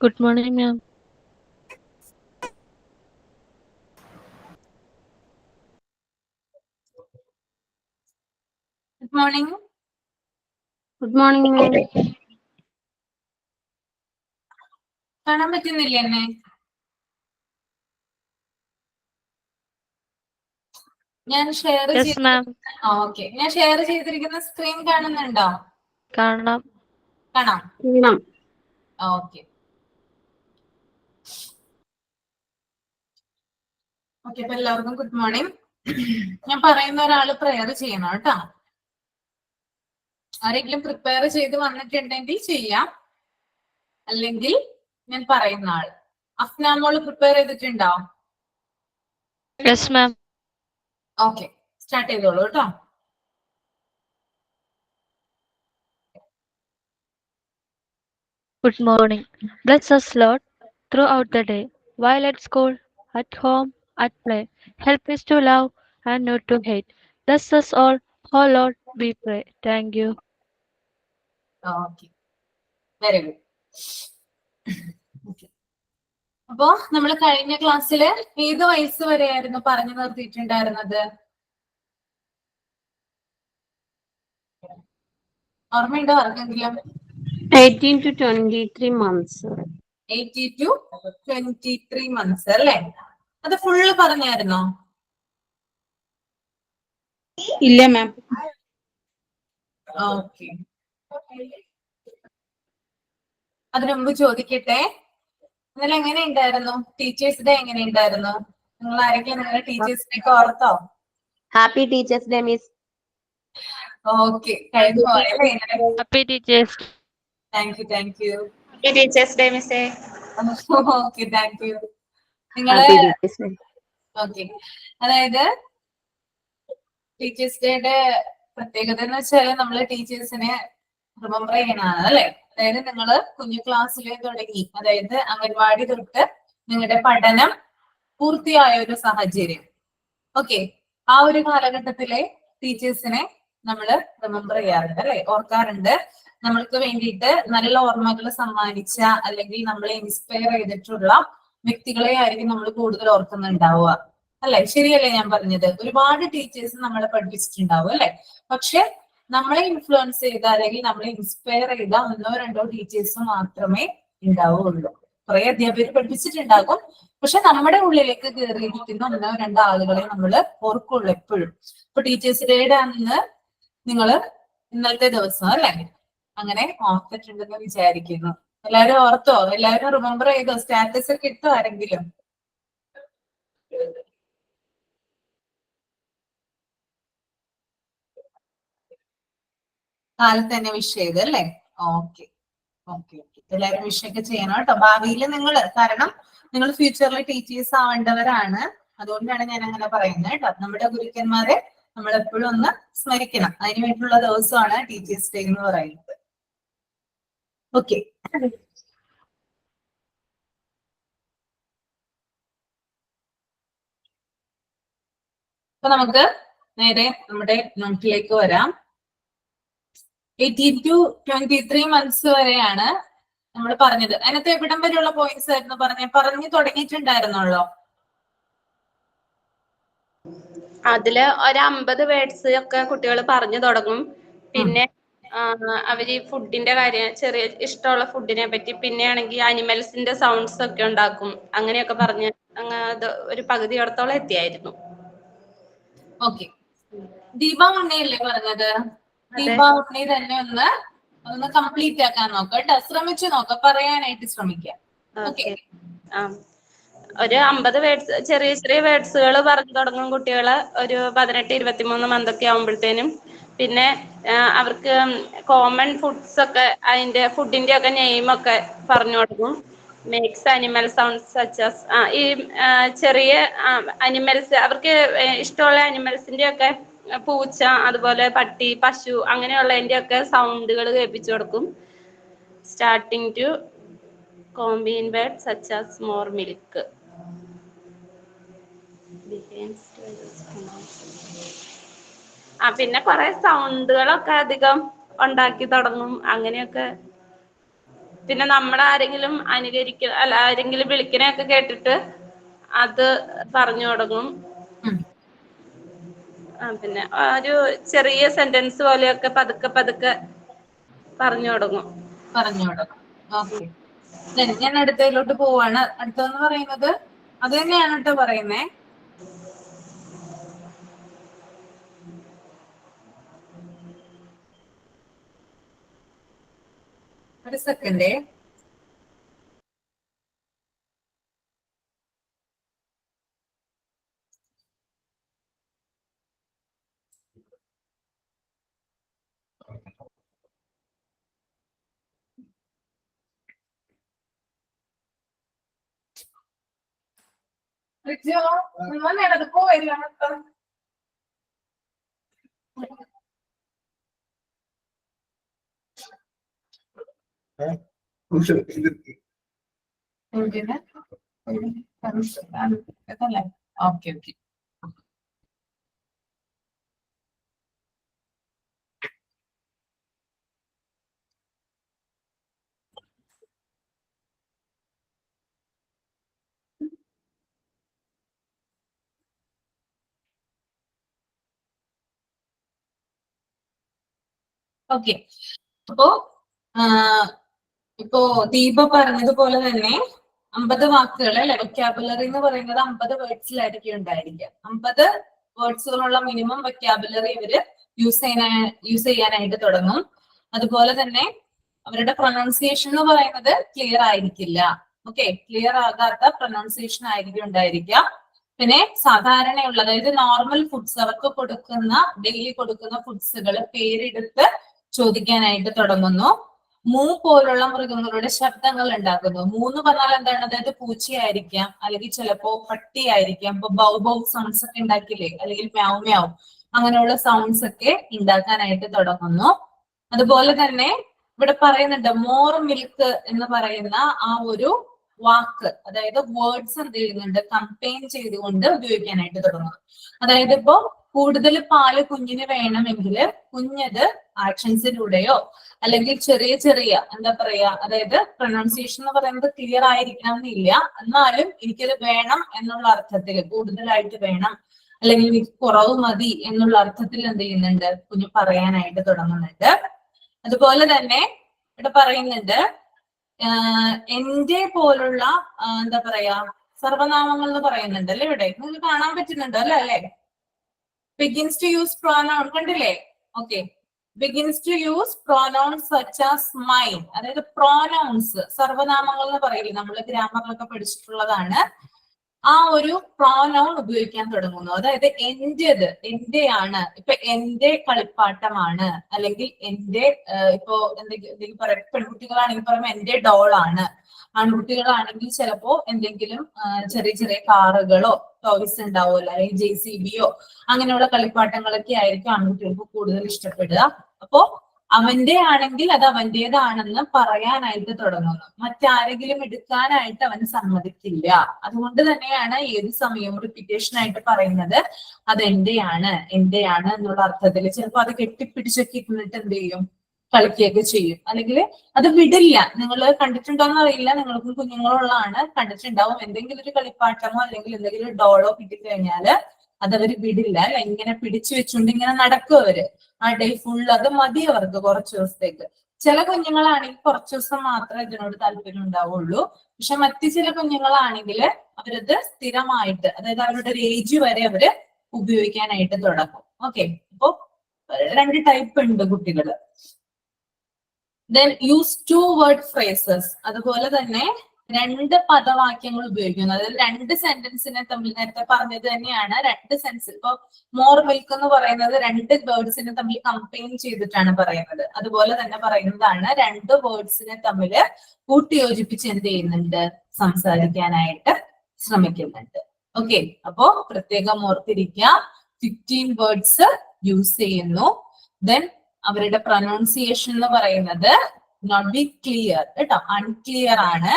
Good morning, ma'am. Good morning. Good morning, ma'am. കാണാൻ പറ്റുന്നില്ലേ എന്നെ? ഞാൻ ഷെയർ Yes, ma'am. ഓക്കെ. ഞാൻ ഷെയർ ചെയ്തിരിക്കുന്ന സ്ക്രീൻ കാണുന്നുണ്ടോ? കാണാം. കാണാം. ഓക്കെ. ഓക്കെ, അപ്പൊ എല്ലാവർക്കും ഗുഡ് മോർണിംഗ്. ഞാൻ പറയുന്ന ഒരാള് പ്രെയർ ചെയ്യണം കേട്ടോ. ആരെങ്കിലും പ്രിപ്പയർ ചെയ്ത് വന്നിട്ടുണ്ടെങ്കിൽ ചെയ്യാം, അല്ലെങ്കിൽ ഞാൻ പറയുന്ന ആൾ. അഫ്നാമോള് പ്രിപ്പയർ ചെയ്തിട്ടുണ്ടോ? Yes, ma'am. ഓക്കെ, സ്റ്റാർട്ട് ചെയ്തോളൂ കേട്ടോ. Good morning. Bless us, Lord, throughout the day, while at school, at home, at play. Help us to love and not to hate. Bless us all, oh Lord, we pray. Thank you. Okay, very good. അപ്പോ നമ്മൾ കഴിഞ്ഞ ക്ലാസ്സില് ഏത് വയസ്സ് വരെയായിരുന്നു പറഞ്ഞു നിർത്തിയിട്ടുണ്ടായിരുന്നത്? ഓർമ്മയുണ്ടോ ആർക്കെങ്കിലും? 18 to 23 months. 80 to 23 months അല്ലേ? അത് ഫുള്ള് പറഞ്ഞായിരുന്നോ? ഇല്ല മാം. ഓക്കെ, അതിനു മുമ്പ് ചോദിക്കട്ടെ, ഇന്നലെ എങ്ങനെ ഉണ്ടായിരുന്നു? ടീച്ചേഴ്സ് ഡേ എങ്ങനെ ഉണ്ടായിരുന്നു? നിങ്ങൾ ആരെങ്കിലും നിങ്ങളുടെ ടീച്ചേഴ്സ് ഡേ ഒക്കെ ഓർത്തോ? Happy Teachers Day miss. Okay, കഴിഞ്ഞു പോയല്ലേ? Happy Teachers. Thank you, thank you. Happy Teachers Day മിസ്സേ. Okay, thank you. നിങ്ങള് ഹാപ്പി ടീച്ചേഴ്സ് ഡേ. ഓക്കെ, അതായത് ടീച്ചേഴ്സ് ഡേയുടെ പ്രത്യേകത എന്ന് വെച്ചാൽ നമ്മള് ടീച്ചേഴ്സിനെ റിമെമ്പർ ചെയ്യണതാണ് അല്ലെ? അതായത് നിങ്ങള് കുഞ്ഞു ക്ലാസ്സിലെ തുടങ്ങി, അതായത് അംഗൻവാടി തൊട്ട് നിങ്ങളുടെ പഠനം പൂർത്തിയായ ഒരു സാഹചര്യം. ഓക്കെ, ആ ഒരു കാലഘട്ടത്തിലെ ടീച്ചേഴ്സിനെ നമ്മൾ റിമെമ്പർ ചെയ്യാറുണ്ട് അല്ലെ, ഓർക്കാറുണ്ട്. നമ്മൾക്ക് വേണ്ടിയിട്ട് നല്ല ഓർമ്മകൾ സമ്മാനിച്ച അല്ലെങ്കിൽ നമ്മളെ ഇൻസ്പയർ ചെയ്തിട്ടുള്ള വ്യക്തികളെ ആയിരിക്കും നമ്മൾ കൂടുതൽ ഓർക്കുന്നുണ്ടാവുക അല്ലെ? ശരിയല്ലേ ഞാൻ പറഞ്ഞത്? ഒരുപാട് ടീച്ചേഴ്സ് നമ്മളെ പഠിപ്പിച്ചിട്ടുണ്ടാവും അല്ലെ? പക്ഷെ നമ്മളെ ഇൻഫ്ലുവൻസ് ചെയ്ത അല്ലെങ്കിൽ നമ്മളെ ഇൻസ്പയർ ചെയ്ത ഒന്നോ രണ്ടോ ടീച്ചേഴ്സ് മാത്രമേ ഉണ്ടാവുകയുള്ളൂ. കുറെ അധ്യാപകർ പഠിപ്പിച്ചിട്ടുണ്ടാകും, പക്ഷെ നമ്മുടെ ഉള്ളിലേക്ക് കയറിയിരിക്കുന്ന ഒന്നോ രണ്ടോ ആളുകളെ നമ്മൾ ഓർക്കുള്ളൂ എപ്പോഴും. ഇപ്പൊ ടീച്ചേഴ്സ് ഡേയുടെ അന്ന് നിങ്ങൾ ഇന്നലത്തെ ദിവസം അല്ലെ അങ്ങനെ ഓർത്തിട്ടുണ്ടെന്ന് വിചാരിക്കുന്നു. എല്ലാവരും ഓർത്തോ? എല്ലാവരും റിമെമ്പർ ചെയ്തോ? സ്റ്റാറ്റസ് ഒക്കെ ഇട്ടോ ആരെങ്കിലും? കാലത്ത് തന്നെ വിഷ് ചെയ്ത് അല്ലേ? Okay, okay, okay. എല്ലാവരും വിഷ് ഒക്കെ ചെയ്യണം കേട്ടോ. ഭാവിയിൽ നിങ്ങൾ, കാരണം നിങ്ങൾ ഫ്യൂച്ചറിൽ ടീച്ചേഴ്സ് ആവേണ്ടവരാണ്. അതുകൊണ്ടാണ് ഞാൻ അങ്ങനെ പറയുന്നത് കേട്ടോ. നമ്മുടെ ഗുരുക്കന്മാരെ നമ്മൾ എപ്പോഴും ഒന്ന് സ്മരിക്കണം. അതിനു വേണ്ടിയിട്ടുള്ള ദിവസമാണ് ടീച്ചേഴ്സ് ഡേ എന്ന് പറയുന്നത്. ഓക്കെ, അപ്പൊ നമുക്ക് നേരെ നമ്മുടെ നോട്ടിലേക്ക് വരാം. 18 to 23 months വരെയാണ് നമ്മൾ പറഞ്ഞത്. അതിനകത്ത് എവിടം വരെയുള്ള പോയിന്റ്സ് ആയിരുന്നു പറഞ്ഞു തുടങ്ങിയിട്ടുണ്ടായിരുന്നുള്ളോ? അതില് ഒരു 50 വേർഡ്സ് ഒക്കെ കുട്ടികൾ പറഞ്ഞു തുടങ്ങും. പിന്നെ അവര് ഫുഡിന്റെ കാര്യം, ചെറിയ ഇഷ്ടമുള്ള ഫുഡിനെ പറ്റി, പിന്നെ ആണെങ്കിൽ അനിമൽസിന്റെ സൗണ്ട്സ് ഒക്കെ ഉണ്ടാക്കും. അങ്ങനെയൊക്കെ പറഞ്ഞ് ഒരു പകുതിയോടത്തോളം എത്തിയായിരുന്നു. ഓക്കെ, ദീപ ഉണ്ണിയല്ലേ പറഞ്ഞത്? ദീപ ഉണ്ണി തന്നെ ഒന്ന് കംപ്ലീറ്റ് ആക്കാൻ നോക്കാം കേട്ടോ. ശ്രമിച്ചു നോക്കാം, പറയാനായിട്ട് ശ്രമിക്കാം. ഓക്കെ, ഒരു 50 വേർഡ്സ്, ചെറിയ ചെറിയ വേർഡ്സുകൾ പറഞ്ഞു തുടങ്ങും കുട്ടികള് ഒരു 18-23 മന്തൊക്കെ ആവുമ്പോഴത്തേനും. പിന്നെ അവർക്ക് കോമൺ ഫുഡ്സ് ഒക്കെ, അതിന്റെ ഫുഡിന്റെ ഒക്കെ നെയിമൊക്കെ പറഞ്ഞു കൊടുക്കും. മേക്സ് അനിമൽ സൗണ്ട്സ് സച്ചസ്, ഈ ചെറിയ അനിമൽസ്, അവർക്ക് ഇഷ്ടമുള്ള അനിമൽസിന്റെ ഒക്കെ, പൂച്ച, അതുപോലെ പട്ടി, പശു, അങ്ങനെയുള്ളതിന്റെ ഒക്കെ സൗണ്ടുകൾ കേൾപ്പിച്ചു കൊടുക്കും. Starting to combine words such as more milk. പിന്നെ കുറെ സൗണ്ടുകളൊക്കെ അധികം ഉണ്ടാക്കി തുടങ്ങും. അങ്ങനെയൊക്കെ പിന്നെ നമ്മൾ ആരെങ്കിലും അല്ല ആരെങ്കിലും വിളിക്കണൊക്കെ കേട്ടിട്ട് അത് പറഞ്ഞു തുടങ്ങും. പിന്നെ ഒരു ചെറിയ സെന്റൻസ് പോലെയൊക്കെ പതുക്കെ പതുക്കെ പറഞ്ഞു തുടങ്ങും. ഓക്കെ, ഞാൻ അടുത്തതിലോട്ട് പോവാണ്. അടുത്തതെന്ന് പറയുന്നത് അത് തന്നെയാണ് കേട്ടോ പറയുന്നേ. ഒരു സെക്കൻഡേ. അത് പോയില്ല. Okay okay. ഓക്കെ, അപ്പോ ഇപ്പോ ദീപ പറഞ്ഞതുപോലെ തന്നെ 50 വാക്കുകൾ അല്ലെ, വൊക്കാബുലറി എന്ന് പറയുന്നത് 50 വേർഡ്സിലായിരിക്കും ഉണ്ടായിരിക്കുക. 50 വേർഡ്സുകളുള്ള മിനിമം വൊക്കാബുലറി ഇവര് യൂസ് ചെയ്യാനായിട്ട് തുടങ്ങും. അതുപോലെ തന്നെ അവരുടെ പ്രൊനൗൺസിയേഷൻ എന്ന് പറയുന്നത് ക്ലിയർ ആയിരിക്കില്ല. ഓക്കെ, ക്ലിയർ ആകാത്ത പ്രൊനൗൺസിയേഷൻ ആയിരിക്കും ഉണ്ടായിരിക്കുക. പിന്നെ സാധാരണയുള്ള, അതായത് നോർമൽ ഫുഡ്സ്, അവർക്ക് കൊടുക്കുന്ന ഡെയിലി കൊടുക്കുന്ന ഫുഡ്സുകൾ പേരെടുത്ത് ചോദിക്കാനായിട്ട് തുടങ്ങുന്നു. മൂ പോലുള്ള മൃഗങ്ങളുടെ ശബ്ദങ്ങൾ ഉണ്ടാക്കുന്നു. മൂന്ന് പറഞ്ഞാൽ എന്താണ്? അതായത് പൂച്ചയായിരിക്കാം, അല്ലെങ്കിൽ ചിലപ്പോ പട്ടിയായിരിക്കാം. ഇപ്പൊ ബൗ ബൗ സൗണ്ട്സ് ഒക്കെ ഉണ്ടാക്കില്ലേ, അല്ലെങ്കിൽ മ്യാവ് മ്യാവ്, അങ്ങനെയുള്ള സൗണ്ട്സ് ഒക്കെ ഉണ്ടാക്കാനായിട്ട് തുടങ്ങുന്നു. അതുപോലെ തന്നെ ഇവിടെ പറയുന്നുണ്ട് മോർ മിൽക്ക് എന്ന് പറയുന്ന ആ ഒരു വാക്ക്, അതായത് വേർഡ്സ് എന്ത് ചെയ്യുന്നുണ്ട്, കമ്പൈൻ ചെയ്തുകൊണ്ട് ഉപയോഗിക്കാനായിട്ട് തുടങ്ങുന്നു. അതായത് ഇപ്പോ കൂടുതൽ പാല് കുഞ്ഞിന് വേണമെങ്കിൽ കുഞ്ഞത് ആക്ഷൻസിലൂടെയോ അല്ലെങ്കിൽ ചെറിയ ചെറിയ എന്താ പറയാ, അതായത് പ്രൊനൗൺസിയേഷൻ എന്ന് പറയുന്നത് ക്ലിയർ ആയിരിക്കണം എന്നില്ല, എന്നാലും എനിക്കത് വേണം എന്നുള്ള അർത്ഥത്തിൽ, കൂടുതലായിട്ട് വേണം അല്ലെങ്കിൽ എനിക്ക് കുറവ് മതി എന്നുള്ള അർത്ഥത്തിൽ എന്ത് ചെയ്യുന്നുണ്ട്, കുഞ്ഞ് പറയാനായിട്ട് തുടങ്ങുന്നുണ്ട്. അതുപോലെ തന്നെ ഇവിടെ പറയുന്നുണ്ട് എന്റെ പോലുള്ള എന്താ പറയാ സർവനാമങ്ങൾ എന്ന് പറയുന്നുണ്ട് അല്ലെ, ഇവിടെ നിങ്ങൾക്ക് കാണാൻ പറ്റുന്നുണ്ടോ അല്ലെ? begins to use pronoun, കണ്ടില്ലേ? Okay, begins to use pronouns such as mine, അതായത് പ്രോനൗൺസ്, സർവനാമങ്ങൾ എന്ന് പറയില്ലേ, നമ്മൾ ഗ്രാമറിലൊക്കെ പഠിച്ചിട്ടുള്ളതാണ്. ആ ഒരു പ്രോനൗൺ ഉപയോഗിക്കാൻ തുടങ്ങുന്നു. അതായത് എന്റേത്, എന്റെയാണ്. ഇപ്പൊ എന്റെ കളിപ്പാട്ടമാണ്, അല്ലെങ്കിൽ എന്റെ ഇപ്പോ എന്തെങ്കിലും പറയാം, പെൺകുട്ടികളാണെങ്കിൽ പറയുമ്പോൾ എന്റെ ഡോളാണ്, ആൺകുട്ടികളാണെങ്കിൽ ചിലപ്പോ എന്തെങ്കിലും ചെറിയ ചെറിയ കാറുകളോ ടോയ്സ് ഉണ്ടാവുമല്ലോ, അല്ലെങ്കിൽ JCBയോ അങ്ങനെയുള്ള കളിപ്പാട്ടങ്ങളൊക്കെ ആയിരിക്കും ആൺകുട്ടികൾക്ക് കൂടുതൽ ഇഷ്ടപ്പെടുക. അപ്പോ അവന്റെ ആണെങ്കിൽ അത് അവന്റേതാണെന്ന് പറയാനായിട്ട് തുടങ്ങുന്നു. മറ്റാരെങ്കിലും എടുക്കാനായിട്ട് അവന് സമ്മതിക്കില്ല. അതുകൊണ്ട് തന്നെയാണ് ഏത് സമയവും റിപ്പീറ്റേഷൻ ആയിട്ട് പറയുന്നത് അത് എന്റെയാണ്, എന്റെയാണ് എന്നുള്ള അർത്ഥത്തിൽ. ചിലപ്പോ അത് കെട്ടിപ്പിടിച്ചൊക്കെ ഇരുന്നിട്ട് എന്ത് ചെയ്യും, കളിക്കുകയൊക്കെ ചെയ്യും, അല്ലെങ്കിൽ അത് വിടില്ല. നിങ്ങൾ കണ്ടിട്ടുണ്ടോന്ന് അറിയില്ല, നിങ്ങൾക്ക് കുഞ്ഞുങ്ങളുള്ളതാണ്, കണ്ടിട്ടുണ്ടാവും. എന്തെങ്കിലും ഒരു കളിപ്പാട്ടമോ അല്ലെങ്കിൽ എന്തെങ്കിലും ഡോളോ കിട്ടിക്കഴിഞ്ഞാല് അതവര് വിടില്ല. ഇങ്ങനെ പിടിച്ചു വെച്ചുകൊണ്ട് ഇങ്ങനെ നടക്കും അവര് ആ ഡേ ഫുൾ. അത് മതി അവർക്ക് കുറച്ച് ദിവസത്തേക്ക്. ചില കുഞ്ഞുങ്ങളാണെങ്കിൽ കുറച്ച് ദിവസം മാത്രമേ ഇതിനോട് താല്പര്യം ഉണ്ടാവുള്ളൂ. പക്ഷെ മറ്റു ചില കുഞ്ഞുങ്ങളാണെങ്കിൽ അവരത് സ്ഥിരമായിട്ട്, അതായത് അവരുടെ ഒരു ഏജ് വരെ അവര് ഉപയോഗിക്കാനായിട്ട് തുടങ്ങും. ഓക്കെ, അപ്പോ 2 ടൈപ്പ് ഉണ്ട് കുട്ടികള്. then use 2 word phrases, അതുപോലെ തന്നെ 2 പദവാക്യങ്ങൾ ഉപയോഗിക്കുന്നു. അതായത് 2 സെന്റൻസിനെ തമ്മിൽ, നേരത്തെ പറഞ്ഞത് തന്നെയാണ്, 2 സെൻസ്. ഇപ്പൊ മോർ മിൽക്ക് എന്ന് പറയുന്നത് 2 വേർഡ്സിനെ തമ്മിൽ കമ്പൈൻ ചെയ്തിട്ടാണ് പറയുന്നത്. അതുപോലെ തന്നെ പറയുന്നതാണ് 2 വേർഡ്സിനെ തമ്മിൽ കൂട്ടിയോജിപ്പിച്ച് എന്ത് ചെയ്യുന്നുണ്ട്, സംസാരിക്കാനായിട്ട് ശ്രമിക്കുന്നുണ്ട്. ഓക്കെ, അപ്പോ പ്രത്യേകം ഓർത്തിരിക്കുക, 15 വേർഡ്സ് യൂസ് ചെയ്യുന്നു. ദെൻ അവരുടെ പ്രൊനൗൺസിയേഷൻ എന്ന് പറയുന്നത് നോട്ട് ബി ക്ലിയർ കേട്ടോ, അൺക്ലിയർ ആണ്.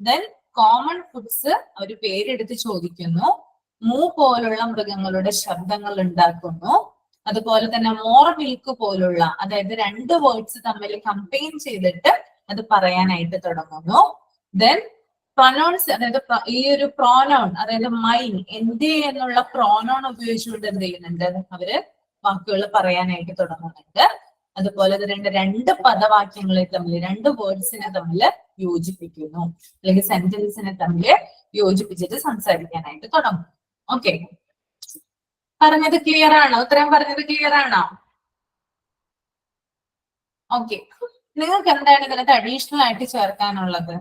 ദെൻ കോമൺ ഫുഡ്സ് അവർ പേരെടുത്ത് ചോദിക്കുന്നു. മൂ പോലുള്ള മൃഗങ്ങളുടെ ശബ്ദങ്ങൾ ഉണ്ടാക്കുന്നു. അതുപോലെ തന്നെ മോർ മിൽക്ക് പോലുള്ള, അതായത് 2 വേർഡ്സ് തമ്മിൽ കമ്പൈൻ ചെയ്തിട്ട് അത് പറയാനായിട്ട് തുടങ്ങുന്നു. ദെൻ പ്രൊനൗൺസ്, അതായത് ഈ ഒരു പ്രോനൗൺ, അതായത് മൈൻ, എന്റെ എന്നുള്ള പ്രോനൗൺ ഉപയോഗിച്ചുകൊണ്ട് എന്ത് ചെയ്യുന്നുണ്ട്, അവര് വാക്കുകൾ പറയാനായിട്ട് തുടങ്ങുന്നുണ്ട്. അതുപോലെ തന്നെ രണ്ട് പദവാക്യങ്ങളെ തമ്മിൽ, രണ്ട് വേർഡ്സിനെ തമ്മിൽ യോജിപ്പിക്കുന്നു, അല്ലെങ്കിൽ സെന്റൻസിനെ തമ്മിൽ യോജിപ്പിച്ചിട്ട് സംസാരിക്കാനായിട്ട് തുടങ്ങും. ഓക്കെ, പറഞ്ഞത് ക്ലിയർ ആണോ? ഉത്തരം പറഞ്ഞത് ക്ലിയർ ആണോ? ഓക്കെ, നിങ്ങൾക്ക് എന്താണ് ഇതിനകത്ത് അഡീഷണൽ ആയിട്ട് ചേർക്കാനുള്ളത്?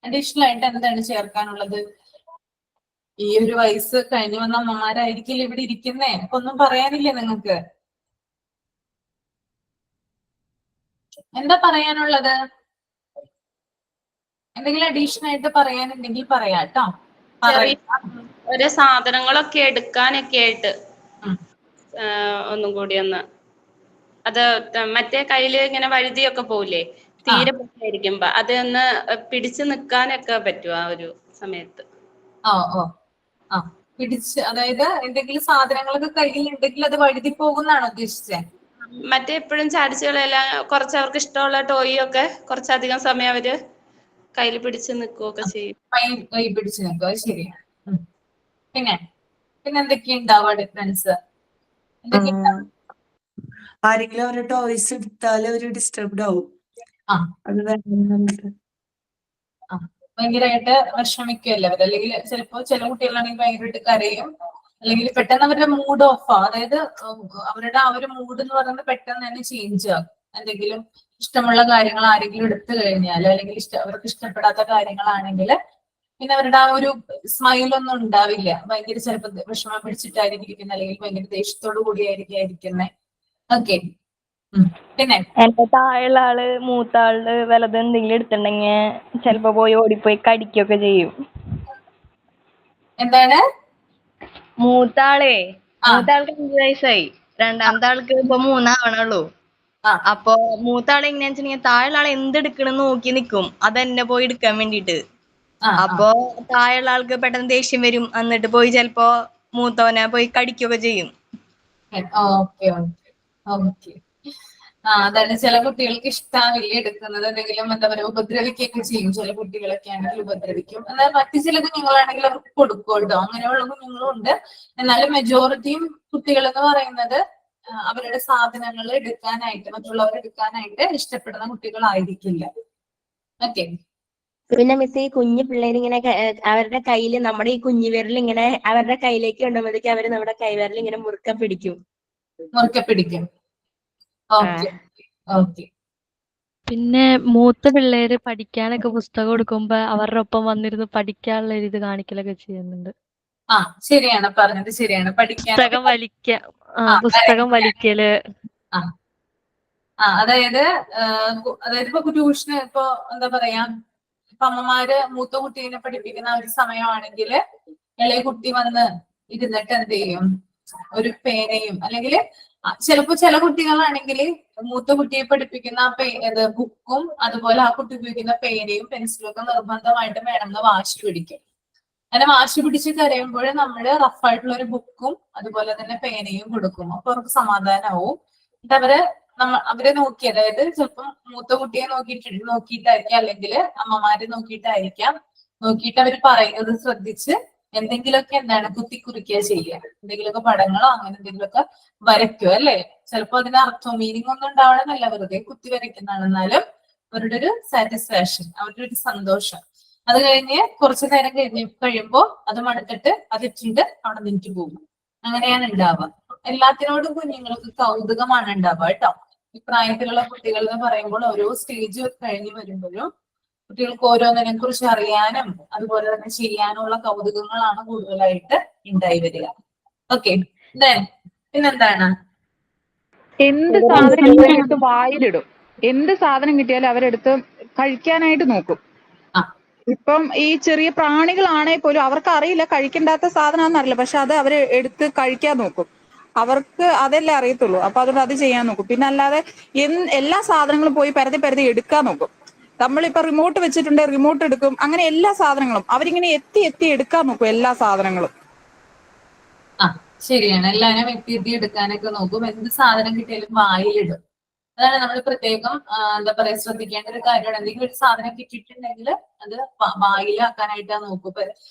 അഡീഷണൽ ആയിട്ട് എന്താണ് ചേർക്കാനുള്ളത്? ഈ ഒരു വയസ്സ് കഴിഞ്ഞു വന്ന അമ്മമാരായിരിക്കില്ല ഇവിടെ ഇരിക്കുന്നേ, അപ്പൊ ഒന്നും പറയാനില്ലേ നിങ്ങൾക്ക്? എന്താ പറയാനുള്ളത്? എന്തെങ്കിലും അഡീഷണൽ ആയിട്ട് പറയാനുണ്ടെങ്കിൽ പറയാട്ടോ. ഒരു സാധനങ്ങളൊക്കെ എടുക്കാനൊക്കെ ആയിട്ട് ഒന്നും കൂടി ഒന്ന്, അത് മറ്റേ കയ്യില് ഇങ്ങനെ വഴുതിയൊക്കെ പോവില്ലേ, തീരെ പൊട്ടായിരിക്കുമ്പോ അത് ഒന്ന് പിടിച്ചു നിക്കാനൊക്കെ പറ്റും ആ ഒരു സമയത്ത്. പിടിച്ച്, അതായത് എന്തെങ്കിലും സാധനങ്ങളൊക്കെ കയ്യിൽ ഉണ്ടെങ്കിൽ അത് വഴുതി പോകുന്നാണോ ഉദ്ദേശിച്ചത്? മറ്റേ എപ്പോഴും ചാടിച്ചുകളെല്ലാം കുറച്ച് അവർക്ക് ഇഷ്ടമുള്ള ടോയ് ഒക്കെ കുറച്ചധികം സമയം അവര് കയ്യിൽ പിടിച്ച് നിൽക്കുകയൊക്കെ ചെയ്യും. കൈ പിടിച്ച് നിൽക്കുക, ശരിയാണ്. പിന്നെ എന്തൊക്കെയുണ്ടാവുക ഡിഫറൻസ്? ആരെങ്കിലും അവരുടെ ടോയ്സ് എടുത്താൽ അവര് ഡിസ്റ്റർബ്ഡ് ആവും. അത് ഭയങ്കരമായിട്ട് വിഷമിക്കുമല്ലോ അവര്, അല്ലെങ്കിൽ ചിലപ്പോ ചില കുട്ടികളാണെങ്കിൽ ഭയങ്കരമായിട്ട് കരയും, അല്ലെങ്കിൽ പെട്ടെന്ന് അവരുടെ മൂഡ് ഓഫ് ആവും. അതായത് അവരുടെ ആ ഒരു മൂഡ് എന്ന് പറയുന്നത് പെട്ടെന്ന് തന്നെ ചേഞ്ച് ആകും. എന്തെങ്കിലും ഇഷ്ടമുള്ള കാര്യങ്ങൾ ആരെങ്കിലും എടുത്തു കഴിഞ്ഞാൽ, അല്ലെങ്കിൽ അവർക്ക് ഇഷ്ടപ്പെടാത്ത കാര്യങ്ങളാണെങ്കിൽ പിന്നെ അവരുടെ ആ ഒരു സ്മൈലൊന്നും ഉണ്ടാവില്ല. ഭയങ്കര ചിലപ്പോൾ വിഷമം പിടിച്ചിട്ടായിരിക്കും ഇരിക്കുന്നത്, അല്ലെങ്കിൽ ഭയങ്കര ദേഷ്യത്തോടു കൂടിയായിരിക്കും ഇരിക്കുന്നത്. ഓക്കെ, പിന്നെ എന്റെ താഴെയുള്ള ആള് മൂത്ത ആള് വലത് എന്തെങ്കിലും എടുത്തിട്ടുണ്ടെങ്കിൽ ചിലപ്പോ പോയി ഓടിപ്പോയി കടിക്കൊക്കെ ചെയ്യും. എന്താണ്? മൂത്താൾക്ക് 5 വയസ്സായി, രണ്ടാമത്തെ ആൾക്ക് ഇപ്പൊ 3 ആവണുള്ളൂ. അപ്പൊ മൂത്താളെ എങ്ങനെയാ വെച്ചിട്ടുണ്ടെങ്കിൽ താഴെയുള്ള ആളെ എന്തെടുക്കണെന്ന് നോക്കി നിക്കും, അതെന്നെ പോയി എടുക്കാൻ വേണ്ടിട്ട്. അപ്പൊ താഴെയുള്ള ആൾക്ക് പെട്ടെന്ന് ദേഷ്യം വരും, എന്നിട്ട് പോയി ചിലപ്പോ മൂത്തവനെ പോയി കടിക്കൊക്കെ ചെയ്യും. അതാണ് ചില കുട്ടികൾക്ക് ഇഷ്ടാവില്ല എടുക്കുന്നത്, എന്തെങ്കിലും എന്താ പറയുക ഉപദ്രവിക്കുകയൊക്കെ ചെയ്യും. ചില കുട്ടികളൊക്കെ ആണെങ്കിൽ ഉപദ്രവിക്കും. എന്നാൽ മറ്റു ചില കുഞ്ഞുങ്ങളാണെങ്കിൽ അവർക്ക് കൊടുക്കും കേട്ടോ, അങ്ങനെയുള്ള കുഞ്ഞുങ്ങളും ഉണ്ട്. എന്നാലും മെജോറിറ്റിയും കുട്ടികൾ എന്ന് പറയുന്നത് അവരുടെ സാധനങ്ങൾ എടുക്കാനായിട്ട്, മറ്റുള്ളവർ എടുക്കാനായിട്ട് ഇഷ്ടപ്പെടുന്ന കുട്ടികളായിരിക്കില്ല. ഓക്കെ, പിന്നെ മിസ്, ഈ കുഞ്ഞു പിള്ളേർ ഇങ്ങനെ അവരുടെ കയ്യിൽ നമ്മുടെ ഈ കുഞ്ഞു വിരൽ ഇങ്ങനെ അവരുടെ കയ്യിലേക്ക് കൊണ്ടുപോകുമ്പോഴേക്കും അവര് നമ്മുടെ കൈവിരൽ ഇങ്ങനെ മുറുക്കെ പിടിക്കും. പിന്നെ മൂത്ത പിള്ളേര് പഠിക്കാനൊക്കെ പുസ്തകം എടുക്കുമ്പോ അവരുടെ ഒപ്പം വന്നിരുന്ന് പഠിക്കാനുള്ള ഒരു ഇത് കാണിക്കലൊക്കെ ചെയ്യുന്നുണ്ട്. ശരിയാണ്, പറഞ്ഞത് ശരിയാണ്. പുസ്തകം വലിക്കല്. അതായത് ഇപ്പൊ ട്യൂഷന് ഇപ്പൊ എന്താ പറയാ, ഇപ്പൊ അമ്മമാര് മൂത്ത കുട്ടീനെ പഠിപ്പിക്കുന്ന ഒരു സമയമാണെങ്കിൽ ഇളയ കുട്ടി വന്ന് ഇരുന്നിട്ട് എന്ത് ചെയ്യും, ഒരു പേനയും, അല്ലെങ്കിൽ ചിലപ്പോ ചില കുട്ടികളാണെങ്കിൽ മൂത്ത കുട്ടിയെ പഠിപ്പിക്കുന്ന ബുക്കും അതുപോലെ ആ കുട്ടി ഉപയോഗിക്കുന്ന പേനയും പെൻസിലും ഒക്കെ നിർബന്ധമായിട്ടും വേണമെന്ന് വാശി പിടിക്കും. അങ്ങനെ വാശി പിടിച്ച് കരയുമ്പോൾ നമ്മള് റഫായിട്ടുള്ള ഒരു ബുക്കും അതുപോലെ തന്നെ പേനയും കൊടുക്കും. അപ്പൊ അവർക്ക് സമാധാനമാവും. എന്നിട്ട് അവരെ നോക്കി, അതായത് ചിലപ്പം മൂത്ത കുട്ടിയെ നോക്കിയിട്ടായിരിക്കാം, അല്ലെങ്കിൽ അമ്മമാരെ നോക്കിയിട്ടായിരിക്കാം, നോക്കിയിട്ട് അവർ പറയുന്നത് ശ്രദ്ധിച്ച് എന്തെങ്കിലുമൊക്കെ കുത്തിക്കുറിക്കുക ചെയ്യുക. എന്തെങ്കിലുമൊക്കെ പടങ്ങളോ അങ്ങനെ എന്തെങ്കിലുമൊക്കെ വരയ്ക്കുക, അല്ലേ? ചിലപ്പോ അതിന് അർത്ഥവും മീനിങ് ഒന്നും ഉണ്ടാവണമെന്നല്ല, വെറുതെ കുത്തി വരയ്ക്കുന്നതാണ്. എന്നാലും അവരുടെ ഒരു സാറ്റിസ്ഫാക്ഷൻ, അവരുടെ ഒരു സന്തോഷം. അത് കഴിഞ്ഞ് കുറച്ചു നേരം കഴിയുമ്പോ അത് മടുത്തിട്ട് അതിട്ടുണ്ട് അവിടെ നിന്നിട്ട് പോകും. അങ്ങനെയാണ് ഉണ്ടാവുക. എല്ലാത്തിനോടും കുഞ്ഞുങ്ങൾക്ക് കൗതുകമാണ് ഉണ്ടാവുക കേട്ടോ. ഈ പ്രായത്തിലുള്ള കുട്ടികൾ എന്ന് പറയുമ്പോൾ ഓരോ സ്റ്റേജ് കഴിഞ്ഞ് വരുമ്പോഴും കുട്ടികൾക്ക് ഓരോന്നിനെ കുറിച്ച് അറിയാനും അതുപോലെ തന്നെ ചെയ്യാനുള്ള കൗതുകങ്ങളാണ് കൂടുതലായിട്ട് ഉണ്ടായി വരിക. ഓക്കെ, പിന്നെന്താണ്? എന്ത് സാധനം കിട്ടിയാലും വായിലിടും. എന്ത് സാധനം കിട്ടിയാലും അവരെടുത്ത് കഴിക്കാനായിട്ട് നോക്കും. ഇപ്പം ഈ ചെറിയ പ്രാണികളാണെങ്കിൽ പോലും അവർക്ക് അറിയില്ല, കഴിക്കണ്ടാത്ത സാധനമാണെന്ന് അറിയില്ല, പക്ഷെ അത് അവര് എടുത്ത് കഴിക്കാൻ നോക്കും. അവർക്ക് അതല്ലേ അറിയത്തുള്ളൂ. അപ്പൊ അതുകൊണ്ട് അത് ചെയ്യാൻ നോക്കും. പിന്നെ അല്ലാതെ എല്ലാ സാധനങ്ങളും പോയി പരതി എടുക്കാൻ നോക്കും. നമ്മളിപ്പോ റിമോട്ട് വെച്ചിട്ടുണ്ടെങ്കിൽ റിമോട്ട് എടുക്കും. അങ്ങനെ എല്ലാ സാധനങ്ങളും അവരിങ്ങനെ എത്തി എടുക്കാൻ നോക്കും, എല്ലാ സാധനങ്ങളും. ശരിയാണ്. എല്ലാവരും എത്തി എടുക്കാനൊക്കെ നോക്കും. എന്ത് സാധനം കിട്ടിയാലും വായിലിടും. അതാണ് നമ്മൾ പ്രത്യേകം എന്താ പറയാ ശ്രദ്ധിക്കേണ്ട ഒരു കാര്യമാണ്. എന്തെങ്കിലും ഒരു സാധനം കിട്ടിയിട്ടുണ്ടെങ്കിൽ അത് വായിലാക്കാനായിട്ടാണ് നോക്കും. ഇപ്പൊ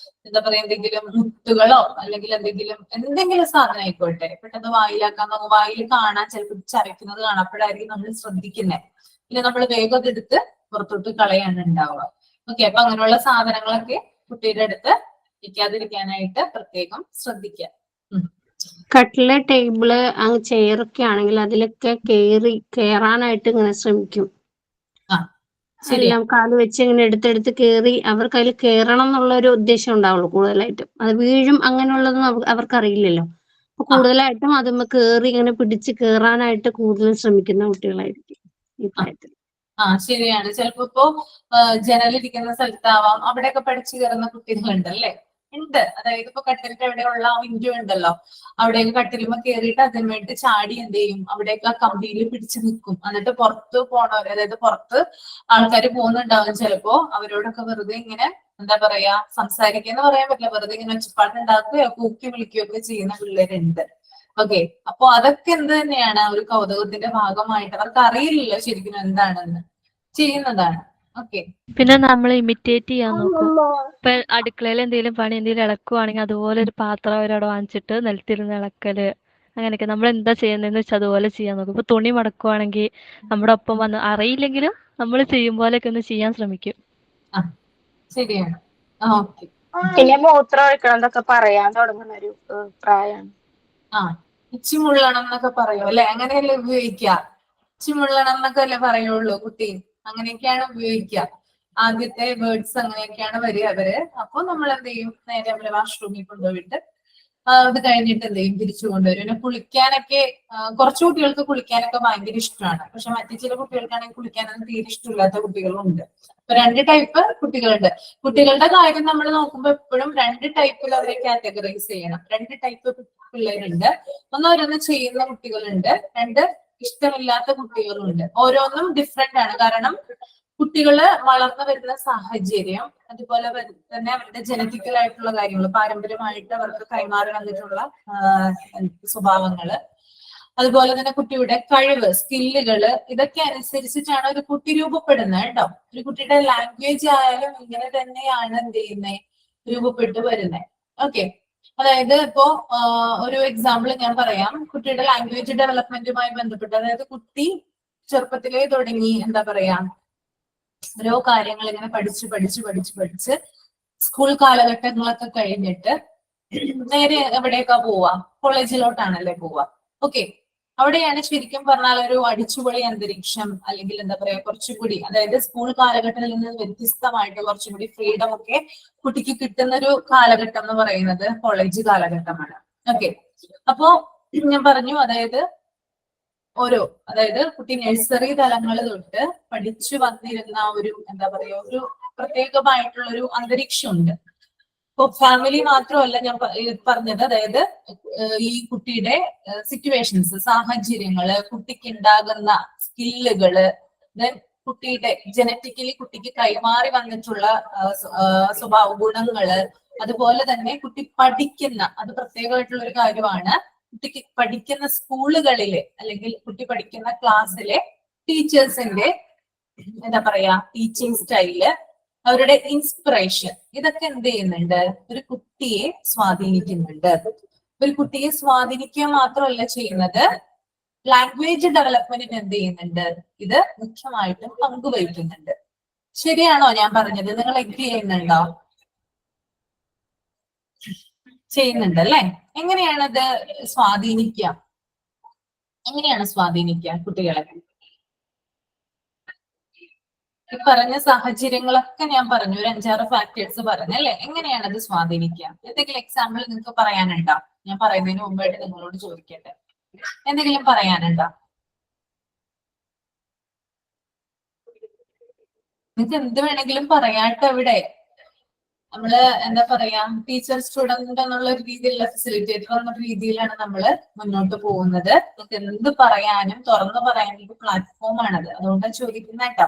എന്താ പറയാ എന്തെങ്കിലും മുത്തുകളോ അല്ലെങ്കിൽ എന്തെങ്കിലും സാധനം ആയിക്കോട്ടെ പെട്ടെന്ന് വായിലാക്കാൻ നോക്കും. വായിൽ കാണാൻ ചിലപ്പോൾ ചരക്കുന്നത് കാണാം. അപ്പോഴായിരിക്കും നമ്മൾ ശ്രദ്ധിക്കുന്നത്. പിന്നെ നമ്മൾ വേഗം അതെടുത്ത് പുറത്തോട്ട് കളയാണ് ഉണ്ടാവുക. ഓക്കെ, അപ്പൊ അങ്ങനെയുള്ള സാധനങ്ങളൊക്കെ കുട്ടിയുടെ അടുത്ത് വെക്കാതിരിക്കാനായിട്ട് പ്രത്യേകം ശ്രദ്ധിക്കുക. കട്ടില്, ടേബിള്, ചെയറൊക്കെ ആണെങ്കിൽ അതിലൊക്കെ കേറാനായിട്ട് ഇങ്ങനെ ശ്രമിക്കും. എല്ലാം കാല് വെച്ച് ഇങ്ങനെ എടുത്തെടുത്ത് കേറി അവർക്ക് അതിൽ കേറണം എന്നുള്ള ഒരു ഉദ്ദേശം ഉണ്ടാവുള്ളൂ കൂടുതലായിട്ടും. അത് വീഴും അങ്ങനെയുള്ളതൊന്നും അവർക്കറിയില്ലല്ലോ. അപ്പൊ കൂടുതലായിട്ടും അതുമ്മ കേറി ഇങ്ങനെ പിടിച്ച് കേറാനായിട്ട് കൂടുതൽ ശ്രമിക്കുന്ന കുട്ടികളായിരിക്കും ഈ പ്രായത്തിൽ. ശരിയാണ്. ചിലപ്പോ ഇപ്പോ ജനലിരിക്കുന്ന സ്ഥലത്താവാം അവിടെയൊക്കെ പഠിച്ചു കയറുന്ന കുട്ടികളുണ്ട് അല്ലേ? ഉണ്ട്. അതായത് ഇപ്പൊ കട്ടിലിന്റെ അവിടെയുള്ള വിൻഡോ ഉണ്ടല്ലോ, അവിടെയൊക്കെ കട്ടിലുമ്പോ കയറിയിട്ട് അതിന്മേട്ട് ചാടി എന്ത് ചെയ്യും, അവിടെയൊക്കെ കമ്പിയിൽ പിടിച്ചു നിൽക്കും. എന്നിട്ട് പുറത്ത് പോണവര്, അതായത് പുറത്ത് ആൾക്കാർ പോകുന്നുണ്ടാവും, ചിലപ്പോ അവരോടൊക്കെ വെറുതെ ഇങ്ങനെ എന്താ പറയാ സംസാരിക്കാന്ന് പറയാൻ പറ്റില്ല, വെറുതെ ഇങ്ങനെ ഒച്ചപ്പാടുണ്ടാക്കുകയോ കൂക്കി വിളിക്കുകയോ ഒക്കെ ചെയ്യുന്ന പിള്ളേരുണ്ട്. ഓക്കെ, അപ്പൊ അതൊക്കെ എന്ത് തന്നെയാണ് ഒരു കൗതുകത്തിന്റെ ഭാഗമായിട്ട് അവർക്ക് അറിയില്ലല്ലോ ശരിക്കും എന്താണെന്ന് ചെയ്യുന്നതാണ്. ഓക്കെ, പിന്നെ നമ്മൾ ഇമിറ്റേറ്റ് ചെയ്യാൻ നോക്കും. ഇപ്പൊ അടുക്കളയിൽ എന്തെങ്കിലും പണി എന്തെങ്കിലും ഇളക്കുവാണെങ്കിൽ അതുപോലെ ഒരു പാത്രം അവരവിടെ വാങ്ങിച്ചിട്ട് നിലത്തിരുന്ന് ഇളക്കല്, അങ്ങനെയൊക്കെ നമ്മൾ എന്താ ചെയ്യുന്നതെന്ന് വെച്ചാൽ അതുപോലെ ചെയ്യാൻ നോക്കും. ഇപ്പൊ തുണി മടക്കുവാണെങ്കിൽ നമ്മുടെ ഒപ്പം വന്ന് അറിയില്ലെങ്കിലും നമ്മൾ ചെയ്യും പോലെയൊക്കെ ഒന്ന് ചെയ്യാൻ ശ്രമിക്കും. ശരിയാണ്. ഓക്കെ, പിന്നെ മൂത്രം ഒഴിക്കണമെന്നൊക്കെ പറയാൻ തുടങ്ങുന്ന ഒരു പ്രായമാണ്. ഇച്ചിമുള്ളണം എന്നൊക്കെ പറയും അല്ലെ? അങ്ങനെയല്ലേ ഉപയോഗിക്കുക? ഇച്ചിമുള്ളണം എന്നൊക്കെ അല്ലേ പറയുള്ളൂ കുട്ടി? അങ്ങനെയൊക്കെയാണ് ഉപയോഗിക്കുക. ആദ്യത്തെ വേർഡ്സ് അങ്ങനെയൊക്കെയാണ് വരിക അവര്. അപ്പൊ നമ്മൾ എന്ത് ചെയ്യും, നേരെ അവരെ വാഷ്റൂമിൽ കൊണ്ടുപോയിട്ട് അത് കഴിഞ്ഞിട്ട് എന്ത് ചെയ്യും, തിരിച്ചു കൊണ്ടുവരും. പിന്നെ കുളിക്കാനൊക്കെ കുറച്ചു കുട്ടികൾക്ക് കുളിക്കാനൊക്കെ ഭയങ്കര ഇഷ്ടമാണ്. പക്ഷെ മറ്റു ചില കുട്ടികൾക്കാണെങ്കിൽ കുളിക്കാനൊന്നും തീരെ ഇഷ്ടമില്ലാത്ത കുട്ടികളുണ്ട്. അപ്പൊ 2 ടൈപ്പ് കുട്ടികളുണ്ട്. കുട്ടികളുടെ കാര്യം നമ്മൾ നോക്കുമ്പോൾ എപ്പോഴും 2 ടൈപ്പിൽ അവരെ കാറ്റഗറൈസ് ചെയ്യണം. 2 ടൈപ്പ് പിള്ളേരുണ്ട്. ഓരോന്ന് ചെയ്യുന്ന കുട്ടികളുണ്ട്, 2 ഇഷ്ടമില്ലാത്ത കുട്ടികളുണ്ട്. ഓരോന്നും ഡിഫറെന്റ് ആണ്. കാരണം കുട്ടികള് വളർന്നു വരുന്ന സാഹചര്യം, അതുപോലെ തന്നെ അവരുടെ ജനറ്റിക്കൽ ആയിട്ടുള്ള കാര്യങ്ങൾ, പാരമ്പര്യമായിട്ട് അവർക്ക് കൈമാറി വന്നിട്ടുള്ള സ്വഭാവങ്ങള്, അതുപോലെ തന്നെ കുട്ടിയുടെ കഴിവ്, സ്കില്ലുകള്, ഇതൊക്കെ അനുസരിച്ചിട്ടാണ് ഒരു കുട്ടി രൂപപ്പെടുന്നത് കേട്ടോ. ഒരു കുട്ടിയുടെ ലാംഗ്വേജ് ആയാലും ഇങ്ങനെ തന്നെയാണ് എന്ത് ചെയ്യുന്നത്, രൂപപ്പെട്ടു വരുന്നത്. ഓക്കെ, അതായത് ഇപ്പോ ഒരു എക്സാമ്പിൾ ഞാൻ പറയാം. കുട്ടിയുടെ ലാംഗ്വേജ് ഡെവലപ്മെന്റുമായി ബന്ധപ്പെട്ട്, അതായത് കുട്ടി ചെറുപ്പത്തിലേ തുടങ്ങി എന്താ പറയാ ഓരോ കാര്യങ്ങൾ ഇങ്ങനെ പഠിച്ച് സ്കൂൾ കാലഘട്ടങ്ങളൊക്കെ കഴിഞ്ഞിട്ട് നേരെ എവിടേക്കാ പോവാ, കോളേജിലോട്ടാണല്ലേ പോവാ. ഓക്കെ, അവിടെയാണ് ശരിക്കും പറഞ്ഞാൽ ഒരു അടിച്ചുപൊളി അന്തരീക്ഷം, അല്ലെങ്കിൽ എന്താ പറയാ കുറച്ചുകൂടി, അതായത് സ്കൂൾ കാലഘട്ടത്തിൽ നിന്ന് വ്യത്യസ്തമായിട്ട് കുറച്ചുകൂടി ഫ്രീഡം ഒക്കെ കുട്ടിക്ക് കിട്ടുന്ന ഒരു കാലഘട്ടം എന്ന് പറയുന്നത് കോളേജ് കാലഘട്ടമാണ്. ഓക്കെ, അപ്പോ ഞാൻ പറഞ്ഞു, അതായത് കുട്ടി നഴ്സറി തലങ്ങൾ തൊട്ട് പഠിച്ചു വന്നിരുന്ന ഒരു എന്താ പറയാ ഒരു പ്രത്യേകമായിട്ടുള്ള ഒരു അന്തരീക്ഷമുണ്ട്. ഇപ്പൊ ഫാമിലി മാത്രമല്ല ഞാൻ പറഞ്ഞത്, അതായത് ഈ കുട്ടിയുടെ സിറ്റുവേഷൻസ്, സാഹചര്യങ്ങള്, കുട്ടിക്ക് ഉണ്ടാകുന്ന സ്കില്ലുകള്, ദെൻ കുട്ടിയുടെ ജനറ്റിക്കലി കുട്ടിക്ക് കൈമാറി വന്നിട്ടുള്ള സ്വഭാവ ഗുണങ്ങള്, അതുപോലെ തന്നെ കുട്ടി പഠിക്കുന്ന, അത് പ്രത്യേകമായിട്ടുള്ള ഒരു കാര്യമാണ്, കുട്ടിക്ക് പഠിക്കുന്ന സ്കൂളുകളിലെ അല്ലെങ്കിൽ കുട്ടി പഠിക്കുന്ന ക്ലാസ്സിലെ ടീച്ചേഴ്സിന്റെ എന്താ പറയാ ടീച്ചിങ് സ്റ്റൈല്, അവരുടെ ഇൻസ്പിറേഷൻ, ഇതൊക്കെ എന്ത് ചെയ്യുന്നുണ്ട്, ഒരു കുട്ടിയെ സ്വാധീനിക്കുന്നുണ്ട്. ഒരു കുട്ടിയെ സ്വാധീനിക്കുക മാത്രമല്ല ചെയ്യുന്നത്, ലാംഗ്വേജ് ഡെവലപ്മെന്റിന് എന്ത് ചെയ്യുന്നുണ്ട്, ഇത് മുഖ്യമായിട്ടും പങ്കുവഹിക്കുന്നുണ്ട്. ശരിയാണോ ഞാൻ പറഞ്ഞത്? നിങ്ങൾ എഗ്രി ചെയ്യുന്നുണ്ടോ? ചെയ്യുന്നുണ്ട് അല്ലെ? എങ്ങനെയാണത് സ്വാധീനിക്കുക? എങ്ങനെയാണ് സ്വാധീനിക്കുക കുട്ടികളെ? ഈ പറഞ്ഞ സാഹചര്യങ്ങളൊക്കെ ഞാൻ പറഞ്ഞു, ഒരു 5-6 ഫാക്ടേഴ്സ് പറഞ്ഞു അല്ലെ? എങ്ങനെയാണ് അത് സ്വാധീനിക്കുക? എന്തെങ്കിലും എക്സാമ്പിൾ നിങ്ങൾക്ക് പറയാനുണ്ടോ? ഞാൻ പറയുന്നതിന് മുമ്പായിട്ട് നിങ്ങളോട് ചോദിക്കട്ടെ, എന്തെങ്കിലും പറയാനുണ്ടോ? നിങ്ങൾക്ക് എന്ത് വേണമെങ്കിലും പറയാട്ടോ. ഇവിടെ നമ്മള് എന്താ പറയാ ടീച്ചർ സ്റ്റുഡന്റ് എന്നുള്ള ഒരു രീതിയിലുള്ള ഫെസിലിറ്റേറ്റർ എന്ന രീതിയിലാണ് നമ്മള് മുന്നോട്ട് പോകുന്നത്. നിങ്ങൾക്ക് എന്ത് പറയാനും തുറന്നു പറയാനും പ്ലാറ്റ്ഫോം ആണത്. അതുകൊണ്ടാണ് ചോദിക്കുന്ന കേട്ടോ.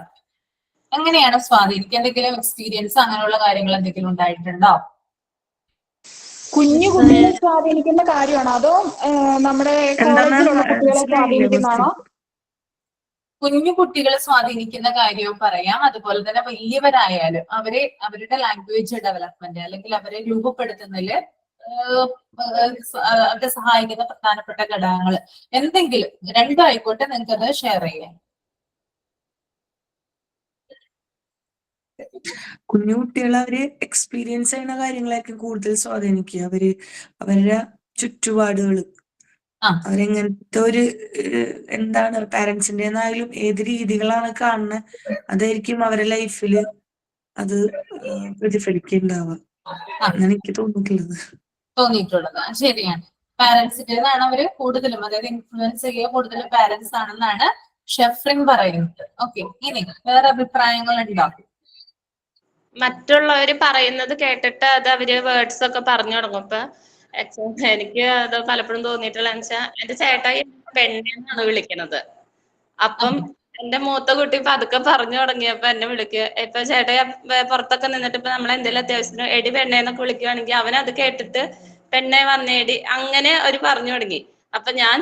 എങ്ങനെയാണ് സ്വാധീനിക്കുക? എന്തെങ്കിലും എക്സ്പീരിയൻസ് അങ്ങനെയുള്ള കാര്യങ്ങൾ എന്തെങ്കിലും ഉണ്ടായിട്ടുണ്ടോ? കുഞ്ഞു കുട്ടികളെ സ്വാധീനിക്കുന്ന കാര്യമാണോ അതോ നമ്മുടെ കോളേജിലുള്ള കുട്ടികളെ സ്വാധീനിക്കുന്നതാണോ? കുഞ്ഞു കുട്ടികളെ സ്വാധീനിക്കുന്ന കാര്യവും പറയാം, അതുപോലെ തന്നെ വലിയവരായാലും അവരുടെ ലാംഗ്വേജ് ഡെവലപ്മെന്റ് അല്ലെങ്കിൽ അവരെ രൂപപ്പെടുത്തുന്നതില് അവരെ സഹായിക്കുന്ന പ്രധാനപ്പെട്ട ഘടകങ്ങൾ എന്തെങ്കിലും രണ്ടും ആയിക്കോട്ടെ, നിങ്ങൾക്കത് ഷെയർ ചെയ്യാം. കുഞ്ഞു കുട്ടികൾ അവര് എക്സ്പീരിയൻസ് ചെയ്യുന്ന കാര്യങ്ങളായിരിക്കും കൂടുതൽ സ്വാധീനിക്കുക. അവരുടെ ചുറ്റുപാടുകൾ, അവരെങ്ങനത്തെ ഒരു എന്താണ് പാരന്റ്സിന്റെ ആയാലും ഏത് രീതികളാണ് കാണുന്നത് അതായിരിക്കും അവരുടെ ലൈഫില് അത് പ്രതിഫലിക്കുന്നുണ്ടാവുക. അങ്ങനെ എനിക്ക് തോന്നിയിട്ടുള്ളത് ശരിയാണ്. പാരന്റ്സിന്റേതാണ് അവര് കൂടുതലും, അതായത് ഇൻഫ്ലുവൻസ് ചെയ്യുക കൂടുതലും പാരന്റ്സ് ആണെന്നാണ് ഷെഫ്രിൻ പറയുന്നത്. ഓക്കെ, ഇനി വേറെ അഭിപ്രായങ്ങൾ ഉണ്ടാവും? മറ്റുള്ളവര് പറയുന്നത് കേട്ടിട്ട് അത് അവര് വേർഡ്സ് ഒക്കെ പറഞ്ഞു തുടങ്ങും. ഇപ്പൊ എനിക്ക് അത് പലപ്പോഴും തോന്നിയിട്ടുള്ള വെച്ചാൽ എന്റെ ചേട്ടായി പെണ്ണെന്നാണ് വിളിക്കണത്. അപ്പം എന്റെ മൂത്ത കുട്ടി പതുക്കെ പറഞ്ഞു തുടങ്ങിയപ്പോ എന്നെ വിളിക്കുക. ഇപ്പൊ ചേട്ടായി പുറത്തൊക്കെ നിന്നിട്ട് ഇപ്പൊ നമ്മളെന്തെങ്കിലും അത്യാവശ്യത്തിന് എടി പെണ്ണേന്നൊക്കെ വിളിക്കുവാണെങ്കിൽ അവനത് കേട്ടിട്ട് പെണ്ണെ വന്നേടി അങ്ങനെ ഒരു പറഞ്ഞു തുടങ്ങി. അപ്പൊ ഞാൻ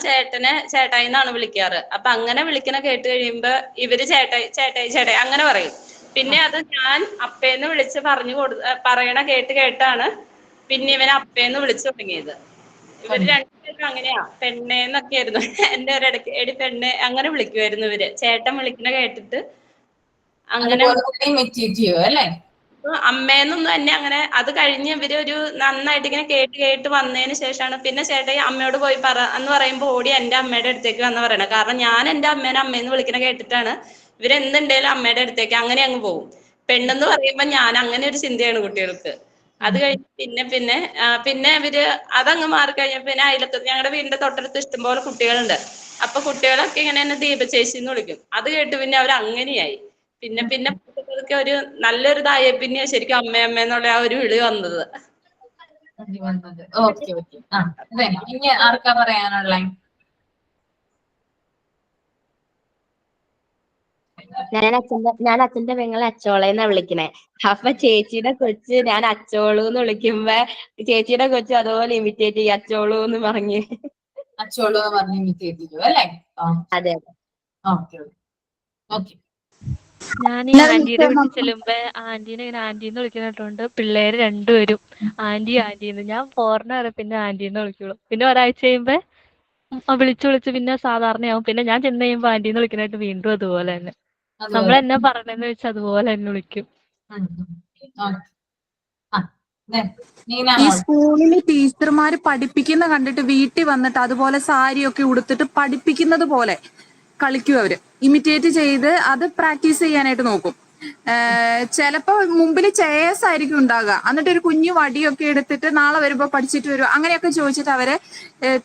ചേട്ടായി എന്നാണ് വിളിക്കാറ്. അപ്പൊ അങ്ങനെ വിളിക്കണ കേട്ട് കഴിയുമ്പോ ഇവര് ചേട്ടായി അങ്ങനെ പറയും. പിന്നെ അത് ഞാൻ അപ്പേന്ന് വിളിച്ച് പറയണ കേട്ടാണ് പിന്നെ ഇവനെ അപ്പേന്ന് വിളിച്ചു തുടങ്ങിയത്. ഇവര് രണ്ടുപേരും അങ്ങനെയാ, പെണ്ണേന്നൊക്കെ ആയിരുന്നു. എന്റെ ഒരിടയ്ക്ക് എടി പെണ്ണെ അങ്ങനെ വിളിക്കുമായിരുന്നു ഇവര്. ചേട്ടൻ വിളിക്കണ കേട്ടിട്ട് അങ്ങനെ അമ്മേന്നൊന്നും തന്നെ അങ്ങനെ. അത് കഴിഞ്ഞ് ഇവര് ഒരു നന്നായിട്ട് ഇങ്ങനെ കേട്ട് വന്നതിന് ശേഷമാണ് പിന്നെ ചേട്ടായി അമ്മയോട് പോയി എന്ന് പറയുമ്പോ ഓടി എന്റെ അമ്മയുടെ അടുത്തേക്ക് വന്ന് പറയണം. കാരണം ഞാൻ എന്റെ അമ്മേന്ന് വിളിക്കണ കേട്ടിട്ടാണ് ഇവരെന്തുണ്ടേലും അമ്മയുടെ അടുത്തേക്ക് അങ്ങനെ അങ്ങ് പോകും. പെണ്ണെന്ന് പറയുമ്പോ ഞാൻ അങ്ങനെ ഒരു ചിന്തയാണ് കുട്ടികൾക്ക്. അത് കഴിഞ്ഞ് പിന്നെ ഇവര് അതങ്ങ് മാറിക്കഴിഞ്ഞപ്പോ പിന്നെ അയലത്ത് ഞങ്ങളുടെ വീടിന്റെ തൊട്ടടുത്ത് ഇഷ്ടംപോലെ കുട്ടികളുണ്ട്. അപ്പൊ കുട്ടികളൊക്കെ ഇങ്ങനെ തന്നെ ദീപചേച്ചി എന്ന് വിളിക്കും. അത് കേട്ട് പിന്നെ അവർ അങ്ങനെയായി. പിന്നെ ഒരു നല്ലൊരു ഇതായ പിന്നെ ശരിക്കും അമ്മയെന്നുള്ള ആ ഒരു വിളി വന്നത്. ഇനി ആർക്കാ പറയാനുള്ള? ഞാൻ അച്ഛന്റെ പെങ്ങളെ അച്ചോളേന്നാ വിളിക്കണേ. അപ്പൊ ചേച്ചിയുടെ കൊച്ച് ഞാൻ അച്ചോളൂ എന്ന് വിളിക്കുമ്പോ ചേച്ചിയുടെ കൊച്ച് അതുപോലെ ഇമിറ്റേറ്റ് ചെയ്യും, അച്ചോളൂ എന്ന് പറഞ്ഞ്. അച്ചോളൂ എന്ന് പറഞ്ഞ് ഇമിറ്റേറ്റ് ചെയ്യും അല്ലേ? അതെ. ഞാൻ ഈ ആന്റിയുടെ വീട്ടിൽ ചെല്ലുമ്പോ ആന്റീനെ ഇങ്ങനെ ആന്റിന്ന് വിളിക്കുന്നിട്ടുണ്ട്. പിള്ളേര് രണ്ടുപേരും ആന്റിന്ന്. ഞാൻ പോർന്ന് പറയും, പിന്നെ ആന്റിന്ന് വിളിക്കുള്ളൂ. പിന്നെ ഒരാഴ്ച കഴിയുമ്പോ വിളിച്ച് പിന്നെ സാധാരണയാവും. പിന്നെ ഞാൻ ചെന്ന് കഴിയുമ്പോ ആന്റിന്ന് വിളിക്കാനായിട്ട് വീണ്ടും അതുപോലെ തന്നെ. നമ്മളെന്നാ പറഞ്ഞെന്ന് വെച്ചാൽ അതുപോലെ തന്നെ വിളിക്കും. ഈ സ്കൂളില് ടീച്ചർമാര് പഠിപ്പിക്കുന്ന കണ്ടിട്ട് വീട്ടിൽ വന്നിട്ട് അതുപോലെ സാരിയൊക്കെ ഉടുത്തിട്ട് പഠിപ്പിക്കുന്നത് പോലെ കളിക്കും അവര്. ഇമിറ്റേറ്റ് ചെയ്ത് അത് പ്രാക്ടീസ് ചെയ്യാനായിട്ട് നോക്കും. ചിലപ്പോ മുമ്പിൽ ചേസ് ആയിരിക്കും ഉണ്ടാകുക. എന്നിട്ട് ഒരു കുഞ്ഞു വടിയൊക്കെ എടുത്തിട്ട് നാളെ വരുമ്പോ പഠിച്ചിട്ട് വരും അങ്ങനെയൊക്കെ ചോദിച്ചിട്ട് അവരെ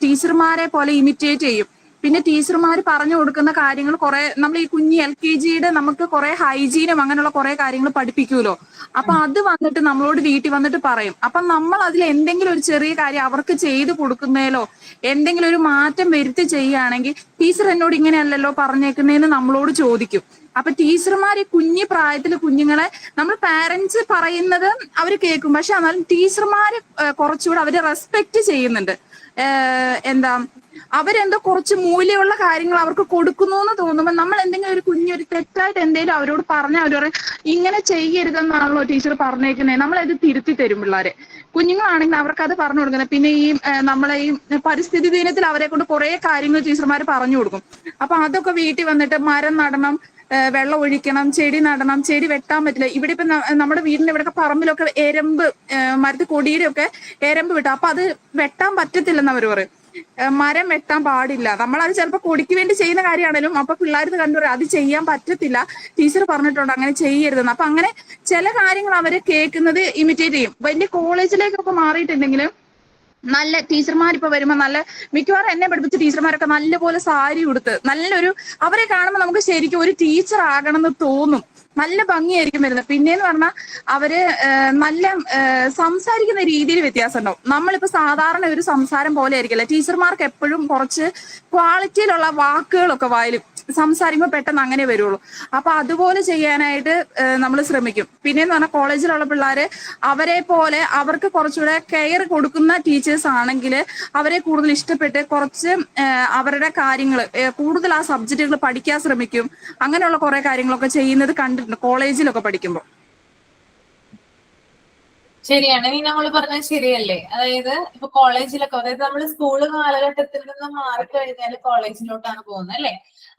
ടീച്ചർമാരെ പോലെ ഇമിറ്റേറ്റ് ചെയ്യും. പിന്നെ ടീച്ചർമാർ പറഞ്ഞു കൊടുക്കുന്ന കാര്യങ്ങൾ കുറെ നമ്മൾ ഈ കുഞ്ഞ് LKGയുടെ നമുക്ക് കുറെ ഹൈജീനും അങ്ങനെയുള്ള കുറെ കാര്യങ്ങൾ പഠിപ്പിക്കുമല്ലോ. അപ്പൊ അത് വന്നിട്ട് നമ്മളോട് വീട്ടിൽ വന്നിട്ട് പറയും. അപ്പൊ നമ്മൾ അതിൽ എന്തെങ്കിലും ഒരു ചെറിയ കാര്യം അവർക്ക് ചെയ്തു കൊടുക്കുന്നതിലോ എന്തെങ്കിലും ഒരു മാറ്റം വരുത്തി ചെയ്യുകയാണെങ്കിൽ ടീച്ചർ എന്നോട് ഇങ്ങനെയല്ലല്ലോ പറഞ്ഞേക്കുന്നതെന്ന് നമ്മളോട് ചോദിക്കും. അപ്പൊ ടീച്ചർമാർ ഈ കുഞ്ഞു പ്രായത്തിൽ കുഞ്ഞുങ്ങളെ നമ്മൾ പാരന്റ്സ് പറയുന്നത് അവർ കേൾക്കും. പക്ഷെ എന്നാലും ടീച്ചർമാർ കുറച്ചുകൂടെ അവര് റെസ്പെക്ട് ചെയ്യുന്നുണ്ട്. എന്താ അവരെന്തോ കുറച്ച് മൂല്യമുള്ള കാര്യങ്ങൾ അവർക്ക് കൊടുക്കുന്നു എന്ന് തോന്നുമ്പോൾ നമ്മൾ എന്തെങ്കിലും ഒരു കുഞ്ഞൊരു തെറ്റായിട്ട് എന്തെങ്കിലും അവരോട് പറഞ്ഞാൽ അവർ പറയും ഇങ്ങനെ ചെയ്യരുതെന്നാണല്ലോ ടീച്ചർ പറഞ്ഞേക്കുന്നത്, നമ്മളത് തിരുത്തി തരും പിള്ളേരെ. കുഞ്ഞുങ്ങളാണെങ്കിൽ അവർക്ക് അത് പറഞ്ഞു കൊടുക്കുന്നത്. പിന്നെ ഈ നമ്മളെ ഈ പരിസ്ഥിതി ദിനത്തിൽ അവരെ കൊണ്ട് കുറെ കാര്യങ്ങൾ ടീച്ചർമാർ പറഞ്ഞു കൊടുക്കും. അപ്പൊ അതൊക്കെ വീട്ടിൽ വന്നിട്ട് മരം നടണം, വെള്ളം ഒഴിക്കണം, ചെടി നടണം, ചെടി വെട്ടാൻ പറ്റില്ല. ഇവിടെ ഇപ്പൊ നമ്മുടെ വീടിന്റെ ഇവിടെയൊക്കെ പറമ്പിലൊക്കെ എരമ്പ് മരത്തിൽ കൊടിയുടെ ഒക്കെ എരമ്പ് വിട്ടു. അപ്പൊ അത് വെട്ടാൻ പറ്റത്തില്ലെന്ന് അവർ പറയും. മരം വെട്ടാൻ പാടില്ല. നമ്മളത് ചിലപ്പോൾ കൊടിക്ക് വേണ്ടി ചെയ്യുന്ന കാര്യമാണെങ്കിലും അപ്പൊ പിള്ളേർ കണ്ടു പറയും അത് ചെയ്യാൻ പറ്റത്തില്ല, ടീച്ചർ പറഞ്ഞിട്ടുണ്ട് അങ്ങനെ ചെയ്യരുതെന്ന്. അപ്പൊ അങ്ങനെ ചില കാര്യങ്ങൾ അവര് കേൾക്കുന്നത് ഇമിറ്റേറ്റ് ചെയ്യും. വലിയ കോളേജിലേക്കൊക്കെ മാറിയിട്ടുണ്ടെങ്കിലും നല്ല ടീച്ചർമാരിപ്പോ വരുമ്പോ നല്ല മിക്കവാറും എന്നെ പഠിപ്പിച്ച ടീച്ചർമാരൊക്കെ നല്ലപോലെ സാരി ഉടുത്ത് നല്ലൊരു അവരെ കാണുമ്പോൾ നമുക്ക് ശരിക്കും ഒരു ടീച്ചർ ആകണം എന്ന് തോന്നും. നല്ല ഭംഗിയായിരിക്കും വരുന്നത്. പിന്നെന്ന് പറഞ്ഞാൽ അവര് നല്ല സംസാരിക്കുന്ന രീതിയിൽ വ്യത്യാസം ഉണ്ടാവും. നമ്മളിപ്പോ സാധാരണ ഒരു സംസാരം പോലെ ആയിരിക്കില്ല. ടീച്ചർമാർക്ക് എപ്പോഴും കുറച്ച് ക്വാളിറ്റിയിലുള്ള വാക്കുകളൊക്കെ വായിലും സംസാരിക്കുമ്പോൾ പെട്ടെന്ന് അങ്ങനെ വരുള്ളൂ. അപ്പൊ അതുപോലെ ചെയ്യാനായിട്ട് നമ്മൾ ശ്രമിക്കും. പിന്നെന്ന് പറഞ്ഞാൽ കോളേജിലുള്ള പിള്ളേര് അവരെ പോലെ അവർക്ക് കുറച്ചുകൂടെ കെയർ കൊടുക്കുന്ന ടീച്ചേഴ്സ് ആണെങ്കിൽ അവരെ കൂടുതൽ ഇഷ്ടപ്പെട്ട് കുറച്ച് അവരുടെ കാര്യങ്ങൾ കൂടുതൽ ആ സബ്ജക്റ്റുകൾ പഠിക്കാൻ ശ്രമിക്കും. അങ്ങനെയുള്ള കുറെ കാര്യങ്ങളൊക്കെ ചെയ്യുന്നത് കണ്ടിട്ടുണ്ട് കോളേജിലൊക്കെ പഠിക്കുമ്പോൾ. ശരിയാണ്, ഇനി നമ്മൾ പറഞ്ഞത് ശരിയല്ലേ? അതായത് ഇപ്പൊ കോളേജിലൊക്കെ, അതായത് നമ്മൾ സ്കൂൾ കാലഘട്ടത്തിൽ നിന്ന് മാറിക്കഴിഞ്ഞാൽ കോളേജിലോട്ടാണ് പോകുന്നത് അല്ലെ?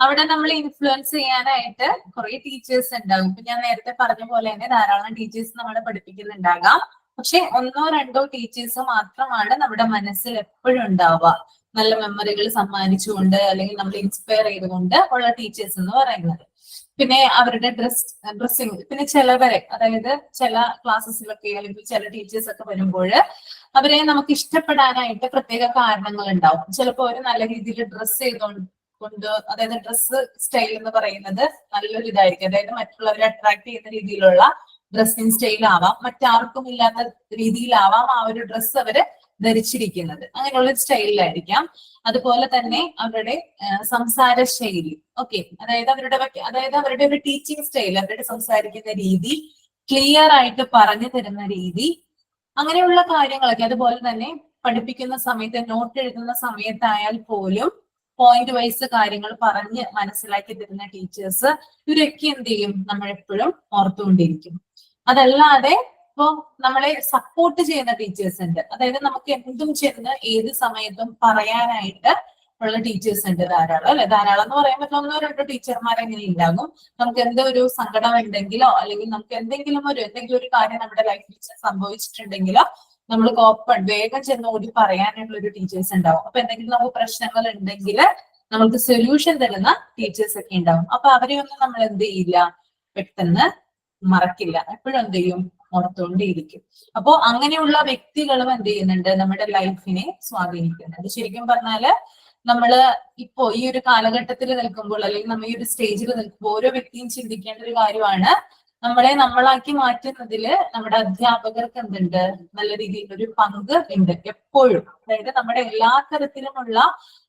അവിടെ നമ്മൾ ഇൻഫ്ലുവൻസ് ചെയ്യാനായിട്ട് കുറെ ടീച്ചേഴ്സ് ഉണ്ടാകും. ഇപ്പൊ ഞാൻ നേരത്തെ പറഞ്ഞ പോലെ തന്നെ ധാരാളം ടീച്ചേഴ്സ് നമ്മളെ പഠിപ്പിക്കുന്നുണ്ടാകാം. പക്ഷെ 1-2 ടീച്ചേഴ്സ് മാത്രമാണ് നമ്മുടെ മനസ്സിൽ എപ്പോഴും ഉണ്ടാവുക, നല്ല മെമ്മറികൾ സമ്മാനിച്ചുകൊണ്ട് അല്ലെങ്കിൽ നമ്മൾ ഇൻസ്പയർ ചെയ്തുകൊണ്ട് ഉള്ള ടീച്ചേഴ്സ് എന്ന് പറയുന്നത്. പിന്നെ അവരുടെ ഡ്രസ്സിങ്, പിന്നെ ചിലവരെ, അതായത് ചില ക്ലാസ്സസിലൊക്കെ അല്ലെങ്കിൽ ചില ടീച്ചേഴ്സ് ഒക്കെ വരുമ്പോൾ അവരെ നമുക്ക് ഇഷ്ടപ്പെടാനായിട്ട് പ്രത്യേക കാരണങ്ങൾ ഉണ്ടാവും. ചിലപ്പോൾ ഒരു നല്ല രീതിയിൽ ഡ്രസ്സ് ചെയ്തുകൊണ്ട്, അതായത് ഡ്രസ്സ് സ്റ്റൈൽ എന്ന് പറയുന്നത് നല്ലൊരു ഇതായിരിക്കും. അതായത് മറ്റുള്ളവരെ അട്രാക്ട് ചെയ്യുന്ന രീതിയിലുള്ള ഡ്രസ്സിങ് സ്റ്റൈൽ ആവാം, മറ്റാർക്കും ഇല്ലാത്ത രീതിയിലാവാം ആ ഒരു ഡ്രസ്സ് അവര് ധരിച്ചിരിക്കുന്നത്. അങ്ങനെയുള്ള സ്റ്റൈലിലായിരിക്കാം. അതുപോലെ തന്നെ അവരുടെ സംസാര ശൈലി, ഓക്കെ, അതായത് അവരുടെ ഒരു ടീച്ചിങ് സ്റ്റൈൽ, അവരുടെ സംസാരിക്കുന്ന രീതി, ക്ലിയർ ആയിട്ട് പറഞ്ഞു തരുന്ന രീതി, അങ്ങനെയുള്ള കാര്യങ്ങളൊക്കെ. അതുപോലെ തന്നെ പഠിപ്പിക്കുന്ന സമയത്ത്, നോട്ട് എഴുതുന്ന സമയത്തായാൽ പോലും പോയിന്റ് വൈസ് കാര്യങ്ങൾ പറഞ്ഞ് മനസ്സിലാക്കി തരുന്ന ടീച്ചേഴ്സ്, ഇവരൊക്കെ എന്ത് ചെയ്യും, നമ്മൾ എപ്പോഴും ഓർത്തുകൊണ്ടിരിക്കും. അതല്ലാതെ ഇപ്പൊ നമ്മളെ സപ്പോർട്ട് ചെയ്യുന്ന ടീച്ചേഴ്സ് ഉണ്ട്. അതായത് നമുക്ക് എന്തും ചെന്ന് ഏത് സമയത്തും പറയാനായിട്ട് ഉള്ള ടീച്ചേഴ്സ് ഉണ്ട് ധാരാളം അല്ലെ? ധാരാളം എന്ന് പറയുമ്പോൾ 1-2 ടീച്ചർമാർ എങ്ങനെ ഉണ്ടാകും. നമുക്ക് എന്തോ ഒരു സങ്കടം ഉണ്ടെങ്കിലോ അല്ലെങ്കിൽ നമുക്ക് എന്തെങ്കിലും ഒരു കാര്യം നമ്മുടെ ലൈഫിൽ സംഭവിച്ചിട്ടുണ്ടെങ്കിലോ നമ്മൾ വേഗം ചെന്ന് ഓടി പറയാനായിട്ടുള്ള ഒരു ടീച്ചേഴ്സ് ഉണ്ടാവും. അപ്പൊ എന്തെങ്കിലും നമുക്ക് പ്രശ്നങ്ങൾ ഉണ്ടെങ്കിൽ നമുക്ക് സൊല്യൂഷൻ തരുന്ന ടീച്ചേഴ്സ് ഒക്കെ ഉണ്ടാവും. അപ്പൊ അവരെയൊന്നും നമ്മൾ എന്ത് ചെയ്യില്ല, പെട്ടെന്ന് മറക്കില്ല, എപ്പോഴും എന്ത് ചെയ്യും, ഓർത്തുകൊണ്ടേയിരിക്കും. അപ്പോ അങ്ങനെയുള്ള വ്യക്തികളും എന്ത് ചെയ്യുന്നുണ്ട്, നമ്മുടെ ലൈഫിനെ സ്വാധീനിക്കുന്നുണ്ട്. ശരിക്കും പറഞ്ഞാല് നമ്മള് ഇപ്പോ ഈ ഒരു കാലഘട്ടത്തിൽ നിൽക്കുമ്പോൾ അല്ലെങ്കിൽ നമ്മൾ ഈ ഒരു സ്റ്റേജിൽ നിൽക്കുമ്പോൾ ഓരോ വ്യക്തിയും ചിന്തിക്കേണ്ട ഒരു കാര്യമാണ്, നമ്മളെ നമ്മളാക്കി മാറ്റുന്നതില് നമ്മുടെ അധ്യാപകർക്ക് എന്തുണ്ട്, നല്ല രീതിയിൽ ഒരു പങ്ക് ഉണ്ട് എപ്പോഴും. അതായത് നമ്മുടെ എല്ലാ തരത്തിലുമുള്ള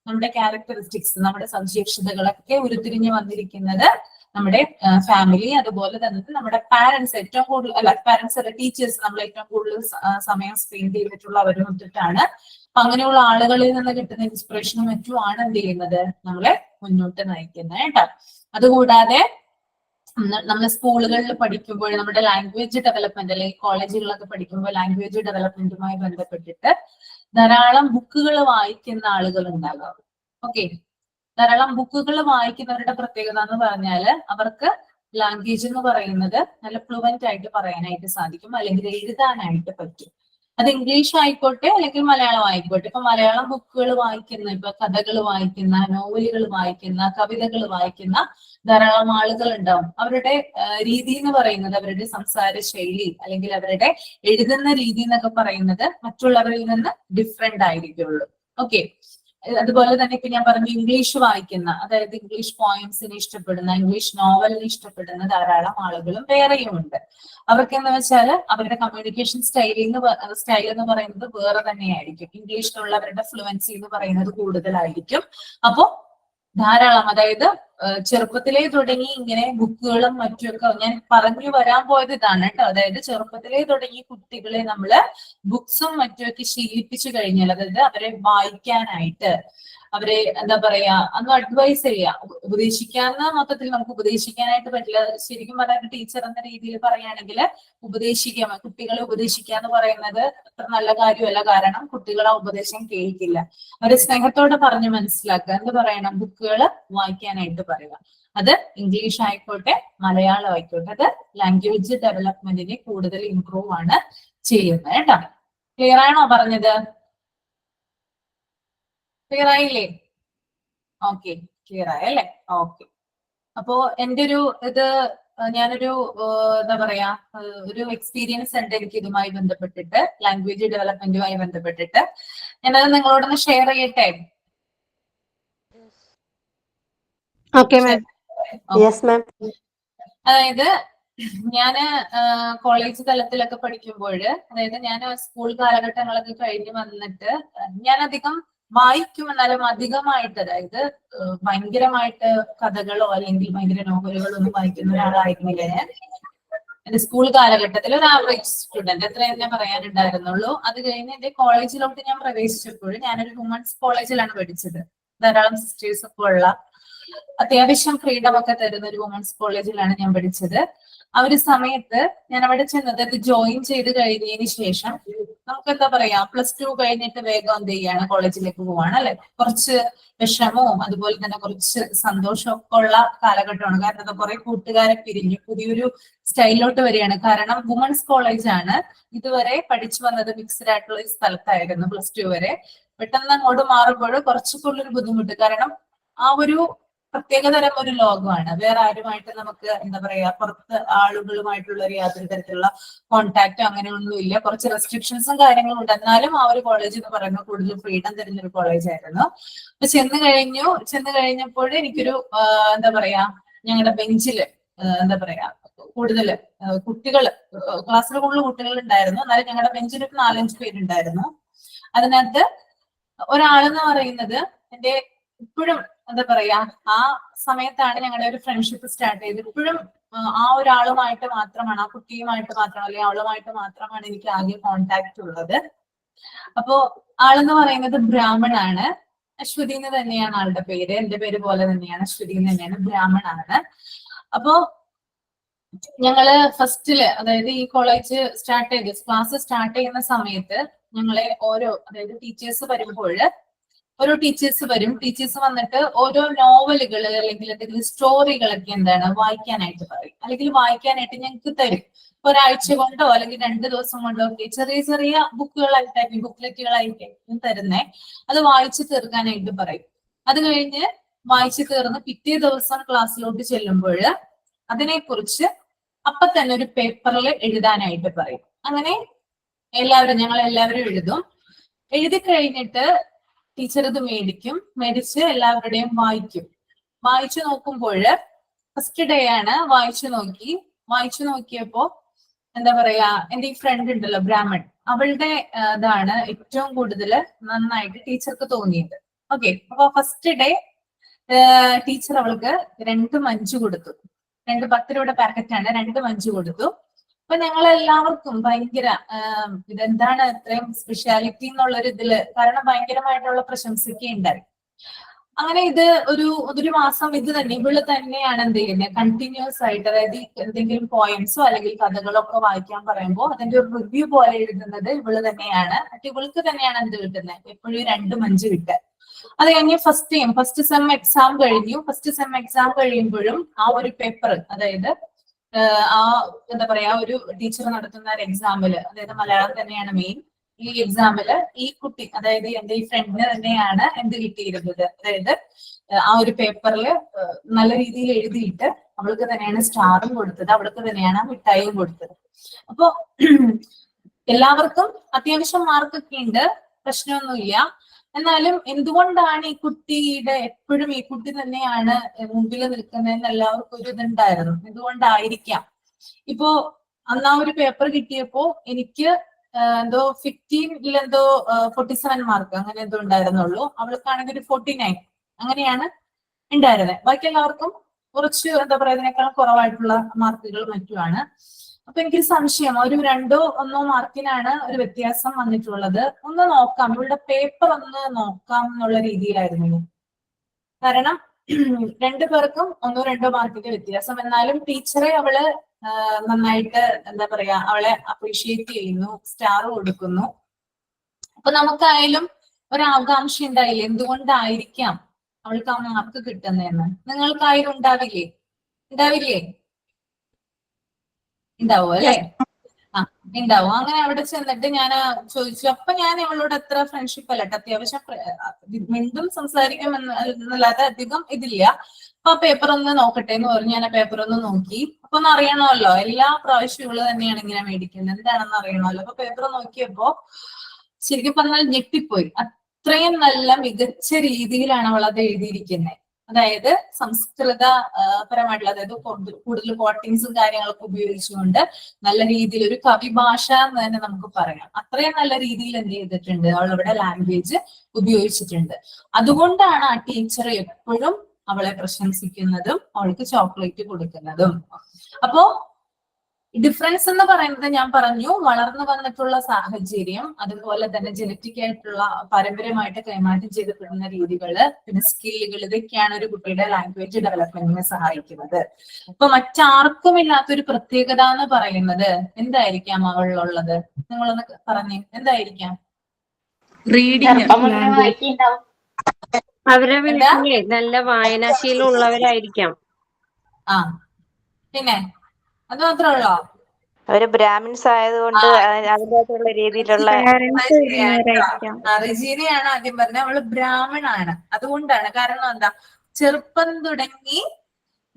നമ്മുടെ ക്യാരക്ടറിസ്റ്റിക്സ്, നമ്മുടെ സവിശേഷതകളൊക്കെ ഉരുത്തിരിഞ്ഞു വന്നിരിക്കുന്നത് നമ്മുടെ ഫാമിലി, അതുപോലെ തന്നെ നമ്മുടെ പാരന്റ്സ്, ഏറ്റവും കൂടുതൽ അല്ല പാരന്റ്സ് അല്ല ടീച്ചേഴ്സ്, നമ്മൾ ഏറ്റവും കൂടുതൽ സമയം സ്പെൻഡ് ചെയ്തിട്ടുള്ള അവരെ മറ്റിട്ടാണ്. അപ്പൊ അങ്ങനെയുള്ള ആളുകളിൽ നിന്ന് കിട്ടുന്ന ഇൻസ്പിറേഷനും മറ്റുമാണ് എന്ത് ചെയ്യുന്നത്, നമ്മളെ മുന്നോട്ട് നയിക്കുന്നത് കേട്ടോ. അതുകൂടാതെ നമ്മൾ സ്കൂളുകളിൽ പഠിക്കുമ്പോൾ നമ്മുടെ ലാംഗ്വേജ് ഡെവലപ്മെന്റ് അല്ലെങ്കിൽ കോളേജുകളിലൊക്കെ പഠിക്കുമ്പോൾ ലാംഗ്വേജ് ഡെവലപ്മെന്റുമായി ബന്ധപ്പെട്ടിട്ട് ധാരാളം ബുക്കുകൾ വായിക്കുന്ന ആളുകൾ ഉണ്ടാകാം. ഓക്കെ, ധാരാളം ബുക്കുകൾ വായിക്കുന്നവരുടെ പ്രത്യേകത എന്ന് പറഞ്ഞാല് അവർക്ക് ലാംഗ്വേജ് എന്ന് പറയുന്നത് നല്ല ഫ്ലുവന്റ് ആയിട്ട് പറയാനായിട്ട് സാധിക്കും, അല്ലെങ്കിൽ എഴുതാനായിട്ട് പറ്റും. അത് ഇംഗ്ലീഷ് ആയിക്കോട്ടെ അല്ലെങ്കിൽ മലയാളം ആയിക്കോട്ടെ. ഇപ്പൊ മലയാളം ബുക്കുകൾ വായിക്കുന്ന, ഇപ്പൊ കഥകൾ വായിക്കുന്ന, നോവലുകൾ വായിക്കുന്ന, കവിതകൾ വായിക്കുന്ന ധാരാളം ആളുകൾ ഉണ്ടാവും. അവരുടെ രീതി എന്ന് പറയുന്നത്, അവരുടെ സംസാര ശൈലി അല്ലെങ്കിൽ അവരുടെ എഴുതുന്ന രീതി എന്നൊക്കെ പറയുന്നത് മറ്റുള്ളവരിൽ നിന്ന് ഡിഫറെന്റ് ആയിരിക്കുള്ളൂ. ഓക്കെ, അതുപോലെ തന്നെ ഇപ്പൊ ഞാൻ പറഞ്ഞു ഇംഗ്ലീഷ് വായിക്കുന്ന, അതായത് ഇംഗ്ലീഷ് പോയിന്റ്സിനെ ഇഷ്ടപ്പെടുന്ന, ഇംഗ്ലീഷ് നോവലിനെ ഇഷ്ടപ്പെടുന്ന ധാരാളം ആളുകളും വേറെയും ഉണ്ട്. അവർക്ക് എന്ന് വെച്ചാൽ അവരുടെ കമ്മ്യൂണിക്കേഷൻ സ്റ്റൈൽ എന്ന് പറയുന്നത് വേറെ തന്നെയായിരിക്കും. ഇംഗ്ലീഷിലുള്ള അവരുടെ ഫ്ലുവൻസി എന്ന് പറയുന്നത് കൂടുതലായിരിക്കും. അപ്പോ ധാരാളം, അതായത് ചെറുപ്പത്തിലേ തുടങ്ങി ഇങ്ങനെ ബുക്കുകളും മറ്റുമൊക്കെ ഞാൻ പറഞ്ഞു വരാൻ പോയത് ഇതാണ് കേട്ടോ. അതായത് ചെറുപ്പത്തിലേ തുടങ്ങി കുട്ടികളെ നമ്മള് ബുക്സും മറ്റുമൊക്കെ ശീലിപ്പിച്ചു കഴിഞ്ഞാൽ, അതായത് അവരെ വായിക്കാനായിട്ട്, അവരെ എന്താ പറയാ, അന്ന് അഡ്വൈസ് ചെയ്യാം. ഉപദേശിക്കാന്ന് മൊത്തത്തിൽ നമുക്ക് ഉപദേശിക്കാനായിട്ട് പറ്റില്ല. ശരിക്കും പറഞ്ഞ ടീച്ചർ എന്ന രീതിയിൽ പറയുകയാണെങ്കിൽ ഉപദേശിക്കാം, കുട്ടികളെ ഉപദേശിക്കുക എന്ന് പറയുന്നത് അത്ര നല്ല കാര്യമല്ല. കാരണം കുട്ടികൾ ആ ഉപദേശം കേൾക്കില്ല. അവരെ സ്നേഹത്തോടെ പറഞ്ഞ് മനസ്സിലാക്കുക. എന്ത് പറയണം, ബുക്കുകൾ വായിക്കാനായിട്ട് പറയുക. അത് ഇംഗ്ലീഷ് ആയിക്കോട്ടെ മലയാളം ആയിക്കോട്ടെ, അത് ലാംഗ്വേജ് ഡെവലപ്മെന്റിനെ കൂടുതൽ ഇംപ്രൂവ് ആണ് ചെയ്യുന്നത് കേട്ടോ. ക്ലിയർ ആണോ പറഞ്ഞത്? ക്ലിയർ ആയില്ലേ? ഓക്കെ, ക്ലിയർ ആയല്ലേ? ഓക്കെ. അപ്പോ എൻ്റെ ഒരു ഞാനൊരു എന്താ പറയാ, ഒരു എക്സ്പീരിയൻസ് ഉണ്ട് എനിക്ക് ഇതുമായി ബന്ധപ്പെട്ടിട്ട്, ലാംഗ്വേജ് ഡെവലപ്മെന്റുമായി ബന്ധപ്പെട്ടിട്ട്. ഞാനത് നിങ്ങളോടൊന്ന് ഷെയർ ചെയ്യട്ടെ. അതായത് ഞാന് കോളേജ് തലത്തിലൊക്കെ പഠിക്കുമ്പോൾ, അതായത് ഞാൻ സ്കൂൾ കാലഘട്ടങ്ങളൊക്കെ കഴിഞ്ഞ് വന്നിട്ട് ഞാൻ അധികം വായിക്കും, എന്നാലും അധികമായിട്ട്, അതായത് ഭയങ്കരമായിട്ട് കഥകളോ അല്ലെങ്കിൽ ഭയങ്കര നോവലുകളോ ഒന്നും വായിക്കുന്ന ഒരാളായിരുന്നില്ല ഞാൻ. എന്റെ സ്കൂൾ കാലഘട്ടത്തിൽ ഒരു ആവറേജ് സ്റ്റുഡന്റ്, എത്ര തന്നെ പറയാനുണ്ടായിരുന്നുള്ളൂ. അത് കഴിഞ്ഞ് എന്റെ കോളേജിലോട്ട് ഞാൻ പ്രവേശിച്ചപ്പോൾ ഞാനൊരു വുമൻസ് കോളേജിലാണ് പഠിച്ചത്. ധാരാളം സിസ്റ്റേഴ്സ് ഒക്കെ ഉള്ള, അത്യാവശ്യം ഫ്രീഡം ഒക്കെ തരുന്ന ഒരു വുമൻസ് കോളേജിലാണ് ഞാൻ പഠിച്ചത്. ആ ഒരു സമയത്ത് ഞാൻ അവിടെ ചെന്നത്, അത് ജോയിൻ ചെയ്ത് കഴിഞ്ഞതിന് ശേഷം നമുക്ക് എന്താ പറയാ, +2 കഴിഞ്ഞിട്ട് വേഗം എന്ത് ചെയ്യാണ്, കോളേജിലേക്ക് പോവാണ് അല്ലെ. കുറച്ച് വിഷമവും അതുപോലെ തന്നെ കുറച്ച് സന്തോഷവും ഒക്കെ ഉള്ള കാലഘട്ടമാണ്. കാരണം എന്താ, കുറെ കൂട്ടുകാരെ പിരിഞ്ഞു, പുതിയൊരു സ്റ്റൈലിലോട്ട് വരികയാണ്. കാരണം വുമൻസ് കോളേജാണ്. ഇതുവരെ പഠിച്ചു വന്നത് മിക്സ്ഡ് ആയിട്ടുള്ള ഒരു സ്ഥലത്തായിരുന്നു +2 വരെ. പെട്ടെന്ന് അങ്ങോട്ട് മാറുമ്പോൾ കുറച്ചൊക്കെ ഒരു ബുദ്ധിമുട്ട്. കാരണം ആ ഒരു പ്രത്യേകതരം ഒരു ലോകമാണ്. വേറെ ആരുമായിട്ട് നമുക്ക് എന്താ പറയാ, പുറത്ത് ആളുകളുമായിട്ടുള്ള ഒരു യാതൊരു തരത്തിലുള്ള കോണ്ടാക്റ്റോ അങ്ങനെയൊന്നുമില്ല. കുറച്ച് റെസ്ട്രിക്ഷൻസും കാര്യങ്ങളും ഉണ്ട്. എന്നാലും ആ ഒരു കോളേജ് എന്ന് പറയുന്നത് കൂടുതൽ ഫ്രീഡം തരുന്ന ഒരു കോളേജ് ആയിരുന്നു. അപ്പൊ ചെന്ന് കഴിഞ്ഞപ്പോൾ എനിക്കൊരു എന്താ പറയാ, ഞങ്ങളുടെ ബെഞ്ചില് എന്താ പറയാ, കൂടുതൽ കുട്ടികള്, ക്ലാസ്സിൽ കൂടുതൽ കുട്ടികൾ ഉണ്ടായിരുന്നു. എന്നാലും ഞങ്ങളുടെ ബെഞ്ചിൽ ഒരു 4-5 പേരുണ്ടായിരുന്നു. അതിനകത്ത് ഒരാളെന്ന് പറയുന്നത് എന്റെ ഇപ്പോഴും എന്താ പറയാ, ആ സമയത്താണ് ഞങ്ങളുടെ ഒരു ഫ്രണ്ട്ഷിപ്പ് സ്റ്റാർട്ട് ചെയ്തത്. ഇപ്പോഴും ആ ഒരാളുമായിട്ട് മാത്രമാണ്, ആ കുട്ടിയുമായിട്ട് മാത്രമാണ്, അല്ലെങ്കിൽ അവളുമായിട്ട് മാത്രമാണ് എനിക്ക് ആകെ കോണ്ടാക്ട് ഉള്ളത്. അപ്പോ ആളെന്ന് പറയുന്നത് ബ്രാഹ്മണാണ്. അശ്വതി എന്ന് തന്നെയാണ് ആളുടെ പേര്. എന്റെ പേര് പോലെ തന്നെയാണ്, അശ്വതി എന്ന് തന്നെയാണ്, ബ്രാഹ്മണാണ്. അപ്പോ ഞങ്ങള് ഫസ്റ്റില്, അതായത് ഈ കോളേജ് ക്ലാസ് സ്റ്റാർട്ട് ചെയ്യുന്ന സമയത്ത് ഞങ്ങളെ അതായത് ടീച്ചേഴ്സ് വരുമ്പോൾ, ഓരോ ടീച്ചേഴ്സ് വരും. ടീച്ചേഴ്സ് വന്നിട്ട് ഓരോ നോവലുകൾ അല്ലെങ്കിൽ എന്തെങ്കിലും സ്റ്റോറികളൊക്കെ എന്താണ് വായിക്കാനായിട്ട് പറയും, അല്ലെങ്കിൽ വായിക്കാനായിട്ട് ഞങ്ങൾക്ക് തരും. ഒരാഴ്ച കൊണ്ടോ അല്ലെങ്കിൽ 2 ദിവസം കൊണ്ടോ ഒക്കെ ചെറിയ ചെറിയ ബുക്കുകളായിട്ടായിരിക്കും, ബുക്ക്ലെറ്റുകളായിരിക്കും തരുന്നേ. അത് വായിച്ചു തീർക്കാനായിട്ട് പറയും. അത് കഴിഞ്ഞ് വായിച്ചു തീർന്ന് പിറ്റേ ദിവസം ക്ലാസ്സിലോട്ട് ചെല്ലുമ്പോൾ അതിനെക്കുറിച്ച് അപ്പൊ തന്നെ ഒരു പേപ്പറിൽ എഴുതാനായിട്ട് പറയും. അങ്ങനെ ഞങ്ങൾ എല്ലാവരും എഴുതും. എഴുതി കഴിഞ്ഞിട്ട് ടീച്ചർ ഇത് മേടിച്ച് എല്ലാവരുടെയും വായിച്ചു നോക്കുമ്പോൾ, ഫസ്റ്റ് ഡേ ആണ്, വായിച്ചു നോക്കിയപ്പോ എന്താ പറയാ, എന്റെ ഈ ഫ്രണ്ട് ഉണ്ടല്ലോ ബ്രാഹ്മൺ, അവളുടെ ഇതാണ് ഏറ്റവും കൂടുതൽ നന്നായിട്ട് ടീച്ചർക്ക് തോന്നിയത്. ഓക്കെ, അപ്പൊ ഫസ്റ്റ് ഡേ ടീച്ചർ അവൾക്ക് 2 മഞ്ച് കൊടുത്തു. 2 10 രൂപയുടെ പാക്കറ്റാണ്, 2 മഞ്ച് കൊടുത്തു. അപ്പൊ ഞങ്ങൾ എല്ലാവർക്കും ഭയങ്കര ഇതെന്താണ് ഇത്രയും സ്പെഷ്യാലിറ്റി എന്നുള്ളൊരു ഇതില്, കാരണം ഭയങ്കരമായിട്ടുള്ള പ്രശംസയ്ക്കുണ്ടായി. അങ്ങനെ ഒരു മാസം ഇത് തന്നെ ഇവള് തന്നെയാണ് എന്ത് ചെയ്യുന്നത്, കണ്ടിന്യൂസ് ആയിട്ട്, അതായത് എന്തെങ്കിലും പോയംസോ അല്ലെങ്കിൽ കഥകളോ ഒക്കെ വായിക്കാൻ പറയുമ്പോൾ അതിന്റെ ഒരു റിവ്യൂ പോലെ എഴുതുന്നത് ഇവള് തന്നെയാണ്. ഇവൾക്ക് തന്നെയാണ് എന്ത് കിട്ടുന്നത്, എപ്പോഴും 2 മഞ്ച് കിട്ടുക. അത് കഴിഞ്ഞ് ഫസ്റ്റ് സെം എക്സാം കഴിഞ്ഞു. ഫസ്റ്റ് സെം എക്സാം കഴിയുമ്പോഴും ആ ഒരു പേപ്പർ, അതായത് എന്താ പറയാ, ഒരു ടീച്ചർ നടത്തുന്ന ഒരു എക്സാമില്, അതായത് മലയാളം തന്നെയാണ് മെയിൻ, ഈ എക്സാമില് ഈ കുട്ടി, അതായത് എന്റെ ഈ ഫ്രണ്ടിന് തന്നെയാണ് എന്ത് കിട്ടിയിരുന്നത്, അതായത് ആ ഒരു പേപ്പറിൽ നല്ല രീതിയിൽ എഴുതിയിട്ട് അവൾക്ക് തന്നെയാണ് സ്റ്റാറും കൊടുത്തത്, അവൾക്ക് തന്നെയാണ് മിഠായിയും കൊടുത്തത്. അപ്പൊ എല്ലാവർക്കും അത്യാവശ്യം മാർക്കൊക്കെ ഉണ്ട്, പ്രശ്നമൊന്നുമില്ല. എന്നാലും എന്തുകൊണ്ടാണ് ഈ കുട്ടിയുടെ എപ്പോഴും ഈ കുട്ടി തന്നെയാണ് മുമ്പിൽ നിൽക്കുന്നതെന്ന് എല്ലാവർക്കും ഒരു ഇതുണ്ടായിരുന്നു. എന്തുകൊണ്ടായിരിക്കാം. ഇപ്പോ അന്ന് ആ ഒരു പേപ്പർ കിട്ടിയപ്പോ എനിക്ക് എന്തോ 15 എന്തോ 47 മാർക്ക് അങ്ങനെ എന്തോ ഉണ്ടായിരുന്നുള്ളൂ. അവൾക്കാണെങ്കിൽ ഒരു 49 അങ്ങനെയാണ് ഉണ്ടായിരുന്നത്. ബാക്കി എല്ലാവർക്കും കുറച്ച് എന്താ പറയാ, ഇതിനേക്കാൾ കുറവായിട്ടുള്ള മാർക്കുകൾ മറ്റുമാണ്. അപ്പൊ എനിക്കൊരു സംശയം, ഒരു 2-1 മാർക്കിനാണ് ഒരു വ്യത്യാസം വന്നിട്ടുള്ളത്. ഒന്ന് നോക്കാം, ഇവളുടെ പേപ്പർ ഒന്ന് നോക്കാം എന്നുള്ള രീതിയിലായിരുന്നു. കാരണം 2 പേർക്കും 1-2 മാർക്കിന്റെ വ്യത്യാസം. എന്നാലും ടീച്ചറെ അവള് നന്നായിട്ട് എന്താ പറയാ, അവളെ അപ്രീഷിയേറ്റ് ചെയ്യുന്നു, സ്റ്റാർ കൊടുക്കുന്നു. അപ്പൊ നമുക്കായാലും ഒരു ആകാംക്ഷ ഉണ്ടായില്ലേ, എന്തുകൊണ്ടായിരിക്കാം അവൾക്ക് ആ മാർക്ക് കിട്ടുന്നതെന്ന്. നിങ്ങൾക്കായാലും ഉണ്ടാവില്ലേ? ഉണ്ടാവും അല്ലെ? ഉണ്ടാവും. അങ്ങനെ അവിടെ ചെന്നിട്ട് ഞാൻ ചോദിച്ചു. അപ്പൊ ഞാൻ അവളോട് അത്ര ഫ്രണ്ട്ഷിപ്പ് അല്ല, അത്യാവശ്യം വീണ്ടും സംസാരിക്കും എന്നല്ലാതെ അധികം ഇതില്ല. അപ്പൊ ആ പേപ്പർ ഒന്ന് നോക്കട്ടെ എന്ന് പറഞ്ഞു. ഞാൻ ആ പേപ്പർ ഒന്ന് നോക്കി. അപ്പൊ ഒന്ന് അറിയണമല്ലോ, എല്ലാ പ്രാവശ്യം ഇവള് തന്നെയാണ് ഇങ്ങനെ മേടിക്കുന്നത്, എന്താണെന്ന് അറിയണമല്ലോ. അപ്പൊ പേപ്പർ നോക്കിയപ്പോ ശരിക്കും പറഞ്ഞാൽ ഞെട്ടിപ്പോയി. അത്രയും നല്ല മികച്ച രീതിയിലാണ് അവൾ അത് എഴുതിയിരിക്കുന്നത്. അതായത് സംസ്കൃത പരമായിട്ടുള്ള, അതായത് കൂടുതൽ കോട്ടിങ്സും കാര്യങ്ങളൊക്കെ ഉപയോഗിച്ചുകൊണ്ട് നല്ല രീതിയിൽ ഒരു കവിഭാഷ എന്ന് തന്നെ നമുക്ക് പറയാം. അത്രയും നല്ല രീതിയിൽ എന്ത് ചെയ്തിട്ടുണ്ട്, അവളിവിടെ ലാംഗ്വേജ് ഉപയോഗിച്ചിട്ടുണ്ട്. അതുകൊണ്ടാണ് ആ ടീച്ചർ എപ്പോഴും അവളെ പ്രശംസിക്കുന്നതും അവൾക്ക് ചോക്ലേറ്റ് കൊടുക്കുന്നതും. അപ്പോ ഡിഫറൻസ് എന്ന് പറയുന്നത് ഞാൻ പറഞ്ഞു, വളർന്നു വന്നിട്ടുള്ള സാഹചര്യം, അതുപോലെ തന്നെ ജനറ്റിക് ആയിട്ടുള്ള പാരമ്പര്യമായിട്ട് കൈമാറ്റം ചെയ്യപ്പെടുന്ന രീതികള്, പിന്നെ സ്കില്ലുകൾ, ഇതൊക്കെയാണ് ഒരു കുട്ടിയുടെ ലാംഗ്വേജ് ഡെവലപ്മെന്റിനെ സഹായിക്കുന്നത്. ഇപ്പൊ മറ്റാർക്കും ഇല്ലാത്തൊരു പ്രത്യേകത എന്ന് പറയുന്നത് എന്തായിരിക്കാം അവളിലുള്ളത്? നിങ്ങളൊന്ന് പറഞ്ഞേ, എന്തായിരിക്കാം? റീഡിങ്. അവരെ വീട്ടിലെ നല്ല വായനാശീലം ഉള്ളവരായിരിക്കാം. ആ, പിന്നെ അത് മാത്രമല്ലോ, അവര് ബ്രാഹ്മിൻസ് ആയതുകൊണ്ട് അതിൻ്റെതായിട്ടുള്ള രീതിയിലുള്ള റിജീനയാണ് ആദ്യം പറഞ്ഞത്. അവള് ബ്രാഹ്മണാണ്, അതുകൊണ്ടാണ്. കാരണം എന്താ, ചെറുപ്പം തുടങ്ങി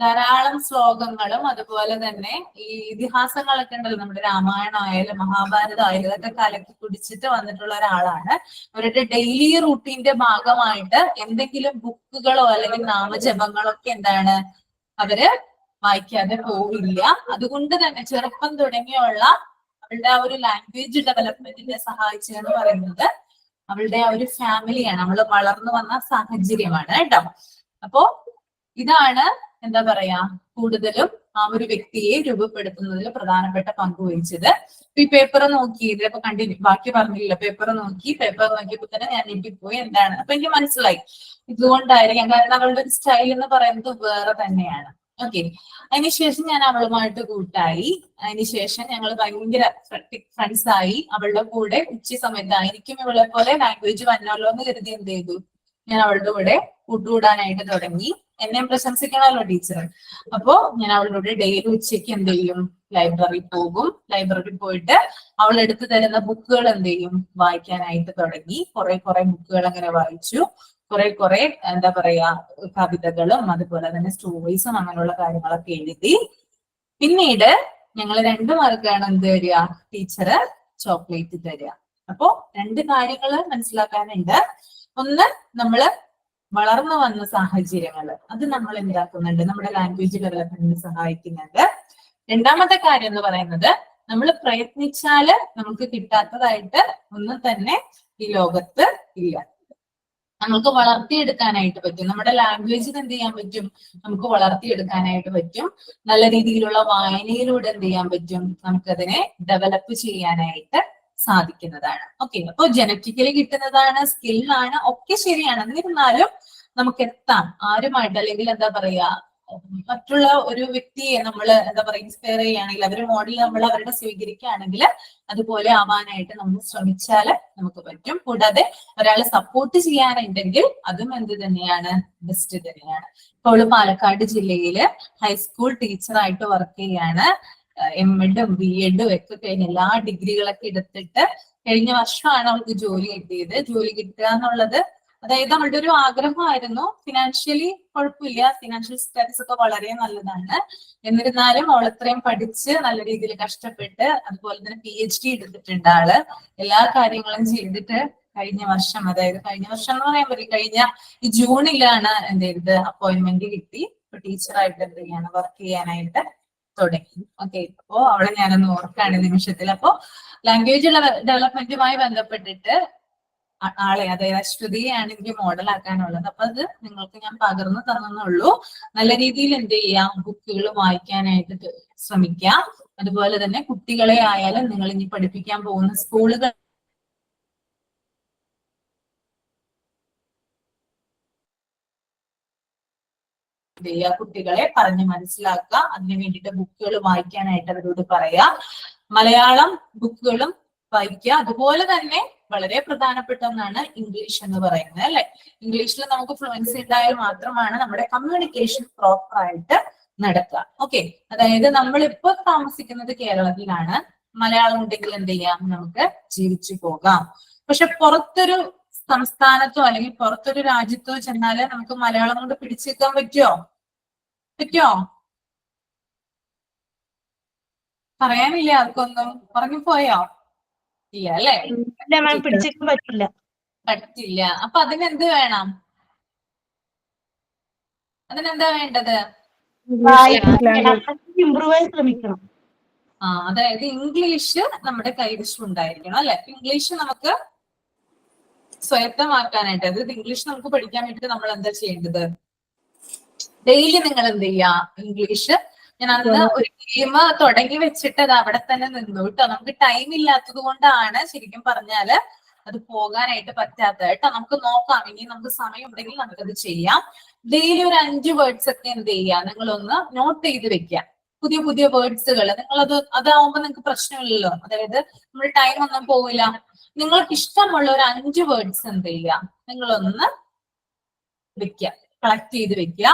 ധാരാളം ശ്ലോകങ്ങളും അതുപോലെ തന്നെ ഈ ഇതിഹാസങ്ങളൊക്കെ ഉണ്ടല്ലോ, നമ്മുടെ രാമായണം ആയാലും മഹാഭാരതം ആയാലും ഇതൊക്കെ കലക്കി കുടിച്ചിട്ട് വന്നിട്ടുള്ള ഒരാളാണ്. അവരുടെ ഡെയിലി റൂട്ടീന്റെ ഭാഗമായിട്ട് എന്തെങ്കിലും ബുക്കുകളോ അല്ലെങ്കിൽ നാമജപങ്ങളോ ഒക്കെ എന്താണ് അവര് വായിക്കാതെ പോവില്ല. അതുകൊണ്ട് തന്നെ ചെറുപ്പം തുടങ്ങിയുള്ള അവളുടെ ആ ഒരു ലാംഗ്വേജ് ഡെവലപ്മെന്റിനെ സഹായിച്ചതെന്ന് പറയുന്നത് അവളുടെ ആ ഒരു ഫാമിലിയാണ്, അവള് വളർന്നു വന്ന സാഹചര്യമാണ് കേട്ടോ. അപ്പോ ഇതാണ് എന്താ പറയാ, കൂടുതലും ആ ഒരു വ്യക്തിയെ രൂപപ്പെടുത്തുന്നതിൽ പ്രധാനപ്പെട്ട പങ്ക് വഹിച്ചത്. ഈ പേപ്പർ നോക്കി, ഇതിലിപ്പോ കണ്ടിന്യൂ ബാക്കി പറഞ്ഞില്ല, പേപ്പർ നോക്കിയപ്പോ തന്നെ ഞാൻ ഞെട്ടിപ്പോയി. എന്താണ്, അപ്പൊ എനിക്ക് മനസ്സിലായി ഇതുകൊണ്ടായിരിക്കാം. കാരണം അവളുടെ ഒരു സ്റ്റൈൽ എന്ന് പറയുന്നത് വേറെ തന്നെയാണ്. ഓക്കെ, അതിനുശേഷം ഞാൻ അവളുമായിട്ട് കൂട്ടായി. അതിനുശേഷം ഞങ്ങൾ ഭയങ്കര ഫ്രണ്ട്സ് ആയി. അവളുടെ കൂടെ ഉച്ച സമയത്ത് എനിക്കും ഇവളെ പോലെ ലാംഗ്വേജ് വന്നല്ലോ എന്ന് കരുതി എന്ത് ചെയ്തു, ഞാൻ അവളുടെ കൂടെ കൂട്ടുകൂടാനായിട്ട് തുടങ്ങി. എന്നെയും പ്രശംസിക്കണമല്ലോ ടീച്ചർ. അപ്പോ ഞാൻ അവളുടെ കൂടെ ഡെയിലി ഉച്ചയ്ക്ക് എന്ത് ചെയ്യും, ലൈബ്രറി പോകും. ലൈബ്രറി പോയിട്ട് അവൾ എടുത്തു തരുന്ന ബുക്കുകൾ എന്ത് ചെയ്യും, വായിക്കാനായിട്ട് തുടങ്ങി. കുറെ ബുക്കുകൾ അങ്ങനെ വായിച്ചു. കുറെ എന്താ പറയാ, കവിതകളും അതുപോലെ തന്നെ സ്റ്റോറീസും അങ്ങനെയുള്ള കാര്യങ്ങളൊക്കെ എഴുതി. പിന്നീട് ഞങ്ങൾ 2 മാർക്കാണ് എന്ത് തരിക, ടീച്ചറ് ചോക്ലേറ്റ് തരിക. അപ്പോ 2 കാര്യങ്ങൾ മനസ്സിലാക്കാനുണ്ട്. ഒന്ന്, നമ്മള് വളർന്നു വന്ന സാഹചര്യങ്ങൾ, അത് നമ്മൾ എന്താക്കുന്നുണ്ട്, നമ്മുടെ ലാംഗ്വേജ് ഡെവലപ്മെന്റിന് സഹായിക്കുന്നുണ്ട്. രണ്ടാമത്തെ കാര്യം എന്ന് പറയുന്നത്, നമ്മൾ പ്രയത്നിച്ചാല് നമുക്ക് കിട്ടാത്തതായിട്ട് ഒന്നും തന്നെ ഈ ലോകത്ത് ഇല്ല. നമുക്ക് വളർത്തിയെടുക്കാനായിട്ട് പറ്റും. നമ്മുടെ ലാംഗ്വേജിന് എന്ത് ചെയ്യാൻ പറ്റും, നമുക്ക് വളർത്തിയെടുക്കാനായിട്ട് പറ്റും. നല്ല രീതിയിലുള്ള വായനയിലൂടെ എന്ത് ചെയ്യാൻ പറ്റും, നമുക്കതിനെ ഡെവലപ്പ് ചെയ്യാനായിട്ട് സാധിക്കുന്നതാണ്. ഓക്കെ, അപ്പൊ ജനറ്റിക്കലി കിട്ടുന്നതാണ്, സ്കില്ലാണ്, ഒക്കെ ശരിയാണ്. എന്നിരുന്നാലും നമുക്ക് എത്താം ആരുമായിട്ട്, അല്ലെങ്കിൽ എന്താ പറയാ, മറ്റുള്ള ഒരു വ്യക്തിയെ നമ്മൾ എന്താ പറയാ ഇൻസ്പയർ ചെയ്യുകയാണെങ്കിൽ, അവരുടെ മോഡൽ നമ്മൾ അവരുടെ സ്വീകരിക്കുകയാണെങ്കിൽ അതുപോലെ ആവാനായിട്ട് നമ്മൾ ശ്രമിച്ചാൽ നമുക്ക് പറ്റും. കൂടാതെ ഒരാളെ സപ്പോർട്ട് ചെയ്യാനുണ്ടെങ്കിൽ അതും എന്ത് തന്നെയാണ്, ബെസ്റ്റ് തന്നെയാണ്. ഇപ്പോൾ പാലക്കാട് ജില്ലയില് ഹൈസ്കൂൾ ടീച്ചറായിട്ട് വർക്ക് ചെയ്യാണ്. എം.എഡും ബി.എഡും ഒക്കെ കഴിഞ്ഞ് എല്ലാ ഡിഗ്രികളൊക്കെ എടുത്തിട്ട് കഴിഞ്ഞ വർഷമാണ് അവൾക്ക് ജോലി കിട്ടിയത്. ജോലി കിട്ടുക എന്നുള്ളത് അതായത് അവളുടെ ഒരു ആഗ്രഹമായിരുന്നു. ഫിനാൻഷ്യലി കുഴപ്പമില്ല, ഫിനാൻഷ്യൽ സ്റ്റാറ്റസ് ഒക്കെ വളരെ നല്ലതാണ്. എന്നിരുന്നാലും അവൾ ഇത്രയും പഠിച്ച് നല്ല രീതിയിൽ കഷ്ടപ്പെട്ട് അതുപോലെ തന്നെ PhD എടുത്തിട്ടുണ്ട് ആള്. എല്ലാ കാര്യങ്ങളും ചെയ്തിട്ട് കഴിഞ്ഞ വർഷം, അതായത് കഴിഞ്ഞ വർഷം എന്ന് പറയാൻ പറ്റും, കഴിഞ്ഞ ഈ ജൂണിലാണ് എന്ത് ചെയ്തത്, അപ്പോയിന്റ്മെന്റ് കിട്ടി. ഇപ്പൊ ടീച്ചറായിട്ട് എന്ത് ചെയ്യാണ്, വർക്ക് ചെയ്യാനായിട്ട് തുടങ്ങി. ഓക്കെ, അപ്പോ അവളെ ഞാനൊന്ന് ഓർക്കാണ് നിമിഷത്തിൽ. അപ്പോ ലാംഗ്വേജ് ഡെവലപ്മെന്റുമായി ബന്ധപ്പെട്ടിട്ട് ആളെ, അതായത് അശ്വതിയെയാണ് എനിക്ക് മോഡൽ ആക്കാനുള്ളത്. അപ്പൊ അത് നിങ്ങൾക്ക് ഞാൻ പകർന്നു തന്നുള്ളൂ. നല്ല രീതിയിൽ എന്ത് ചെയ്യാം, ബുക്കുകൾ വായിക്കാനായിട്ട് ശ്രമിക്കാം. അതുപോലെ തന്നെ കുട്ടികളെ ആയാലും നിങ്ങൾ ഇനി പഠിപ്പിക്കാൻ പോകുന്ന സ്കൂളുകൾ കുട്ടികളെ പറഞ്ഞ് മനസ്സിലാക്കുക. അതിന് വേണ്ടിയിട്ട് ബുക്കുകൾ വായിക്കാനായിട്ട് അവരോട് പറയാം. മലയാളം ബുക്കുകളും വായിക്കുക. അതുപോലെ തന്നെ വളരെ പ്രധാനപ്പെട്ട ഒന്നാണ് ഇംഗ്ലീഷ് എന്ന് പറയുന്നത്, അല്ലെ? ഇംഗ്ലീഷിൽ നമുക്ക് ഫ്ലുവൻസി ഉണ്ടായാൽ മാത്രമാണ് നമ്മുടെ കമ്മ്യൂണിക്കേഷൻ പ്രോപ്പർ ആയിട്ട് നടക്കുക. ഓക്കെ, അതായത് നമ്മളിപ്പോ താമസിക്കുന്നത് കേരളത്തിലാണ്. മലയാളം ഉണ്ടെങ്കിൽ എന്ത് ചെയ്യാം, നമുക്ക് ജീവിച്ചു പോകാം. പക്ഷെ പുറത്തൊരു സംസ്ഥാനത്തോ അല്ലെങ്കിൽ പുറത്തൊരു രാജ്യത്തോ ചെന്നാല് നമുക്ക് മലയാളം കൊണ്ട് പിടിച്ചേക്കാൻ പറ്റുമോ? പറയാനില്ല ആർക്കൊന്നും. പറഞ്ഞുപോയോ? ഇല്ല അല്ലേ? പിടിച്ചേക്കാൻ പറ്റില്ല. പറ്റില്ല. അപ്പൊ അതിനെന്ത് വേണം? അതിനെന്താ വേണ്ടത്? ഇമ്പ്രൂവ് ആയി ശ്രമിക്കണം. അതായത് ഇംഗ്ലീഷ് നമ്മുടെ കൈവശം ഉണ്ടായിരിക്കണം അല്ലെ. ഇംഗ്ലീഷ് നമുക്ക് സ്വയത്തമാക്കാനായിട്ട്, അതായത് ഇംഗ്ലീഷ് നമുക്ക് പഠിക്കാൻ വേണ്ടിട്ട് നമ്മൾ എന്താ ചെയ്യേണ്ടത്? ഡെയിലി നിങ്ങൾ എന്ത് ചെയ്യാ? ഇംഗ്ലീഷ്, ഞാൻ അന്ന് ഒരു ഗെയിം തുടങ്ങി വെച്ചിട്ട് അത് അവിടെ തന്നെ നിന്നു കേട്ടോ. നമുക്ക് ടൈം ഇല്ലാത്തത് കൊണ്ടാണ് ശരിക്കും പറഞ്ഞാല് അത് പോകാനായിട്ട് പറ്റാത്ത കേട്ടോ. നമുക്ക് നോക്കാം, ഇനി നമുക്ക് സമയം ഉണ്ടെങ്കിൽ നമുക്കത് ചെയ്യാം. ഡെയിലി ഒരു 5 വേർഡ്സ് ഒക്കെ എന്ത് ചെയ്യാ, നിങ്ങളൊന്ന് നോട്ട് ചെയ്ത് വെക്കാം. പുതിയ പുതിയ വേർഡ്സുകൾ നിങ്ങളത്, അതാവുമ്പോ നിങ്ങൾക്ക് പ്രശ്നമില്ലല്ലോ. അതായത് നമ്മുടെ ടൈം ഒന്നും പോവില്ല. നിങ്ങൾക്ക് ഇഷ്ടമുള്ള ഒരു 5 വേർഡ്സ് എന്ത് ചെയ്യുക, നിങ്ങളൊന്ന് വെക്കുക, കളക്ട് ചെയ്ത് വെക്കുക.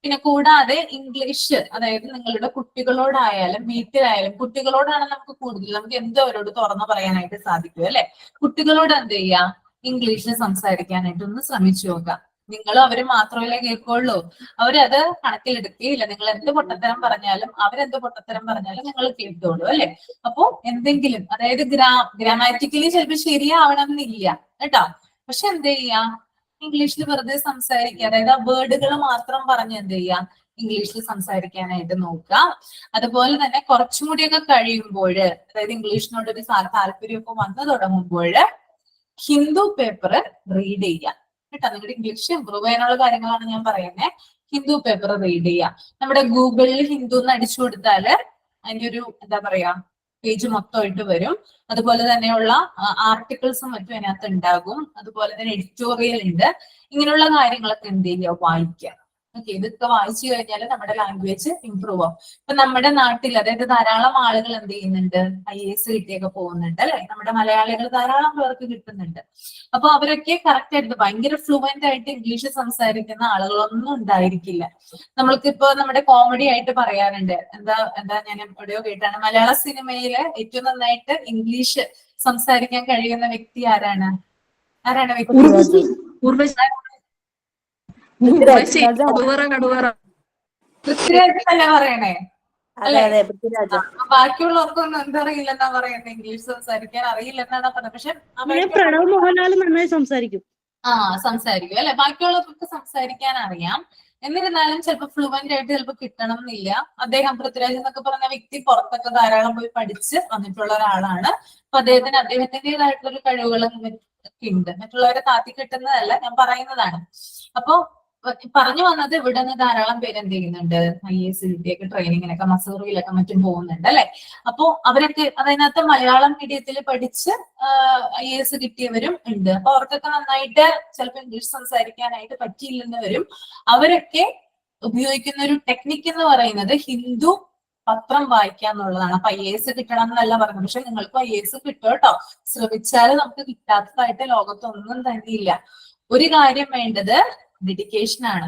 പിന്നെ കൂടാതെ ഇംഗ്ലീഷ്, അതായത് നിങ്ങളുടെ കുട്ടികളോടായാലും വീട്ടിലായാലും, കുട്ടികളോടാണ് നമുക്ക് കൂടുതൽ, നമുക്ക് എന്തോ അവരോട് തുറന്നു പറയാനായിട്ട് സാധിക്കും അല്ലെ. കുട്ടികളോട് എന്ത് ചെയ്യുക, ഇംഗ്ലീഷിൽ സംസാരിക്കാനായിട്ട് ഒന്ന് ശ്രമിച്ചു നോക്കുക. നിങ്ങൾ അവര് മാത്രമല്ലേ കേൾക്കുള്ളൂ, അവരത് കണക്കിലെടുക്കുകയില്ല. നിങ്ങൾ എന്ത് പൊട്ടത്തരം പറഞ്ഞാലും, അവരെന്ത് പൊട്ടത്തരം പറഞ്ഞാലും നിങ്ങൾ കേട്ടോളൂ അല്ലെ. അപ്പോ എന്തെങ്കിലും, അതായത് ഗ്രാമാറ്റിക്കലി ചിലപ്പോൾ ശരിയാവണം എന്നില്ല കേട്ടോ, പക്ഷെ എന്ത് ചെയ്യാം, ഇംഗ്ലീഷിൽ വെറുതെ സംസാരിക്കുക. അതായത് ആ വേർഡുകൾ മാത്രം പറഞ്ഞ് എന്ത് ചെയ്യാം, ഇംഗ്ലീഷിൽ സംസാരിക്കാനായിട്ട് നോക്കുക. അതുപോലെ തന്നെ കുറച്ചും കൂടിയൊക്കെ കഴിയുമ്പോൾ, അതായത് ഇംഗ്ലീഷിനോടൊരു താല്പര്യമൊക്കെ വന്നു തുടങ്ങുമ്പോൾ ഹിന്ദു പേപ്പർ റീഡ് ചെയ്യാം കേട്ടോ. നിങ്ങളുടെ ഇംഗ്ലീഷ് ഇമ്പ്രൂവ് ചെയ്യാനുള്ള കാര്യങ്ങളാണ് ഞാൻ പറയുന്നത്. ഹിന്ദു പേപ്പർ റീഡ് ചെയ്യാം. നമ്മുടെ ഗൂഗിളിൽ ഹിന്ദു എന്ന് അടിച്ചു കൊടുത്താല് അതിന്റെ ഒരു എന്താ പറയാ പേജ് മൊത്തമായിട്ട് വരും. അതുപോലെ തന്നെയുള്ള ആർട്ടിക്കിൾസും മറ്റും അതിനകത്ത് ഉണ്ടാകും. അതുപോലെ തന്നെ എഡിറ്റോറിയൽ ഉണ്ട്. ഇങ്ങനെയുള്ള കാര്യങ്ങളൊക്കെ എന്ത് ചെയ്യുക, വായിക്കുക. ഓക്കെ, ഇതൊക്കെ വായിച്ചു കഴിഞ്ഞാൽ നമ്മുടെ ലാംഗ്വേജ് ഇമ്പ്രൂവ് ആവും. ഇപ്പൊ നമ്മുടെ നാട്ടിൽ, അതായത് ധാരാളം ആളുകൾ എന്ത് ചെയ്യുന്നുണ്ട്, IAS കിട്ടിയൊക്കെ പോകുന്നുണ്ട് അല്ലെ. നമ്മുടെ മലയാളികൾ ധാരാളം പേർക്ക് കിട്ടുന്നുണ്ട്. അപ്പൊ അവരൊക്കെ കറക്റ്റ് ആയിട്ട് ഭയങ്കര ഫ്ലുവന്റ് ആയിട്ട് ഇംഗ്ലീഷ് സംസാരിക്കുന്ന ആളുകളൊന്നും ഉണ്ടായിരിക്കില്ല. നമ്മൾക്കിപ്പോ നമ്മുടെ കോമഡി ആയിട്ട് പറയാറുണ്ട്, എന്താ ഞാൻ എവിടെയോ കേട്ടാണ്, മലയാള സിനിമയില് ഏറ്റവും നന്നായിട്ട് ഇംഗ്ലീഷ് സംസാരിക്കാൻ കഴിയുന്ന വ്യക്തി ആരാണ് വ്യക്തി? പൃഥ്വിരാജ് തന്നെ പറയണേ അല്ലെ. ബാക്കിയുള്ളവർക്കൊന്നും എന്തറിയില്ലെന്നാ പറയുന്നത്, ഇംഗ്ലീഷ് സംസാരിക്കാൻ അറിയില്ലെന്നാണ് പറഞ്ഞത്. പക്ഷെ പ്രണവ് മോഹൻലാൽ നന്നായി സംസാരിക്കും. സംസാരിക്കും അല്ലെ. ബാക്കിയുള്ളവർക്ക് സംസാരിക്കാൻ അറിയാം. എന്നിരുന്നാലും ചിലപ്പോൾ ഫ്ലുവന്റ് ആയിട്ട് ചിലപ്പോൾ കിട്ടണം എന്നില്ല. അദ്ദേഹം പൃഥ്വിരാജ് എന്നൊക്കെ പറഞ്ഞ വ്യക്തി പുറത്തൊക്കെ ധാരാളം പോയി പഠിച്ച് വന്നിട്ടുള്ള ഒരാളാണ്. അപ്പൊ അദ്ദേഹത്തിന്റേതായിട്ടുള്ള ഒരു കഴിവുകളും ഒക്കെ ഉണ്ട്. മറ്റുള്ളവരെ താത്തി കിട്ടുന്നതല്ല, ഞാൻ പറയുന്നതാണ്. അപ്പൊ പറഞ്ഞു വന്നത്, ഇവിടെ നിന്ന് ധാരാളം പേര് എന്ത് ചെയ്യുന്നുണ്ട്, IAS കിട്ടിയൊക്കെ ട്രെയിനിങ്ങിനൊക്കെ മസൂറിയിലൊക്കെ മറ്റും പോകുന്നുണ്ട് അല്ലെ. അപ്പോ അവരൊക്കെ അതിനകത്ത് മലയാളം മീഡിയത്തിൽ പഠിച്ച് IAS കിട്ടിയവരും ഉണ്ട്. അപ്പൊ അവർക്കൊക്കെ നന്നായിട്ട് ചിലപ്പോൾ ഇംഗ്ലീഷ് സംസാരിക്കാനായിട്ട് പറ്റിയില്ലെന്ന് വരും. അവരൊക്കെ ഉപയോഗിക്കുന്ന ഒരു ടെക്നിക്ക് എന്ന് പറയുന്നത് ഹിന്ദു പത്രം വായിക്കുക എന്നുള്ളതാണ്. അപ്പൊ IAS കിട്ടണം എന്നല്ല പറഞ്ഞത്, പക്ഷെ നിങ്ങൾക്ക് IAS കിട്ടും കേട്ടോ. ശ്രമിച്ചാല് നമുക്ക് കിട്ടാത്തതായിട്ട് ലോകത്തൊന്നും തന്നെയില്ല. ഒരു കാര്യം വേണ്ടത് ഡെഡിക്കേഷൻ ആണ്.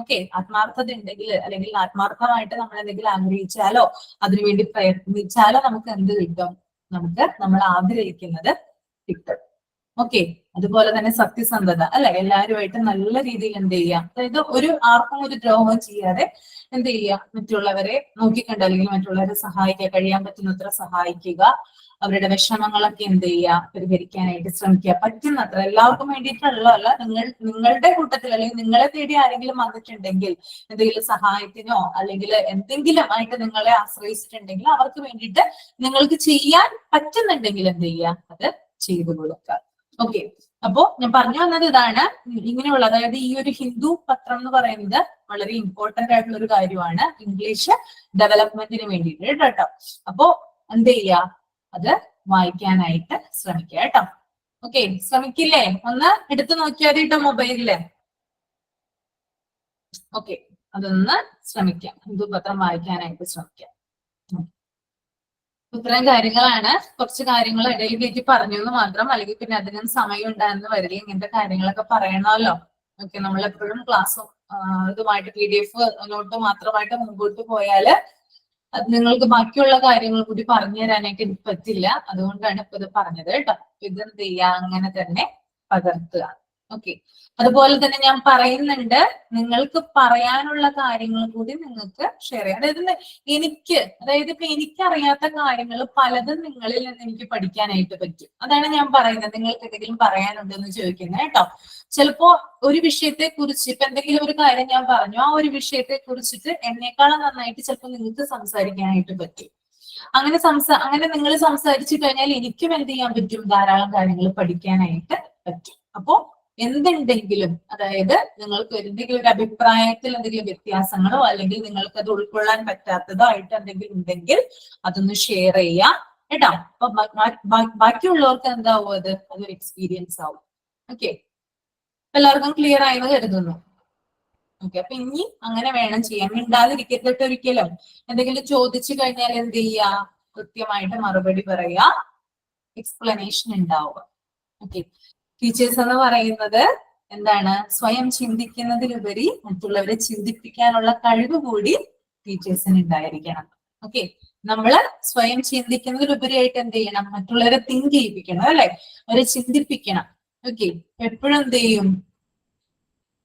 ഓക്കെ, ആത്മാർത്ഥത ഉണ്ടെങ്കിൽ, അല്ലെങ്കിൽ ആത്മാർത്ഥമായിട്ട് നമ്മൾ എന്തെങ്കിലും ആഗ്രഹിച്ചാലോ അതിനുവേണ്ടി പ്രയത്നിച്ചാലോ നമുക്ക് എന്ത് കിട്ടും, നമുക്ക് നമ്മൾ ആഗ്രഹിക്കുന്നത് കിട്ടും. ഓക്കെ, അതുപോലെ തന്നെ സത്യസന്ധത അല്ലെ, എല്ലാവരുമായിട്ട് നല്ല രീതിയിൽ എന്ത് ചെയ്യാം, അതായത് ആർക്കും ഒരു ദ്രോഹം ചെയ്യാതെ എന്ത് ചെയ്യുക, മറ്റുള്ളവരെ നോക്കിക്കണ്ട് അല്ലെങ്കിൽ മറ്റുള്ളവരെ സഹായിക്കുക, കഴിയാൻ പറ്റുന്നത്ര സഹായിക്കുക. അവരുടെ വിഷമങ്ങളൊക്കെ എന്ത് ചെയ്യുക, പരിഹരിക്കാനായിട്ട് ശ്രമിക്കുക. പറ്റുന്നത്ര, എല്ലാവർക്കും വേണ്ടിയിട്ടുള്ളതല്ല, നിങ്ങളുടെ കൂട്ടത്തിൽ അല്ലെങ്കിൽ നിങ്ങളെ തേടി ആരെങ്കിലും വന്നിട്ടുണ്ടെങ്കിൽ, എന്തെങ്കിലും സഹായത്തിനോ അല്ലെങ്കിൽ എന്തെങ്കിലും ആയിട്ട് നിങ്ങളെ ആശ്രയിച്ചിട്ടുണ്ടെങ്കിൽ അവർക്ക് വേണ്ടിയിട്ട് നിങ്ങൾക്ക് ചെയ്യാൻ പറ്റുന്നുണ്ടെങ്കിൽ എന്ത് ചെയ്യുക, അത് ചെയ്തു കൊടുക്കുക. ഓക്കെ, അപ്പോ ഞാൻ പറഞ്ഞു വന്നത് ഇതാണ്. ഇങ്ങനെയുള്ള, അതായത് ഈ ഒരു ഹിന്ദു പത്രം എന്ന് പറയുന്നത് വളരെ ഇമ്പോർട്ടന്റ് ആയിട്ടുള്ള ഒരു കാര്യമാണ് ഇംഗ്ലീഷ് ഡെവലപ്മെന്റിന് വേണ്ടിയിട്ട് കേട്ടോ. അപ്പോ എന്ത് ചെയ്യുക, അത് വായിക്കാനായിട്ട് ശ്രമിക്കുക കേട്ടോ. ഓക്കെ, ശ്രമിക്കില്ലേ? ഒന്ന് എടുത്തു നോക്കിയാൽ കേട്ടോ മൊബൈലില്. ഓക്കെ, അതൊന്ന് ശ്രമിക്കാം, ഹിന്ദു പത്രം വായിക്കാനായിട്ട് ശ്രമിക്കാം. ഇത്രയും കാര്യങ്ങളാണ്. കുറച്ച് കാര്യങ്ങൾ ഇടയിൽ കയറ്റി പറഞ്ഞു എന്ന് മാത്രം, അല്ലെങ്കിൽ പിന്നെ അതിനും സമയം ഉണ്ടായെന്ന് വരില്ല. ഇങ്ങനത്തെ കാര്യങ്ങളൊക്കെ പറയണമല്ലോ. ഓക്കെ, നമ്മളെപ്പോഴും ക്ലാസ്സും ഇതുമായിട്ട് PDF നോട്ട് മാത്രമായിട്ട് മുമ്പോട്ട് പോയാല് അത് നിങ്ങൾക്ക് ബാക്കിയുള്ള കാര്യങ്ങൾ കൂടി പറഞ്ഞു തരാനായിട്ട് എനിക്ക് പറ്റില്ല. അതുകൊണ്ടാണ് ഇപ്പൊ ഇത് പറഞ്ഞത് കേട്ടോ. ഇതെന്ത് ചെയ്യുക, അങ്ങനെ തന്നെ പകർത്തുക. ഓക്കെ. അതുപോലെ തന്നെ ഞാൻ പറയുന്നുണ്ട്, നിങ്ങൾക്ക് പറയാനുള്ള കാര്യങ്ങൾ കൂടി നിങ്ങൾക്ക് ഷെയർ ചെയ്യാം. അതായത് ഇപ്പൊ എനിക്കറിയാത്ത കാര്യങ്ങൾ പലതും നിങ്ങളിൽ നിന്ന് എനിക്ക് പഠിക്കാനായിട്ട് പറ്റും. അതാണ് ഞാൻ പറയുന്നത്, നിങ്ങൾക്ക് എന്തെങ്കിലും പറയാനുണ്ടെന്ന് ചോദിക്കുന്നത് കേട്ടോ. ചിലപ്പോ ഒരു വിഷയത്തെ കുറിച്ച് ഇപ്പൊ എന്തെങ്കിലും ഒരു കാര്യം ഞാൻ പറഞ്ഞു, ആ ഒരു വിഷയത്തെ കുറിച്ചിട്ട് എന്നെക്കാളും നന്നായിട്ട് ചിലപ്പോൾ നിങ്ങൾക്ക് സംസാരിക്കാനായിട്ട് പറ്റും. അങ്ങനെ നിങ്ങൾ സംസാരിച്ചു കഴിഞ്ഞാൽ എനിക്കും എന്ത് ചെയ്യാൻ പറ്റും, ധാരാളം കാര്യങ്ങൾ പഠിക്കാനായിട്ട് പറ്റും. അപ്പോ എന്തുണ്ടെങ്കിലും, അതായത് നിങ്ങൾക്ക് എന്തെങ്കിലും ഒരു അഭിപ്രായത്തിൽ എന്തെങ്കിലും വ്യത്യാസങ്ങളോ അല്ലെങ്കിൽ നിങ്ങൾക്ക് അത് ഉൾക്കൊള്ളാൻ പറ്റാത്തതോ ആയിട്ട് എന്തെങ്കിലും ഉണ്ടെങ്കിൽ അതൊന്ന് ഷെയർ ചെയ്യാം കേട്ടോ. അപ്പൊ ബാക്കിയുള്ളവർക്ക് എന്താവും, അതൊരു എക്സ്പീരിയൻസ് ആവും. ഓക്കെ, എല്ലാവർക്കും ക്ലിയർ ആയെന്ന് കരുതുന്നു. ഓക്കെ, അപ്പൊ ഇനി അങ്ങനെ വേണം ചെയ്യാൻ. മിണ്ടാതിരിക്കരുത് ഒരിക്കലും. എന്തെങ്കിലും ചോദിച്ചു കഴിഞ്ഞാൽ എന്ത് ചെയ്യാ, കൃത്യമായിട്ട് മറുപടി പറയാ, എക്സ്പ്ലനേഷൻ ഉണ്ടാവുക. ഓക്കെ, ടീച്ചേഴ്സ് എന്ന് പറയുന്നത് എന്താണ്, സ്വയം ചിന്തിക്കുന്നതിലുപരി മറ്റുള്ളവരെ ചിന്തിപ്പിക്കാനുള്ള കഴിവ് കൂടി ടീച്ചേഴ്സിന് ഉണ്ടായിരിക്കണം. ഓക്കെ, നമ്മള് സ്വയം ചിന്തിക്കുന്നതിലുപരിയായിട്ട് എന്ത് ചെയ്യണം, മറ്റുള്ളവരെ തിങ്ക് ചെയ്യിപ്പിക്കണം, അല്ലെ, അവരെ ചിന്തിപ്പിക്കണം. ഓക്കെ, എപ്പോഴും എന്ത് ചെയ്യും,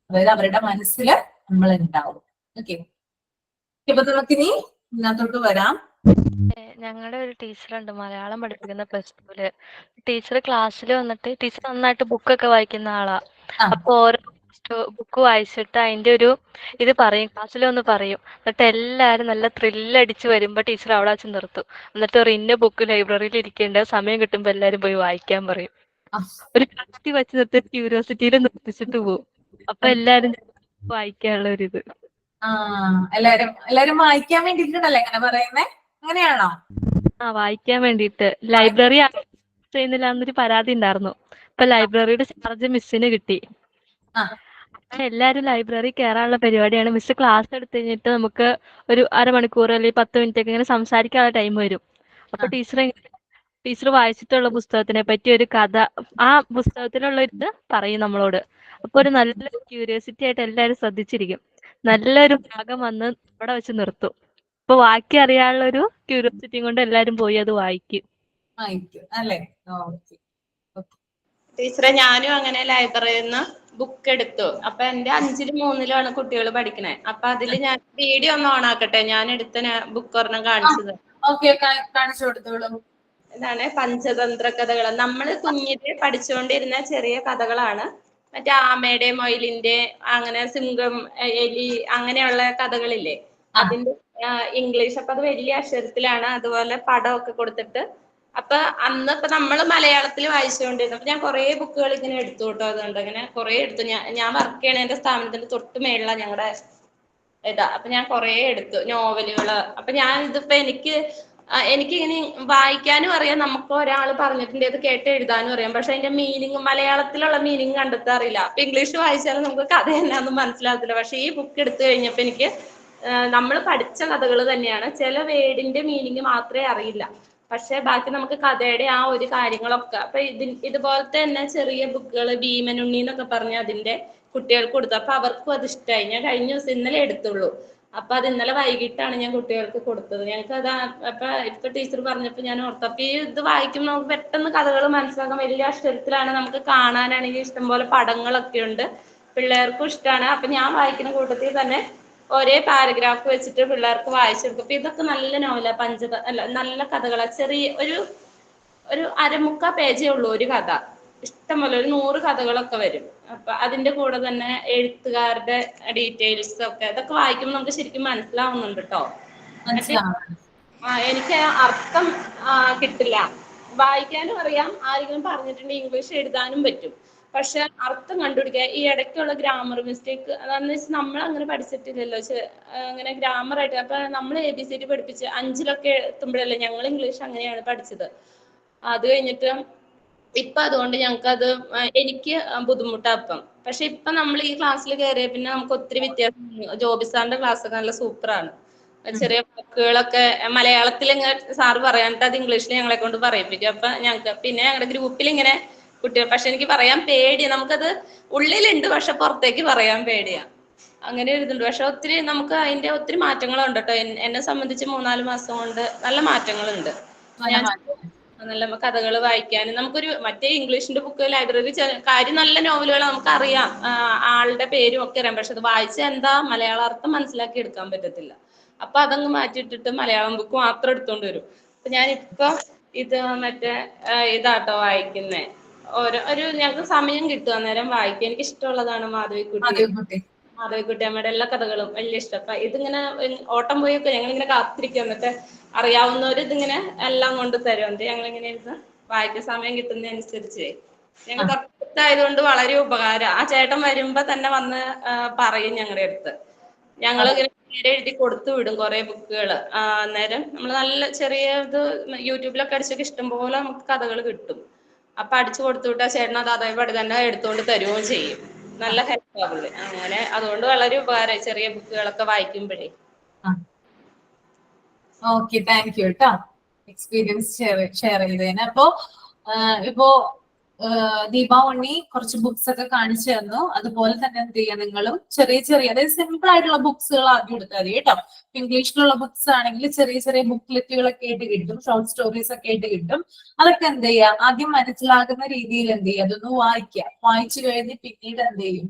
അതായത് അവരുടെ മനസ്സിൽ നമ്മൾ ഉണ്ടാവും. ഓക്കെ, ഇപ്പൊ നമുക്കിനി ഇതിനകത്തോട്ട് വരാം. ഞങ്ങളുടെ ഒരു ടീച്ചറുണ്ട് മലയാളം പഠിപ്പിക്കുന്ന +2-ല്. ടീച്ചർ ക്ലാസ്സിൽ വന്നിട്ട് ടീച്ചർ നന്നായിട്ട് ബുക്കൊക്കെ വായിക്കുന്ന ആളാ. അപ്പൊ ഓരോ ബുക്ക് വായിച്ചിട്ട് അതിന്റെ ഒരു ഇത് പറയും, ക്ലാസ്സിൽ ഒന്ന് പറയും. എന്നിട്ട് എല്ലാരും നല്ല ത്രില്ലടിച്ച് വരുമ്പോ ടീച്ചർ അവിടെ വെച്ച് നിർത്തും. എന്നിട്ട് ഇന്ന ബുക്ക് ലൈബ്രറിയിൽ ഇരിക്കേണ്ട, സമയം കിട്ടുമ്പോ എല്ലാരും പോയി വായിക്കാൻ പറയും. ഒരു കത്തി വെച്ച് നിർത്തി ക്യൂരിയോസിറ്റിയിൽ നിർത്തിച്ചിട്ട് പോകും. അപ്പൊ എല്ലാരും വായിക്കാനുള്ള ഒരിത്. എല്ലാരും വായിക്കാൻ വേണ്ടിട്ടാണല്ലേ അങ്ങനെ പറയുന്നേ, അങ്ങനെയാണോ? വായിക്കാൻ വേണ്ടിട്ട് ലൈബ്രറി ചെയ്യുന്നില്ല എന്നൊരു പരാതി ഉണ്ടായിരുന്നു. ഇപ്പൊ ലൈബ്രറിയുടെ ചാർജ് മിസ്സിന് കിട്ടി. എല്ലാരും ലൈബ്രറി കയറാനുള്ള പരിപാടിയാണ്. മിസ് ക്ലാസ് എടുത്തു കഴിഞ്ഞിട്ട് നമുക്ക് ഒരു അരമണിക്കൂർ അല്ലെങ്കിൽ 10 മിനിറ്റ് ഒക്കെ ഇങ്ങനെ സംസാരിക്കാനുള്ള ടൈം വരും. അപ്പൊ ടീച്ചർ വായിച്ചിട്ടുള്ള പുസ്തകത്തിനെ പറ്റി ഒരു കഥ, ആ പുസ്തകത്തിലുള്ള ഇത് പറയും നമ്മളോട്. അപ്പൊ ഒരു നല്ല ക്യൂരിയോസിറ്റി ആയിട്ട് എല്ലാരും ശ്രദ്ധിച്ചിരിക്കും. നല്ലൊരു ഭാഗം വന്ന് അവിടെ വെച്ച് നിർത്തും. അപ്പൊ ബാക്കി അറിയാനുള്ള ഒരു ക്യൂരിയോസിറ്റിയും കൊണ്ട് എല്ലാരും പോയി അത് വായിക്കും. അല്ലേ? ടീച്ചറെ, ഞാനും അങ്ങനെ ലൈബ്രറിയിൽ നിന്ന് ബുക്ക് എടുത്തു. അപ്പൊ എന്റെ 5-ലും 3-ലും കുട്ടികൾ പഠിക്കണേ. അപ്പൊ അതില് ഞാൻ വീഡിയോ ഒന്ന് ഓൺ ആക്കട്ടെ, ഞാൻ എടുത്ത ബുക്ക് ഒരെണ്ണം കാണിച്ചത്. കാണിച്ചു കൊടുത്തോളൂ. ഇതാണ് പഞ്ചതന്ത്ര കഥകൾ. നമ്മൾ കുഞ്ഞില് പഠിച്ചുകൊണ്ടിരുന്ന ചെറിയ കഥകളാണ്. മറ്റേ ആമയുടെ മൊയിലിന്റെ അങ്ങനെ സിംഹം എലി അങ്ങനെയുള്ള കഥകളില്ലേ, അതിന്റെ ഇംഗ്ലീഷ്. അപ്പൊ അത് വലിയ അക്ഷരത്തിലാണ്, അതുപോലെ പടമൊക്കെ കൊടുത്തിട്ട്. അപ്പൊ അന്ന് ഇപ്പൊ നമ്മള് മലയാളത്തിൽ വായിച്ചുകൊണ്ടിരുന്നു. അപ്പൊ ഞാൻ കുറെ ബുക്കുകൾ ഇങ്ങനെ എടുത്തു കേട്ടോ. അതുകൊണ്ട് ഇങ്ങനെ കുറെ എടുത്തു. ഞാൻ വർക്ക് ചെയ്യണ എന്റെ സ്ഥാപനത്തിന്റെ തൊട്ട് മേളില ഞങ്ങളുടെ ഇതാ. അപ്പൊ ഞാൻ കുറെ എടുത്തു നോവലുകള്. അപ്പൊ ഞാൻ ഇതിപ്പോ എനിക്കിങ്ങനെ വായിക്കാനും അറിയാം, നമുക്ക് ഒരാൾ പറഞ്ഞിട്ടുണ്ട് അത് കേട്ട് എഴുതാനും അറിയാം. പക്ഷെ അതിന്റെ മീനിങ്, മലയാളത്തിലുള്ള മീനിങ് കണ്ടെത്താറില്ല. അപ്പൊ ഇംഗ്ലീഷ് വായിച്ചാലും നമുക്ക് കഥ എന്നാന്നും മനസ്സിലാകത്തില്ല. പക്ഷെ ഈ ബുക്ക് എടുത്തു കഴിഞ്ഞപ്പോ എനിക്ക് നമ്മൾ പഠിച്ച കഥകൾ തന്നെയാണ്. ചില വേർഡിന്റെ മീനിങ് മാത്രമേ അറിയില്ല, പക്ഷെ ബാക്കി നമുക്ക് കഥയുടെ ആ ഒരു കാര്യങ്ങളൊക്കെ. അപ്പൊ ഇതുപോലത്തെ തന്നെ ചെറിയ ബുക്കുകൾ, ഭീമനുണ്ണി എന്നൊക്കെ പറഞ്ഞ അതിന്റെ കുട്ടികൾക്ക് കൊടുത്തു. അപ്പൊ അവർക്കും അത് ഇഷ്ടമായി. ഞാൻ കഴിഞ്ഞ ദിവസം ഇന്നലെ എടുത്തുള്ളൂ. അപ്പൊ അത് ഇന്നലെ വൈകിട്ടാണ് ഞാൻ കുട്ടികൾക്ക് കൊടുത്തത്. ഞങ്ങൾക്ക് അത് ഇപ്പൊ ടീച്ചർ പറഞ്ഞപ്പോ ഞാൻ ഓർത്തു. അപ്പൊ ഈ ഇത് വായിക്കുമ്പോൾ നമുക്ക് പെട്ടെന്ന് കഥകൾ മനസ്സിലാക്കാൻ, വലിയ അക്ഷരത്തിലാണ്, നമുക്ക് കാണാനാണെങ്കിൽ ഇഷ്ടംപോലെ പടങ്ങളൊക്കെ ഉണ്ട്, പിള്ളേർക്കും ഇഷ്ടമാണ്. അപ്പൊ ഞാൻ വായിക്കുന്ന കൂട്ടത്തിൽ തന്നെ ഒരേ പാരഗ്രാഫ് വെച്ചിട്ട് പിള്ളേർക്ക് വായിച്ചെടുക്കും. അപ്പൊ ഇതൊക്കെ നല്ല നോവല, നല്ല കഥകളാ. ചെറിയ ഒരു 1/4 പേജേ ഉള്ളൂ ഒരു കഥ. ഇഷ്ടംപോലെ ഒരു 100 കഥകളൊക്കെ വരും. അപ്പൊ അതിന്റെ കൂടെ തന്നെ എഴുത്തുകാരുടെ ഡീറ്റെയിൽസ് ഒക്കെ, ഇതൊക്കെ വായിക്കുമ്പോൾ നമുക്ക് ശരിക്കും മനസ്സിലാവുന്നുണ്ട് കേട്ടോ. എനിക്ക് അർത്ഥം കിട്ടില്ല, വായിക്കാനും അറിയാം, ആരെങ്കിലും പറഞ്ഞിട്ടുണ്ട് ഇംഗ്ലീഷ് എഴുതാനും പറ്റും, പക്ഷെ അർത്ഥം കണ്ടുപിടിക്കുക. ഈ ഇടയ്ക്കുള്ള ഗ്രാമർ മിസ്റ്റേക്ക്, അതാന്ന് വെച്ചാൽ നമ്മൾ അങ്ങനെ പഠിച്ചിട്ടില്ലല്ലോ അങ്ങനെ ഗ്രാമറായിട്ട്. അപ്പൊ നമ്മൾ ABCD പഠിപ്പിച്ച് 5-ലൊക്കെ എത്തുമ്പോഴല്ലേ, ഞങ്ങൾ ഇംഗ്ലീഷ് അങ്ങനെയാണ് പഠിച്ചത്. അത് കഴിഞ്ഞിട്ട് ഇപ്പൊ അതുകൊണ്ട് ഞങ്ങൾക്കത് എനിക്ക് ബുദ്ധിമുട്ടാ ഇപ്പം. പക്ഷെ ഇപ്പൊ നമ്മൾ ഈ ക്ലാസ്സിൽ കയറിയ പിന്നെ നമുക്ക് ഒത്തിരി വ്യത്യാസം. ജോബി സാറിന്റെ ക്ലാസ് ഒക്കെ നല്ല സൂപ്പറാണ്. ചെറിയ വാക്കുകളൊക്കെ മലയാളത്തിൽ ഇങ്ങനെ സാറ് പറയാനിട്ട് അത് ഇംഗ്ലീഷിൽ ഞങ്ങളെ കൊണ്ട് പറയിപ്പിക്കും. അപ്പൊ ഞങ്ങൾക്ക് പിന്നെ ഞങ്ങളുടെ ഗ്രൂപ്പിൽ ഇങ്ങനെ കുട്ടികൾ, പക്ഷെ എനിക്ക് പറയാൻ പേടിയാ. നമുക്കത് ഉള്ളിലുണ്ട്, പക്ഷെ പുറത്തേക്ക് പറയാൻ പേടിയാ. അങ്ങനെ ഒരു ഇതുണ്ട്. പക്ഷെ ഒത്തിരി നമുക്ക് അതിന്റെ ഒത്തിരി മാറ്റങ്ങളുണ്ട് കേട്ടോ. എന്നെ സംബന്ധിച്ച് 3-4 മാസം കൊണ്ട് നല്ല മാറ്റങ്ങളുണ്ട്. നല്ല കഥകൾ വായിക്കാനും നമുക്കൊരു മറ്റേ ഇംഗ്ലീഷിന്റെ ബുക്ക് ലൈബ്രറി കാര്യം നല്ല നോവലുകൾ നമുക്കറിയാം, ആളുടെ പേരും ഒക്കെ അറിയാം, പക്ഷെ അത് വായിച്ചാൽ എന്താ മലയാള അർത്ഥം മനസ്സിലാക്കി എടുക്കാൻ പറ്റത്തില്ല. അപ്പൊ അതങ്ങ് മാറ്റിയിട്ടിട്ട് മലയാളം ബുക്ക് മാത്രം എടുത്തോണ്ട് വരും. അപ്പൊ ഞാനിപ്പൊ ഇത് മറ്റേ ഇതാട്ടോ വായിക്കുന്നേ, ഞങ്ങൾക്ക് സമയം കിട്ടും അന്നേരം വായിക്കും. എനിക്ക് ഇഷ്ടമുള്ളതാണ് മാധവിക്കുട്ടി അമ്മയുടെ എല്ലാ കഥകളും വലിയ ഇഷ്ടം. അപ്പൊ ഇതിങ്ങനെ ഓട്ടം പോയൊക്കെ ഞങ്ങളിങ്ങനെ കാത്തിരിക്കും, എന്നിട്ട് അറിയാവുന്നവർ ഇതിങ്ങനെ എല്ലാം കൊണ്ട് തരും. എന്നിട്ട് ഞങ്ങളിങ്ങനെ ഇരുന്ന് വായിക്കാൻ സമയം കിട്ടുന്നതനുസരിച്ച് ഞങ്ങൾ തൊട്ടടുത്തായതുകൊണ്ട് വളരെ ഉപകാരം. ആ ചേട്ടൻ വരുമ്പോ തന്നെ വന്ന് പറയും ഞങ്ങളുടെ അടുത്ത്. ഞങ്ങൾ ഇങ്ങനെ പേര് എഴുതി കൊടുത്തു വിടും കുറെ ബുക്കുകൾ. അന്നേരം നമ്മൾ നല്ല ചെറിയ ഇത് യൂട്യൂബിലൊക്കെ അടിച്ചൊക്കെ ഇഷ്ടംപോലെ നമുക്ക് കഥകൾ കിട്ടും. അപ്പൊ അടിച്ചു കൊടുത്തു വിട്ടാൽ ചേട്ടൻ അത് അതേപടി തന്നെ എടുത്തുകൊണ്ട് തരുകയും ചെയ്യും. നല്ല ഹെൽപ്പ് ആവുള്ളൂ. അങ്ങനെ അതുകൊണ്ട് വളരെ ഉപകാരമായി ചെറിയ ബുക്കുകളൊക്കെ വായിക്കുമ്പോഴേ. ഓക്കെ, താങ്ക് യു കേട്ടോ എക്സ്പീരിയൻസ് ഷെയർ ചെയ്തതിന്. അപ്പോ ഇപ്പോ ദീപ ഉണ്ണി കുറച്ച് ബുക്സ് ഒക്കെ കാണിച്ചു തന്നു. അതുപോലെ തന്നെ എന്ത് ചെയ്യാം, നിങ്ങളും ചെറിയ ചെറിയ അതായത് സിമ്പിൾ ആയിട്ടുള്ള ബുക്സുകൾ ആദ്യം എടുത്താൽ മതി കേട്ടോ. ഇംഗ്ലീഷിലുള്ള ബുക്സ് ആണെങ്കിൽ ചെറിയ ചെറിയ ബുക്ക്ലെറ്റുകളൊക്കെ ആയിട്ട് കിട്ടും, ഷോർട്ട് സ്റ്റോറീസ് ഒക്കെ ആയിട്ട് കിട്ടും. അതൊക്കെ എന്ത് ചെയ്യാം, ആദ്യം മനസ്സിലാകുന്ന രീതിയിൽ എന്ത് ചെയ്യുക, അതൊന്ന് വായിക്കാം. വായിച്ചു കഴിഞ്ഞ് പിന്നീട് എന്ത് ചെയ്യും,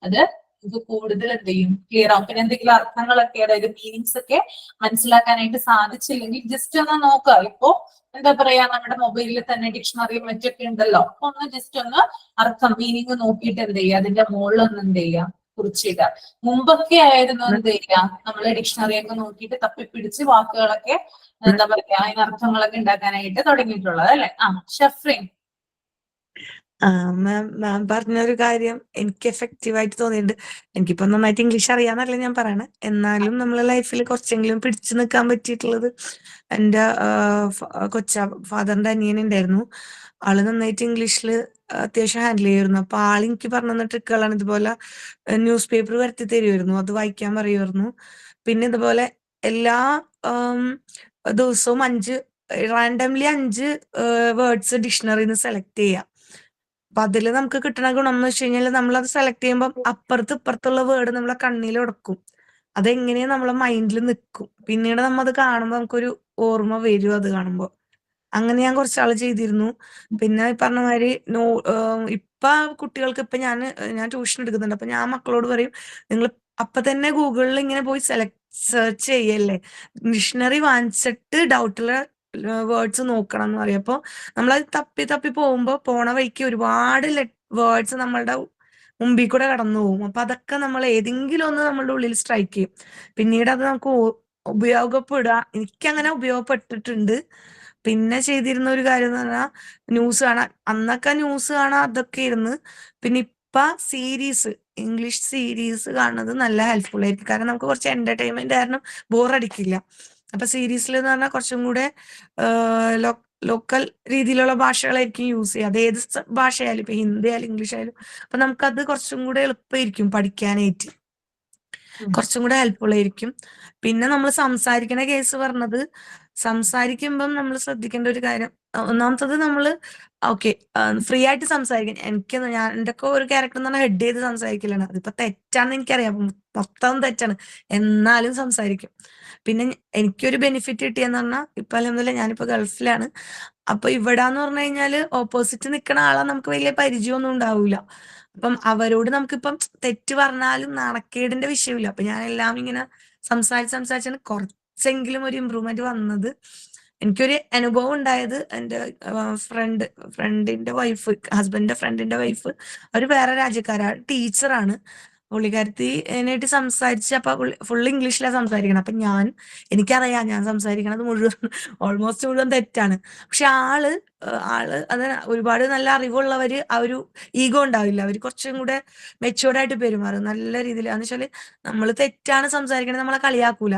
അത് ഇത് കൂടുതൽ എന്ത് ചെയ്യും, ക്ലിയർ ആവും. പിന്നെ എന്തെങ്കിലും അർത്ഥങ്ങളൊക്കെ അതായത് മീനിങ്സ് ഒക്കെ മനസ്സിലാക്കാനായിട്ട് സാധിച്ചില്ലെങ്കിൽ ജസ്റ്റ് ഒന്ന് നോക്കുക. ഇപ്പോ എന്താ പറയാ, നമ്മുടെ മൊബൈലിൽ തന്നെ ഡിക്ഷണറിയും മറ്റൊക്കെ ഉണ്ടല്ലോ. അപ്പൊ ഒന്ന് ജസ്റ്റ് ഒന്ന് അർത്ഥം മീനിങ് നോക്കിയിട്ട് എന്ത് ചെയ്യുക, അതിന്റെ മുകളിലൊന്ന് എന്ത് ചെയ്യുക, കുറിച്ചിടുക. മുമ്പൊക്കെ ആയിരുന്നു എന്ത് ചെയ്യുക, നമ്മള് ഡിക്ഷണറി ഒക്കെ നോക്കിയിട്ട് തപ്പിപ്പിടിച്ച് വാക്കുകളൊക്കെ എന്താ പറയാ അതിന് അർത്ഥങ്ങളൊക്കെ ഉണ്ടാക്കാനായിട്ട് തുടങ്ങിയിട്ടുള്ളത് അല്ലെ. ഷഫ്രീൻ. മാം പറഞ്ഞൊരു കാര്യം എനിക്ക് എഫക്റ്റീവ് ആയിട്ട് തോന്നിയിട്ടുണ്ട്. എനിക്കിപ്പോ നന്നായിട്ട് ഇംഗ്ലീഷ് അറിയാന്നല്ല ഞാൻ പറയണേ, എന്നാലും നമ്മളെ ലൈഫിൽ കുറച്ചെങ്കിലും പിടിച്ചു നിൽക്കാൻ പറ്റിയിട്ടുള്ളത് എൻ്റെ ഫാദറിന്റെ അനിയൻ ഉണ്ടായിരുന്നു. ആള് നന്നായിട്ട് ഇംഗ്ലീഷിൽ അത്യാവശ്യം ഹാൻഡിൽ ചെയ്യുമായിരുന്നു. അപ്പൊ ആളെനിക്ക് പറഞ്ഞു തന്ന ട്രിക്കുകളാണ് ഇതുപോലെ ന്യൂസ് പേപ്പർ വരുത്തി തരുമായിരുന്നു, അത് വായിക്കാൻ പറയുമായിരുന്നു. പിന്നെ ഇതുപോലെ എല്ലാ ദിവസവും 5 റാൻഡംലി 5 വേർഡ്സ് ഡിക്ഷണറിന്ന് സെലക്ട് ചെയ്യാം. അപ്പൊ അതില് നമുക്ക് കിട്ടുന്ന ഗുണം എന്ന് വെച്ച് കഴിഞ്ഞാൽ നമ്മളത് സെലക്ട് ചെയ്യുമ്പോൾ അപ്പുറത്ത് ഇപ്പുറത്തുള്ള വേർഡ് നമ്മളെ കണ്ണിൽ ഉടക്കും. അതെങ്ങനെയാ നമ്മളെ മൈൻഡിൽ നിൽക്കും. പിന്നീട് നമ്മ അത് കാണുമ്പോൾ നമുക്കൊരു ഓർമ്മ വരും അത് കാണുമ്പോൾ. അങ്ങനെ ഞാൻ കുറച്ചാള് ചെയ്തിരുന്നു. പിന്നെ ഈ പറഞ്ഞ മാതിരി ഇപ്പൊ കുട്ടികൾക്ക് ഇപ്പൊ ഞാൻ ട്യൂഷൻ എടുക്കുന്നുണ്ട്. അപ്പൊ ഞാൻ മക്കളോട് പറയും, നിങ്ങൾ അപ്പൊ തന്നെ ഗൂഗിളിൽ ഇങ്ങനെ പോയി സെർച്ച് ചെയ്യല്ലേ, ഡിക്ഷണറി വാങ്ങിച്ചിട്ട് ഡൗട്ടുള്ള വേർഡ്സ് നോക്കണം എന്ന് പറയും. അപ്പൊ നമ്മളത് തപ്പി പോണ വഴിക്ക് ഒരുപാട് വേർഡ്സ് നമ്മളുടെ മുമ്പിൽ കൂടെ കടന്നു പോകും. അപ്പൊ അതൊക്കെ നമ്മൾ ഏതെങ്കിലും ഒന്ന് നമ്മളുടെ ഉള്ളിൽ സ്ട്രൈക്ക് ചെയ്യും. പിന്നീട് അത് നമുക്ക് ഉപയോഗപ്പെടുക. എനിക്കങ്ങനെ ഉപയോഗപ്പെട്ടിട്ടുണ്ട്. പിന്നെ ചെയ്തിരുന്ന ഒരു കാര്യം എന്ന് പറഞ്ഞാൽ ന്യൂസ് കാണാൻ. അന്നൊക്കെ ന്യൂസ് കാണാൻ അതൊക്കെ ഇരുന്ന്. പിന്നെ സീരീസ്, ഇംഗ്ലീഷ് സീരീസ് കാണുന്നത് നല്ല ഹെൽപ്ഫുൾ ആയിരിക്കും. കാരണം നമുക്ക് കുറച്ച് എന്റർടൈൻമെന്റ് കാരണം ബോറടിക്കില്ല. അപ്പൊ സീരീസിൽ എന്ന് പറഞ്ഞാൽ കുറച്ചും കൂടെ ലോക്കൽ രീതിയിലുള്ള ഭാഷകളായിരിക്കും യൂസ് ചെയ്യുക. അത് ഏത് ഭാഷയായാലും, ഇപ്പൊ ഹിന്ദി ആയാലും ഇംഗ്ലീഷ് ആയാലും. അപ്പൊ നമുക്കത് കുറച്ചും കൂടെ എളുപ്പമായിരിക്കും പഠിക്കാനായിട്ട്, കുറച്ചും കൂടെ ഹെൽപ്ഫുൾ ആയിരിക്കും. പിന്നെ നമ്മൾ സംസാരിക്കണ കേസ് പറഞ്ഞത്, സംസാരിക്കുമ്പം നമ്മൾ ശ്രദ്ധിക്കേണ്ട ഒരു കാര്യം, ഒന്നാമത്തത് നമ്മള് ഫ്രീ ആയിട്ട് സംസാരിക്കാൻ. എൻ്റെ ഒക്കെ ഒരു ക്യാരക്ടർ എന്ന് പറഞ്ഞാൽ ഹെഡ് ചെയ്ത് സംസാരിക്കലാണ്. അതിപ്പോ തെറ്റാണെന്ന് എനിക്കറിയാം, മൊത്തം തെറ്റാണ്, എന്നാലും സംസാരിക്കും. പിന്നെ എനിക്കൊരു ബെനിഫിറ്റ് കിട്ടിയെന്ന് പറഞ്ഞാൽ, ഇപ്പൊ അല്ലെന്നില്ല ഞാനിപ്പോ ഗൾഫിലാണ്. അപ്പൊ ഇവിടാന്ന് പറഞ്ഞു കഴിഞ്ഞാല് ഓപ്പോസിറ്റ് നിൽക്കുന്ന ആളെ നമുക്ക് വലിയ പരിചയമൊന്നും ഉണ്ടാവില്ല. അപ്പം അവരോട് നമുക്കിപ്പം തെറ്റ് പറഞ്ഞാലും നാണക്കേടിന്റെ വിഷയമില്ല. അപ്പൊ ഞാൻ എല്ലാം ഇങ്ങനെ സംസാരിച്ചാണ് കുറച്ചെങ്കിലും ഒരു ഇമ്പ്രൂവ്മെന്റ് വന്നത്. എനിക്കൊരു അനുഭവം ഉണ്ടായത്, എൻ്റെ ഫ്രണ്ടിന്റെ വൈഫ്, ഹസ്ബൻഡിന്റെ ഫ്രണ്ടിന്റെ വൈഫ്, അവര് വേറെ രാജ്യക്കാരാണ്, ടീച്ചറാണ്. പുള്ളിക്കാരത്തി എന്നായിട്ട് സംസാരിച്ച് അപ്പൊ ഫുൾ ഇംഗ്ലീഷിലാണ് സംസാരിക്കണം. അപ്പൊ എനിക്കറിയാം ഞാൻ സംസാരിക്കണത് ഓൾമോസ്റ്റ് മുഴുവൻ തെറ്റാണ്. പക്ഷെ ആള് അത് ഒരുപാട് നല്ല അറിവുള്ളവര് ആ ഒരു ഈഗോ ഉണ്ടാവില്ല. അവര് കുറച്ചും കൂടെ മെച്ചുവേർഡ് ആയിട്ട് പെരുമാറും നല്ല രീതിയിൽ. എന്ന് വെച്ചാല് നമ്മൾ തെറ്റാണ് സംസാരിക്കണത്, നമ്മളെ കളിയാക്കൂല.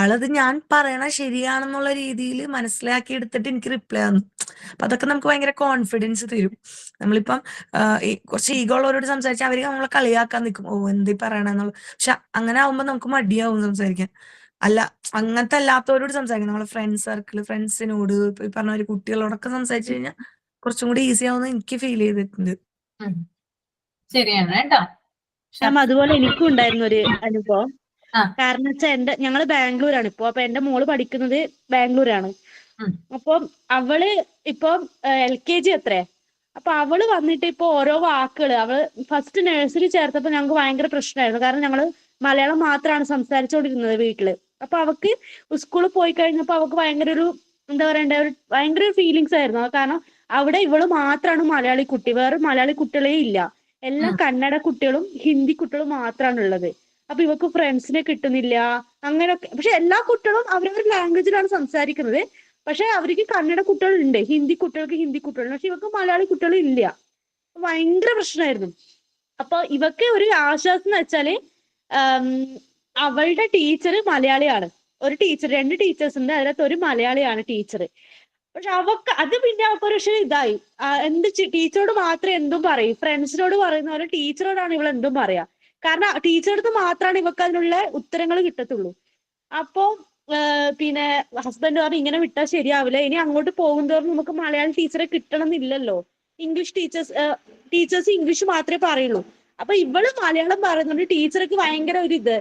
ആളത് ഞാൻ പറയണ ശരിയാണെന്നുള്ള രീതിയിൽ മനസ്സിലാക്കി എടുത്തിട്ട് എനിക്ക് റിപ്ലൈ തന്നു. അപ്പൊ അതൊക്കെ നമുക്ക് ഭയങ്കര കോൺഫിഡൻസ് തരും. നമ്മളിപ്പം കുറച്ച് ഈഗോ ഉള്ളവരോട് സംസാരിച്ചാൽ അവര് നമ്മളെ കളിയാക്കാൻ നിൽക്കും, എന്ത് പറയണെന്നുള്ള. പക്ഷെ അങ്ങനെ ആവുമ്പോ നമുക്ക് മടിയാവും സംസാരിക്കാൻ. അങ്ങനത്തെ അല്ലാത്തവരോട് സംസാരിക്കണം, നമ്മളെ ഫ്രണ്ട്സ് സർക്കിൾ, ഫ്രണ്ട്സിനോട്, ഈ പറഞ്ഞ ഒരു കുട്ടികളോടൊക്കെ സംസാരിച്ചു കഴിഞ്ഞാൽ കുറച്ചും കൂടി ഈസി ആവുന്ന എനിക്ക് ഫീൽ ചെയ്തിട്ടുണ്ട്. ശരിയാണ് കേട്ടോ. അതുപോലെ എനിക്കും ഉണ്ടായിരുന്ന ഒരു അനുഭവം. കാരണം വെച്ചാൽ ഞങ്ങള് ബാംഗ്ലൂരാണ് ഇപ്പൊ. അപ്പൊ എന്റെ മോള് പഠിക്കുന്നത് ബാംഗ്ലൂരാണ്. അപ്പം അവള് ഇപ്പം LKG അത്രേ. അപ്പൊ അവള് വന്നിട്ട് ഇപ്പൊ ഓരോ വാക്കുകള് അവള് ഫസ്റ്റ് നഴ്സറി ചേർത്തപ്പോ ഞങ്ങൾക്ക് ഭയങ്കര പ്രശ്നമായിരുന്നു. കാരണം ഞങ്ങള് മലയാളം മാത്രമാണ് സംസാരിച്ചുകൊണ്ടിരുന്നത് വീട്ടില്. അപ്പൊ അവക്ക് സ്കൂളിൽ പോയി കഴിഞ്ഞപ്പോ അവക്ക് ഭയങ്കര ഒരു എന്താ പറയണ്ടേ, ഒരു ഭയങ്കര ഒരു ഫീലിങ്സ് ആയിരുന്നു. കാരണം അവിടെ ഇവള് മാത്രമാണ് മലയാളി കുട്ടി, വേറെ മലയാളി കുട്ടികളേ ഇല്ല. എല്ലാ കന്നഡ കുട്ടികളും ഹിന്ദി കുട്ടികളും മാത്രമാണ് ഉള്ളത്. അപ്പൊ ഇവക്ക് ഫ്രണ്ട്സിനെ കിട്ടുന്നില്ല അങ്ങനെയൊക്കെ. പക്ഷെ എല്ലാ കുട്ടികളും അവരവരുടെ ലാംഗ്വേജിലാണ് സംസാരിക്കുന്നത്. പക്ഷെ അവർക്ക് കന്നഡ കുട്ടികളുണ്ട്, ഹിന്ദി കുട്ടികൾക്ക് ഹിന്ദി കുട്ടികളുണ്ട്, പക്ഷെ ഇവക്ക് മലയാളി കുട്ടികൾ ഇല്ല. ഭയങ്കര പ്രശ്നമായിരുന്നു. അപ്പൊ ഇവക്ക് ഒരു ആശ്വാസം എന്ന് വെച്ചാല് അവളുടെ ടീച്ചർ മലയാളിയാണ്. ഒരു ടീച്ചർ, 2 ടീച്ചേഴ്സ് ഉണ്ട്, അതിനകത്ത് ഒരു മലയാളിയാണ് ടീച്ചർ. പക്ഷെ അവക്ക് അത് പിന്നെ അവർക്ക് ഒരു ഇതായി. എന്ത് ടീച്ചറോട് മാത്രമേ എന്തും പറയും, ഫ്രണ്ട്സിനോട് പറയുന്ന പോലെ ടീച്ചറോടാണ് ഇവൾ എന്തും പറയാ. കാരണം ടീച്ചറോട് മാത്രമാണ് ഇവക്ക് അതിനുള്ള ഉത്തരങ്ങൾ കിട്ടത്തുള്ളൂ. അപ്പൊ പിന്നെ ഹസ്ബൻഡ് പറഞ്ഞു ഇങ്ങനെ വിട്ടാൽ ശരിയാവില്ല, ഇനി അങ്ങോട്ട് പോകുന്തോറും നമുക്ക് മലയാളം ടീച്ചറെ കിട്ടണം എന്നില്ലല്ലോ, ഇംഗ്ലീഷ് ടീച്ചേഴ്സ് ഇംഗ്ലീഷ് മാത്രമേ പറയുള്ളൂ. അപ്പൊ ഇവള് മലയാളം പറയുന്നുണ്ട്. ടീച്ചർക്ക് ഭയങ്കര ഒരു ഇത്,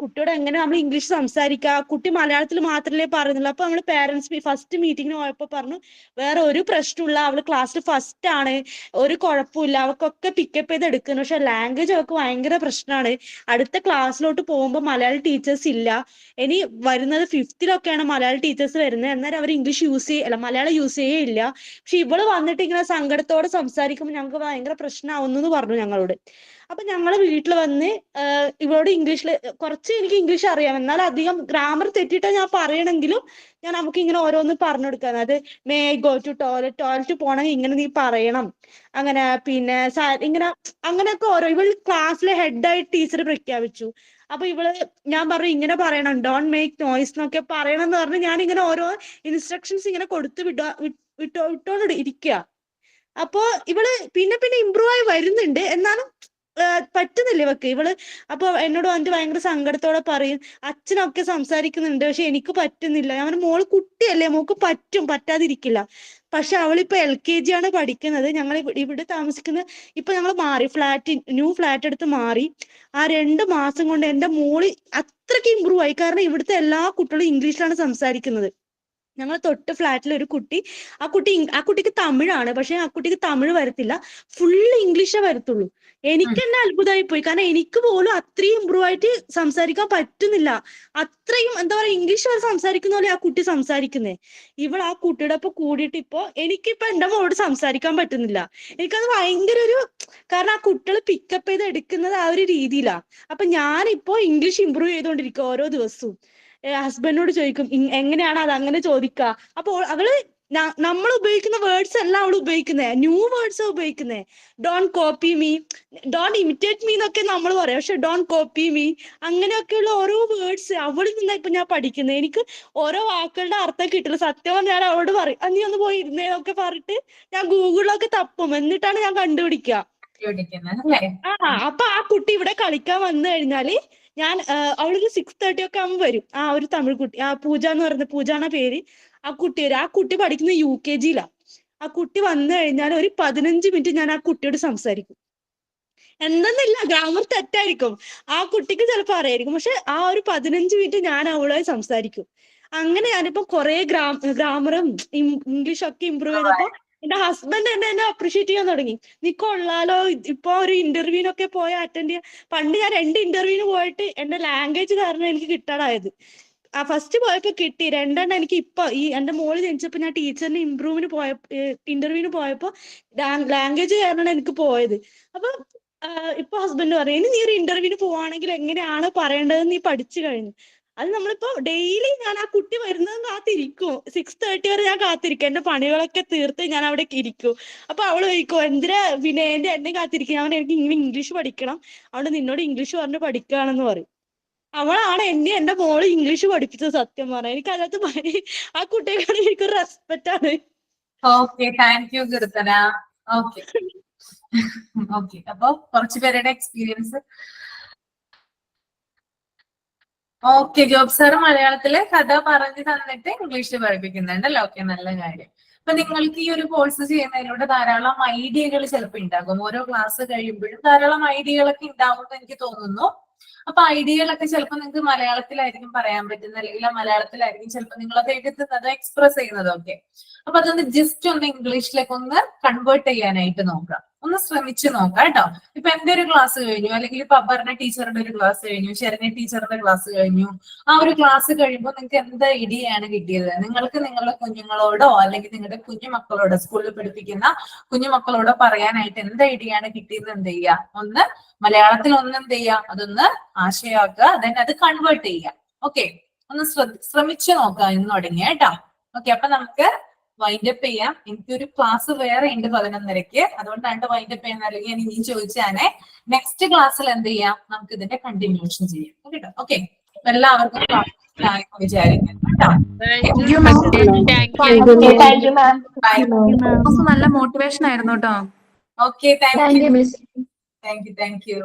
കുട്ടിയോട് എങ്ങനെ നമ്മൾ ഇംഗ്ലീഷ് സംസാരിക്കുക, കുട്ടി മലയാളത്തിൽ മാത്രമല്ലേ പറയുന്നുള്ളൂ. അപ്പൊ നമ്മള് പേരൻസ് ഫസ്റ്റ് മീറ്റിങ്ങിന് പോയപ്പോ പറഞ്ഞു വേറെ ഒരു പ്രശ്നമില്ല, അവള് ക്ലാസ്സിൽ ഫസ്റ്റ് ആണ്, ഒരു കുഴപ്പമില്ല, അവക്കൊക്കെ പിക്കപ്പ് ചെയ്ത് എടുക്കുന്നു. പക്ഷെ ലാംഗ്വേജ് അവർക്ക് ഭയങ്കര പ്രശ്നമാണ്. അടുത്ത ക്ലാസ്സിലോട്ട് പോകുമ്പോൾ മലയാളി ടീച്ചേഴ്സ് ഇല്ല. ഇനി വരുന്നത് 5th മലയാളി ടീച്ചേഴ്സ് വരുന്നത്, എന്നാലും അവർ ഇംഗ്ലീഷ് മലയാളം യൂസ് ചെയ്യേ ഇല്ല. പക്ഷെ ഇവള് വന്നിട്ട് ഇങ്ങനെ സങ്കടത്തോടെ സംസാരിക്കുമ്പോൾ ഞങ്ങൾക്ക് ഭയങ്കര പ്രശ്നമാവുന്നു പറഞ്ഞു ഞങ്ങളോട്. അപ്പൊ ഞങ്ങള് വീട്ടിൽ വന്ന് ഇവളോട് ഇംഗ്ലീഷിൽ കുറച്ച് എനിക്ക് ഇംഗ്ലീഷ് അറിയാം, എന്നാൽ അധികം ഗ്രാമർ തെറ്റിയിട്ട് ഞാൻ പറയണെങ്കിലും ഞാൻ നമുക്ക് ഇങ്ങനെ ഓരോന്ന് പറഞ്ഞു കൊടുക്കാൻ. അത് may I go to toilet പോണെങ്കിൽ ഇങ്ങനെ നീ പറയണം, അങ്ങനെ പിന്നെ ഇങ്ങനെ അങ്ങനെയൊക്കെ ഓരോ. ഇവൾ ക്ലാസ്സിലെ ഹെഡായിട്ട് ടീച്ചർ പ്രഖ്യാപിച്ചു. അപ്പൊ ഇവള് ഞാൻ പറഞ്ഞു ഇങ്ങനെ പറയണം, ഡോണ്ട് മേക്ക് നോയ്സ് എന്നൊക്കെ പറയണം എന്ന് പറഞ്ഞ് ഞാൻ ഇങ്ങനെ ഓരോ ഇൻസ്ട്രക്ഷൻസ് ഇങ്ങനെ കൊടുത്ത് വിട്ടോണ്ട് ഇരിക്കുക. അപ്പൊ ഇവള് പിന്നെ ഇമ്പ്രൂവ് ആയി വരുന്നുണ്ട്, എന്നാലും പറ്റുന്നില്ല ഇവക്ക്. ഇവള് അപ്പൊ എന്നോട് വന്നിട്ട് ഭയങ്കര സങ്കടത്തോടെ പറയും അച്ഛനൊക്കെ സംസാരിക്കുന്നുണ്ട് പക്ഷെ എനിക്ക് പറ്റുന്നില്ല. ഞാൻ മോള് കുട്ടിയല്ലേ, മോക്ക് പറ്റും, പറ്റാതിരിക്കില്ല. പക്ഷെ അവളിപ്പോ LKG ആണ് പഠിക്കുന്നത്. ഞങ്ങൾ ഇവിടെ താമസിക്കുന്ന ഇപ്പൊ ഞങ്ങൾ മാറി ന്യൂ ഫ്ലാറ്റ് എടുത്ത് മാറി. ആ 2 മാസം കൊണ്ട് എന്റെ മോള് അത്രയ്ക്ക് ഇമ്പ്രൂവ് ആയി. കാരണം ഇവിടുത്തെ എല്ലാ കുട്ടികളും ഇംഗ്ലീഷിലാണ് സംസാരിക്കുന്നത്. ഞങ്ങൾ തൊട്ട് ഫ്ലാറ്റിൽ ഒരു കുട്ടി, ആ കുട്ടിക്ക് തമിഴാണ്, പക്ഷെ ആ കുട്ടിക്ക് തമിഴ് വരത്തില്ല, ഫുള്ള് ഇംഗ്ലീഷേ വരത്തുള്ളൂ. എനിക്ക് തന്നെ അത്ഭുതമായി പോയി. കാരണം എനിക്ക് പോലും അത്രയും ഇമ്പ്രൂവ് ആയിട്ട് സംസാരിക്കാൻ പറ്റുന്നില്ല. അത്രയും എന്താ പറയാ, ഇംഗ്ലീഷ് വരെ സംസാരിക്കുന്ന പോലെ ആ കുട്ടി സംസാരിക്കുന്നേ. ഇവൾ ആ കുട്ടിയുടെ ഒപ്പം കൂടിയിട്ട് എനിക്കിപ്പോ എന്റെ മോളോട് സംസാരിക്കാൻ പറ്റുന്നില്ല. എനിക്കത് ഭയങ്കര ഒരു, കാരണം ആ കുട്ടികൾ പിക്കപ്പ് ചെയ്ത് എടുക്കുന്നത് ആ ഒരു രീതിയിലാ. അപ്പൊ ഞാനിപ്പോ ഇംഗ്ലീഷ് ഇമ്പ്രൂവ് ചെയ്തുകൊണ്ടിരിക്കും ഓരോ ദിവസവും. ഹസ്ബൻഡിനോട് ചോദിക്കും എങ്ങനെയാണ് അത് അങ്ങനെ ചോദിക്കുക. അപ്പോൾ അവള് നമ്മൾ ഉപയോഗിക്കുന്ന വേർഡ്സ് അല്ല അവൾ ഉപയോഗിക്കുന്നേ, ന്യൂ വേർഡ്സ് ഉപയോഗിക്കുന്നേ. Don't copy me, don't imitate me എന്നൊക്കെ നമ്മൾ പറയാം, പക്ഷെ ഡോണ്ട് കോപ്പി മീ അങ്ങനെയൊക്കെയുള്ള ഓരോ വേർഡ്സ് അവളിൽ നിന്നാ ഇപ്പൊ ഞാൻ പഠിക്കുന്നത്. എനിക്ക് ഓരോ വാക്കുകളുടെ അർത്ഥം കിട്ടില്ല. സത്യം ഞാൻ അവളോട് പറയും നീ ഒന്ന് പോയി ഇരുന്നേന്നൊക്കെ പറഞ്ഞിട്ട് ഞാൻ ഗൂഗിളിലൊക്കെ തപ്പും, എന്നിട്ടാണ് ഞാൻ കണ്ടുപിടിക്കുക. അപ്പൊ ആ കുട്ടി ഇവിടെ കളിക്കാൻ വന്നു കഴിഞ്ഞാല് ഞാൻ അവളൊരു 6:30 ഒക്കെ ആകുമ്പോൾ വരും. ആ ഒരു തമിഴ് കുട്ടി, ആ പൂജ എന്ന് പറയുന്നത്, പൂജാന്ന പേര്. ആ കുട്ടി പഠിക്കുന്ന UKG-ലാ. ആ കുട്ടി വന്നു കഴിഞ്ഞാൽ ഒരു 15 മിനിറ്റ് ഞാൻ ആ കുട്ടിയോട് സംസാരിക്കും. എന്തെന്നില്ല, ഗ്രാമർ തെറ്റായിരിക്കും, ആ കുട്ടിക്ക് ചിലപ്പോൾ അറിയായിരിക്കും, പക്ഷെ ആ ഒരു 15 മിനിറ്റ് ഞാൻ അവളുമായി സംസാരിക്കും. അങ്ങനെ ഞാനിപ്പോ കുറെ ഗ്രാമറും ഇംഗ്ലീഷും ഒക്കെ ഇമ്പ്രൂവ് ചെയ്തപ്പോ എന്റെ ഹസ്ബൻഡ് എന്നെ അപ്രീഷിയേറ്റ് ചെയ്യാൻ തുടങ്ങി. നീ കൊള്ളാലോ, ഇപ്പൊ ഒരു ഇന്റർവ്യൂവിനൊക്കെ പോയി അറ്റൻഡ് ചെയ്യാൻ. പണ്ട് ഞാൻ 2 ഇന്റർവ്യൂവിന് പോയിട്ട് എന്റെ ലാംഗ്വേജ് കാരണം എനിക്ക് കിട്ടാതായത്. ഫസ്റ്റ് പോയപ്പോ കിട്ടി, 2 എനിക്ക് ഇപ്പൊ എന്റെ മോള് ജനിച്ചപ്പോ ഞാൻ ടീച്ചറിന് ഇന്റർവ്യൂവിന് പോയപ്പോ ലാംഗ്വേജ് കാരണമാണ് എനിക്ക് പോയത്. അപ്പൊ ഇപ്പൊ ഹസ്ബൻഡ് പറയും ഇനി നീ ഒരു ഇന്റർവ്യൂവിന് പോവാണെങ്കിൽ എങ്ങനെയാണ് പറയേണ്ടതെന്ന് നീ പഠിച്ചു കഴിഞ്ഞു. അത് നമ്മളിപ്പോ ഡെയിലി ഞാൻ ആ കുട്ടി വരുന്നതും കാത്തിരിക്കും. 6:30 വരെ ഞാൻ കാത്തിരിക്കും, എന്റെ പണികളൊക്കെ തീർത്ത് ഞാൻ അവിടെ ഇരിക്കും. അപ്പൊ അവള് ചോദിക്കും എന്തിനാ പിന്നെ എന്നെ കാത്തിരിക്കും. ഞാൻ എനിക്ക് ഇംഗ്ലീഷ് പഠിക്കണം, അതുകൊണ്ട് നിന്നോട് ഇംഗ്ലീഷ് പറഞ്ഞ് പഠിക്കുകയാണെന്ന് പറയും. അവളാണ് എന്റെ മോള് ഇംഗ്ലീഷ് പഠിപ്പിച്ചത്. സത്യം പറഞ്ഞാൽ എനിക്ക് അതിനകത്ത് ആ കുട്ടിയെക്കാളും എനിക്കൊരു റെസ്പെക്റ്റ് ആണ്. Okay, thank U Keerthana. Okay okay, അപ്പൊ കുറച്ചു പേരുടെ എക്സ്പീരിയൻസ്. ഓക്കെ, ജോബ് സാർ മലയാളത്തില് കഥ പറഞ്ഞു തന്നിട്ട് ഇംഗ്ലീഷിൽ പഠിപ്പിക്കുന്നുണ്ടല്ലോ. ഓക്കെ, നല്ല കാര്യം. അപ്പൊ നിങ്ങൾക്ക് ഈ ഒരു കോഴ്സ് ചെയ്യുന്നതിലൂടെ ധാരാളം ഐഡിയകൾ ചിലപ്പോൾ ഉണ്ടാകും. ഓരോ ക്ലാസ് കഴിയുമ്പോഴും ധാരാളം ഐഡിയകളൊക്കെ ഉണ്ടാവും എന്ന് എനിക്ക് തോന്നുന്നു. അപ്പൊ ഐഡിയകളൊക്കെ ചിലപ്പോൾ നിങ്ങൾക്ക് മലയാളത്തിലായിരിക്കും പറയാൻ പറ്റുന്നത്, അല്ലെങ്കിൽ ആ മലയാളത്തിലായിരിക്കും ചിലപ്പോൾ നിങ്ങളത് എഴുതുന്നത് എക്സ്പ്രസ് ചെയ്യുന്നതും ഒക്കെ. അപ്പൊ അതൊന്ന് ജസ്റ്റ് ഒന്ന് ഇംഗ്ലീഷിലേക്ക് ഒന്ന് കൺവേർട്ട് ചെയ്യാനായിട്ട് നോക്കാം, ഒന്ന് ശ്രമിച്ചു നോക്കാം കേട്ടോ. ഇപ്പൊ എന്റെ ഒരു ക്ലാസ് കഴിഞ്ഞു, അല്ലെങ്കിൽ ഇപ്പൊ അപർണ ടീച്ചറുടെ ഒരു ക്ലാസ് കഴിഞ്ഞു, ശരണ്യ ടീച്ചറുടെ ക്ലാസ് കഴിഞ്ഞു. ആ ഒരു ക്ലാസ് കഴിയുമ്പോൾ നിങ്ങൾക്ക് എന്ത് ഐഡിയയാണ് കിട്ടിയത്? നിങ്ങൾക്ക് നിങ്ങളുടെ കുഞ്ഞുങ്ങളോടോ അല്ലെങ്കിൽ നിങ്ങളുടെ കുഞ്ഞുമക്കളോടോ, സ്കൂളിൽ പഠിപ്പിക്കുന്ന കുഞ്ഞുമക്കളോടോ പറയാനായിട്ട് എന്ത് ഐഡിയയാണ് കിട്ടിയത് എന്ത് ചെയ്യുക? ഒന്ന് മലയാളത്തിൽ ഒന്ന് എന്ത് ചെയ്യുക, അതൊന്ന് ആശയമാക്കുക, then അത് കൺവേർട്ട് ചെയ്യുക. ഓക്കെ, ഒന്ന് ശ്രമിച്ചു നോക്കാം ഇന്ന് തുടങ്ങി കേട്ടോ. ഓക്കെ, അപ്പൊ നമുക്ക് വൈൻഡപ്പ് ചെയ്യാം. എനിക്കൊരു ക്ലാസ് വേറെ ഉണ്ട് 11:30, അതുകൊണ്ടാണ് വൈൻഡപ്പ് ചെയ്യുന്ന, അല്ലെങ്കിൽ ഞാൻ ഇനിയും ചോദിച്ചാണേ നെക്സ്റ്റ് ക്ലാസ്സിൽ എന്ത് ചെയ്യാം, നമുക്ക് ഇതിന്റെ കണ്ടിന്യൂഷൻ ചെയ്യാം കേട്ടോ. ഓക്കെ, എല്ലാവർക്കും വിചാരിക്കാം കേട്ടോ. നല്ല മോട്ടിവേഷൻ ആയിരുന്നു കേട്ടോ. Okay, thank U.